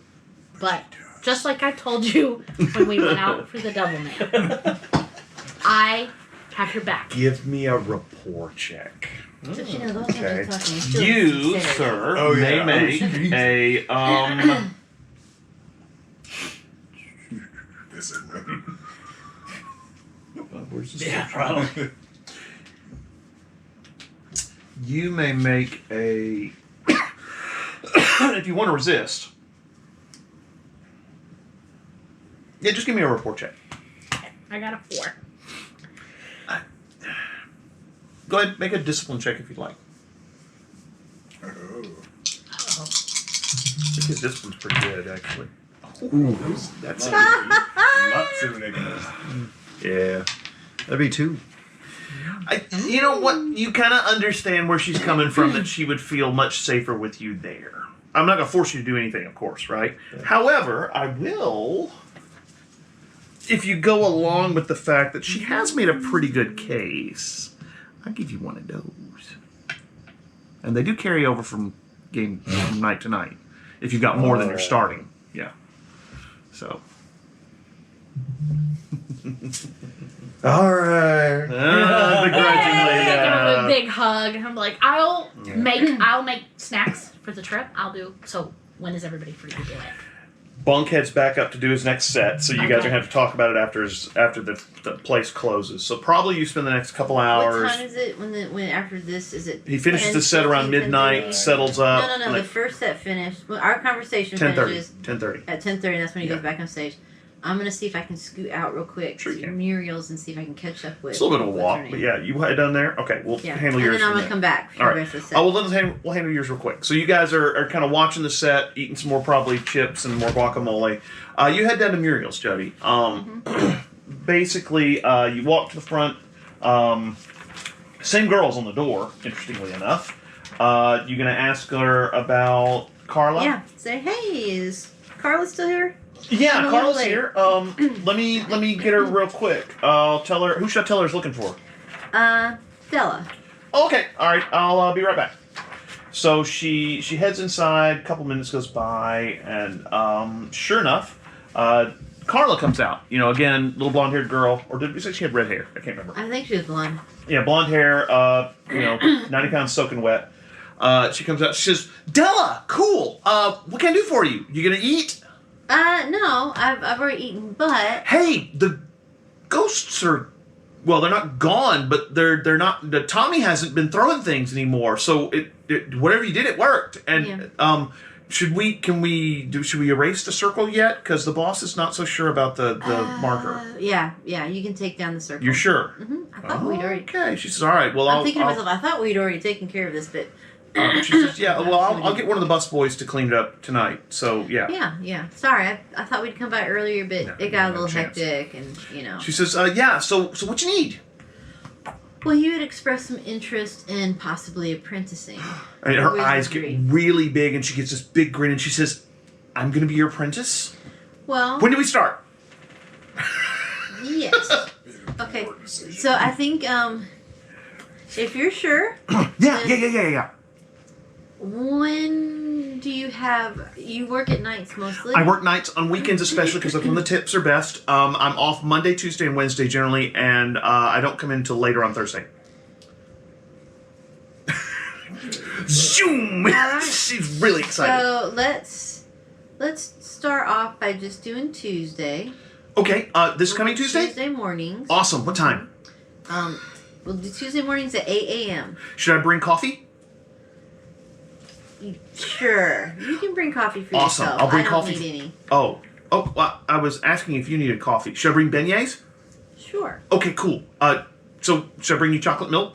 But just like I told you when we went out for the Devil Man, I have your back. Give me a rapport check. So she knows all Okay. kinds of talking. Still You, sincere. sir, Oh, may yeah. make a This is where's the Yeah, social? probably. You may make a if you want to resist. Yeah, just give me a report check. I got a 4. Go ahead, make a discipline check if you'd like. Oh. I think his discipline's pretty good, actually. Ooh, That's Lots of negatives. yeah. That'd be 2. you know what? You kind of understand where she's coming from. That she would feel much safer with you there. I'm not gonna force you to do anything, of course, right? Yeah. However, I will. If you go along with the fact that she has made a pretty good case, I'll give you one of those. And they do carry over from night to night. If you've got more than you're starting. Yeah. So. All right. Begrudgingly. Give him a big hug. I'm like, I'll make snacks for the trip. I'll do. So when is everybody free to do it? Bunk heads back up to do his next set, so you guys are Okay. going to have to talk about it after the place closes. So probably you spend the next couple hours. What time is it when after this is it? He finishes 10, the set around 15, midnight, 10:30? settles up. No. like The first set finished. Well, our conversation 10:30. finishes 10:30. at 10:30. That's when he Yeah. goes back on stage. I'm gonna see if I can scoot out real quick Sure to you can. Muriel's and see if I can catch up with. It's a little bit of a what's walk, her but name. yeah, you head down there. Okay, we'll Yeah. handle And yours. then I'm from gonna there. come back for All the right. rest of the set. Oh, well, we'll handle yours real quick. So you guys are kind of watching the set, eating some more probably chips and more guacamole. You head down to Muriel's, Jody. Basically, you walk to the front. Same girl's on the door, interestingly enough. You're going to ask her about Carla? Yeah. Say, hey, is Carla still here? Yeah, I'm a Carla's little here. Let me get her real quick. I'll tell her. Who should I tell her is looking for? Della. Okay, all right. I'll be right back. So she heads inside. A couple minutes goes by, and sure enough, Carla comes out. You know, again, little blonde-haired girl, or did we say she had red hair? I can't remember. I think she was blonde. Yeah, blonde hair. 90 pounds soaking wet. She comes out. She says, "Della, cool. What can I do for you? You gonna eat?" No, I've already eaten, but Hey, the ghosts are. Well, they're not gone, but they're not. Tommy hasn't been throwing things anymore, so it whatever you did, it worked. And should we erase the circle yet? Because the boss is not so sure about the marker. Yeah, you can take down the circle. You're sure? I thought we'd already. Okay. She says, "All right. Well, I'm thinking to myself, I thought we'd already taken care of this bit. she says, "Yeah. Well, I'll get one of the bus boys to clean it up tonight." So yeah. Yeah. Sorry, I thought we'd come by earlier, but No, it got a no little chance. hectic, and you know. She says, "Yeah. So what you need?" Well, you had expressed some interest in possibly apprenticing. And her Wizardry. eyes get really big, and she gets this big grin, and she says, "I'm going to be your apprentice. Well, When do we start?" yes. Okay. So I think if you're sure, Yeah. when do you work at nights mostly? I work nights on weekends, especially because that's when the tips are best. I'm off Monday, Tuesday, and Wednesday generally, and I don't come in until later on Thursday. Zoom! Alright. She's really excited. So let's start off by just doing Tuesday. Okay, this coming Tuesday? Tuesday mornings. Awesome. What time? We'll do Tuesday mornings at 8 a.m. Should I bring coffee? Sure, you can bring coffee for Awesome. yourself. I'll bring I don't coffee. need any. Oh, well, I was asking if you needed coffee. Should I bring beignets? Sure. Okay, cool. So should I bring you chocolate milk?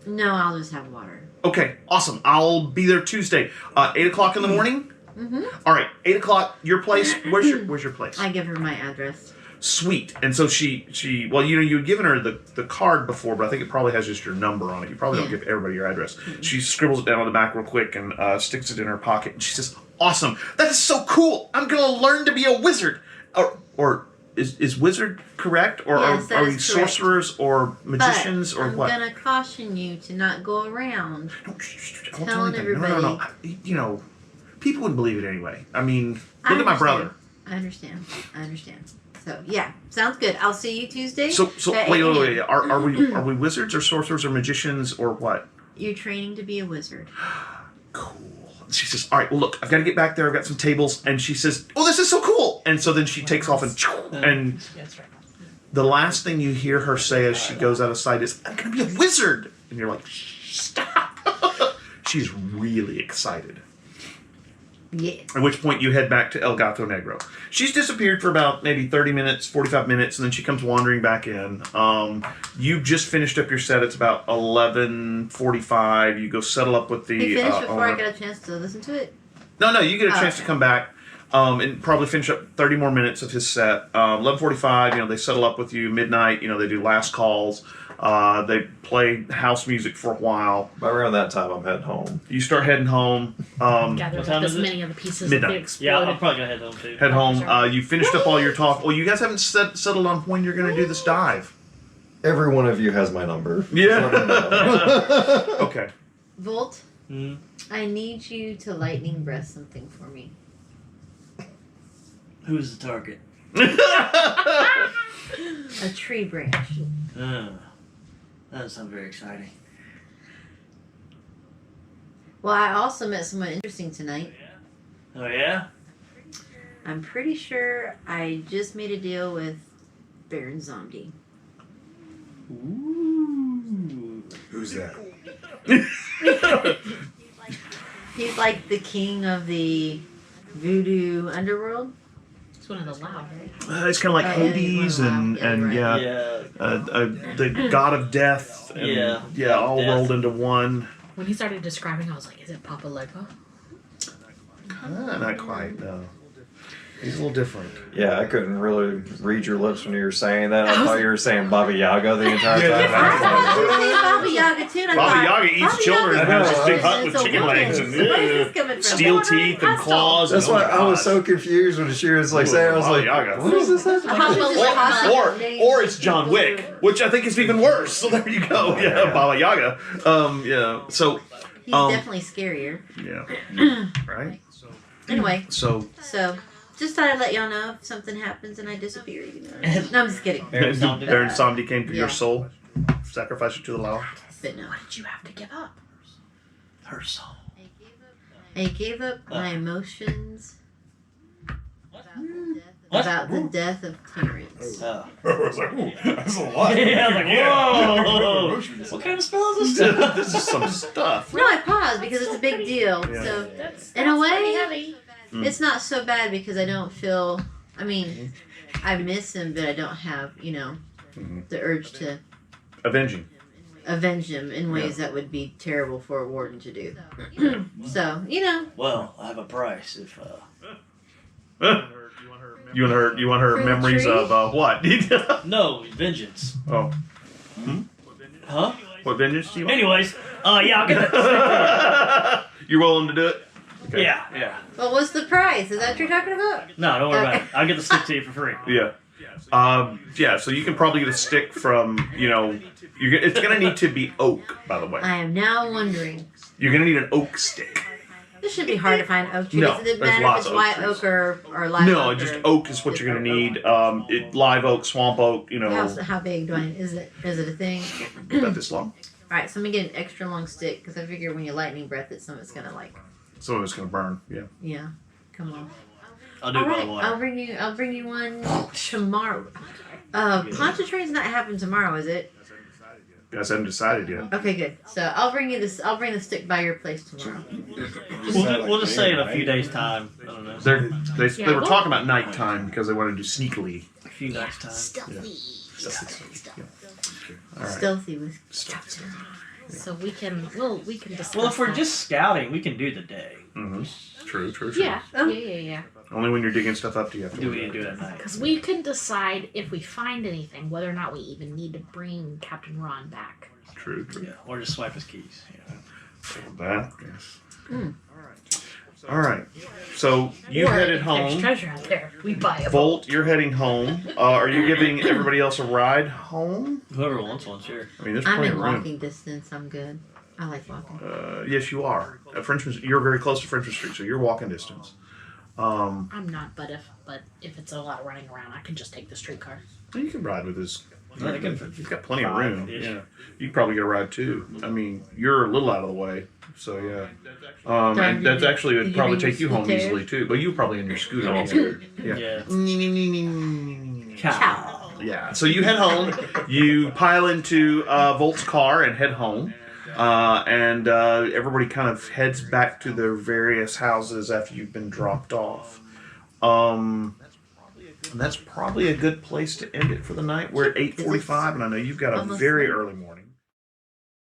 No, I'll just have water. Okay, awesome. I'll be there Tuesday. 8 o'clock in the morning? Mm-hmm. All right, 8 o'clock, your place. Where's your place? I give her my address. Sweet. And so she well, you had given her the card before, but I think it probably has just your number on it. You probably don't Yeah. give everybody your address. She scribbles it down on the back real quick and sticks it in her pocket. And she says, "Awesome. That is so cool. I'm going to learn to be a wizard." Or is wizard correct? Or Yes, that are we is correct. sorcerers or magicians but or I'm what? gonna caution you to not go around No, shh, I won't telling tell anything. No. everybody. You know, people wouldn't believe it anyway. I mean, I look at my understand. brother. I understand. So yeah, sounds good. I'll see you Tuesday. So at wait. 8 a.m. Are we wizards or sorcerers or magicians or what? You're training to be a wizard. Cool. She says, all right, well, look, I've got to get back there. I've got some tables. And she says, oh, this is so cool. And so then she takes off and That's right. the last thing you hear her say as she goes out of sight is, I'm going to be a wizard. And you're like, stop. She's really excited. Yeah. At which point you head back to El Gato Negro. She's disappeared for about maybe 30 minutes, 45 minutes, and then she comes wandering back in. You just finished up your set. It's about 11:45. You go settle up with the He finished before I owner. got a chance to listen to it. No, you get a chance okay. to come back and probably finish up 30 more minutes of his set. 11:45, they settle up with you. Midnight, they do last calls. They play house music for a while. By around that time, I'm heading home. You start heading home. Gathered what time up as is it? many of the pieces Midnight. that Yeah, exploded. I'm probably gonna head home too. Head home. You finished up all your talk. Well, you guys haven't settled on when you're going to do this dive. Every one of you has my number. Yeah. Just let me know. Okay. Volt, Hmm? I need you to lightning breath something for me. Who's the target? A tree branch. That doesn't sound very exciting. Well, I also met someone interesting tonight. Oh yeah? I'm pretty sure I just made a deal with Baron Zombie. Ooh. Who's that? He's like the king of the voodoo underworld. It's one of the loud, right? It's kind of like Oh, yeah, Hades wow. and Yeah, and right. yeah, the god of death. And, Yeah. all Death. rolled into one. When he started describing, I was like, "Is it Papa Legba?" Not quite. No. He's a little different. Yeah, I couldn't really read your lips when you were saying that. I thought you were saying Baba Yaga the entire Yeah, time. I thought you were saying I Baba Yaga too. And I Baba thought, Yaga eats Baba children and Yaga's has this big a hut with woman. chicken legs and Where's this coming from? steel teeth and claws. That's and, why oh my I was God. so confused when she was like saying. I was Baba like, Yaga. "What is this?" Or it's John Wick, which I think is even worse. So there you go. Yeah, Yeah. Baba Yaga. Yeah. So He's definitely scarier. yeah. Right. Anyway, So so just thought I'd let y'all know if something happens and I disappear. No, I'm just kidding. Baron Zombie. Baron Zombie came for your Yeah. soul, sacrificed it to the law. But no. What did you have to give up? Her soul. I gave up my emotions What? about the death of Clarence. Oh. I was like, ooh, that's a lot. Yeah, I was like, whoa! What kind of spell is this? This is some stuff. No, I paused because it's a big deal. Yeah. So That's In a way- pretty heavy. Mm. it's not so bad because I don't feel. I mean, I miss him, but I don't have Mhm. the urge to Avenging. avenge him in ways that would be terrible for a warden to do. So Well, I have a price if You want her For the memories tree? of what? no vengeance. Oh, Huh? what vengeance do you want? Anyways, yeah, I'll get that. You're willing to do it? Okay. Yeah. Well, what's the price? Is that what you're talking about? No, don't worry about it. I'll get the stick to you for free. Yeah. Yeah, so you can probably get a stick from, it's going to need to be oak, by the way. I am now wondering. You're going to need an oak stick. This should be hard to find oak trees. No, Does it there's matter lots if of it's oak white trees. oak or live No, oak? just or- oak is what you're going to need. Live oak, swamp oak, How big do I? Is it a thing? about this long. All right, so I'm gonna get an extra long stick because I figure when you lightning breath it, some of it's gonna Some of it's going to burn, yeah. come on. I'll do All it by right, the water. I'll bring you one tomorrow. Ponchartrain's not happening tomorrow, is it? You guys haven't decided yet. Okay, good. So I'll bring you this. I'll bring the stick by your place tomorrow. We'll just say in a few days' time. I don't know. They were talking about nighttime because they wanted to do sneakily. A few nights' time. Stealthy. All right. Stealthy with. So we can discuss. Well, if we're that. just scouting, we can do the day. Mm-hmm. True. yeah, Oh. yeah. Only when you're digging stuff up do you have to Do worry we about do it. it at night? Because we can decide if we find anything, whether or not we even need to bring Captain Ron back. True. Yeah, or just swipe his keys. Yeah. That, yes. Mm. All right. So you Or headed if there's home. treasure out there. We buy a Volt, you're heading home. Are you giving everybody else a ride home? Whoever wants one, sure. I mean, there's I'm plenty in of room. walking distance. I'm good. I like walking. Yes, you are. You're very close to Frenchman Street, so you're walking distance. I'm not, but if it's a lot of running around, I can just take the streetcar. You can ride with this. Yeah, you can- You've got plenty of room. Five-ish. Yeah, you can probably get a ride too. I mean, you're a little out of the way, so yeah. And that's actually would did you probably bring take you your home scooter? easily too. But you probably in your scooter. Yeah. Also. Yeah. Yeah. Cow. Yeah. So you head home. You pile into Volt's car and head home. And everybody kind of heads back to their various houses after you've been dropped off. And that's probably a good place to end it for the night. We're at 8:45, and I know you've got a Almost very there. early morning.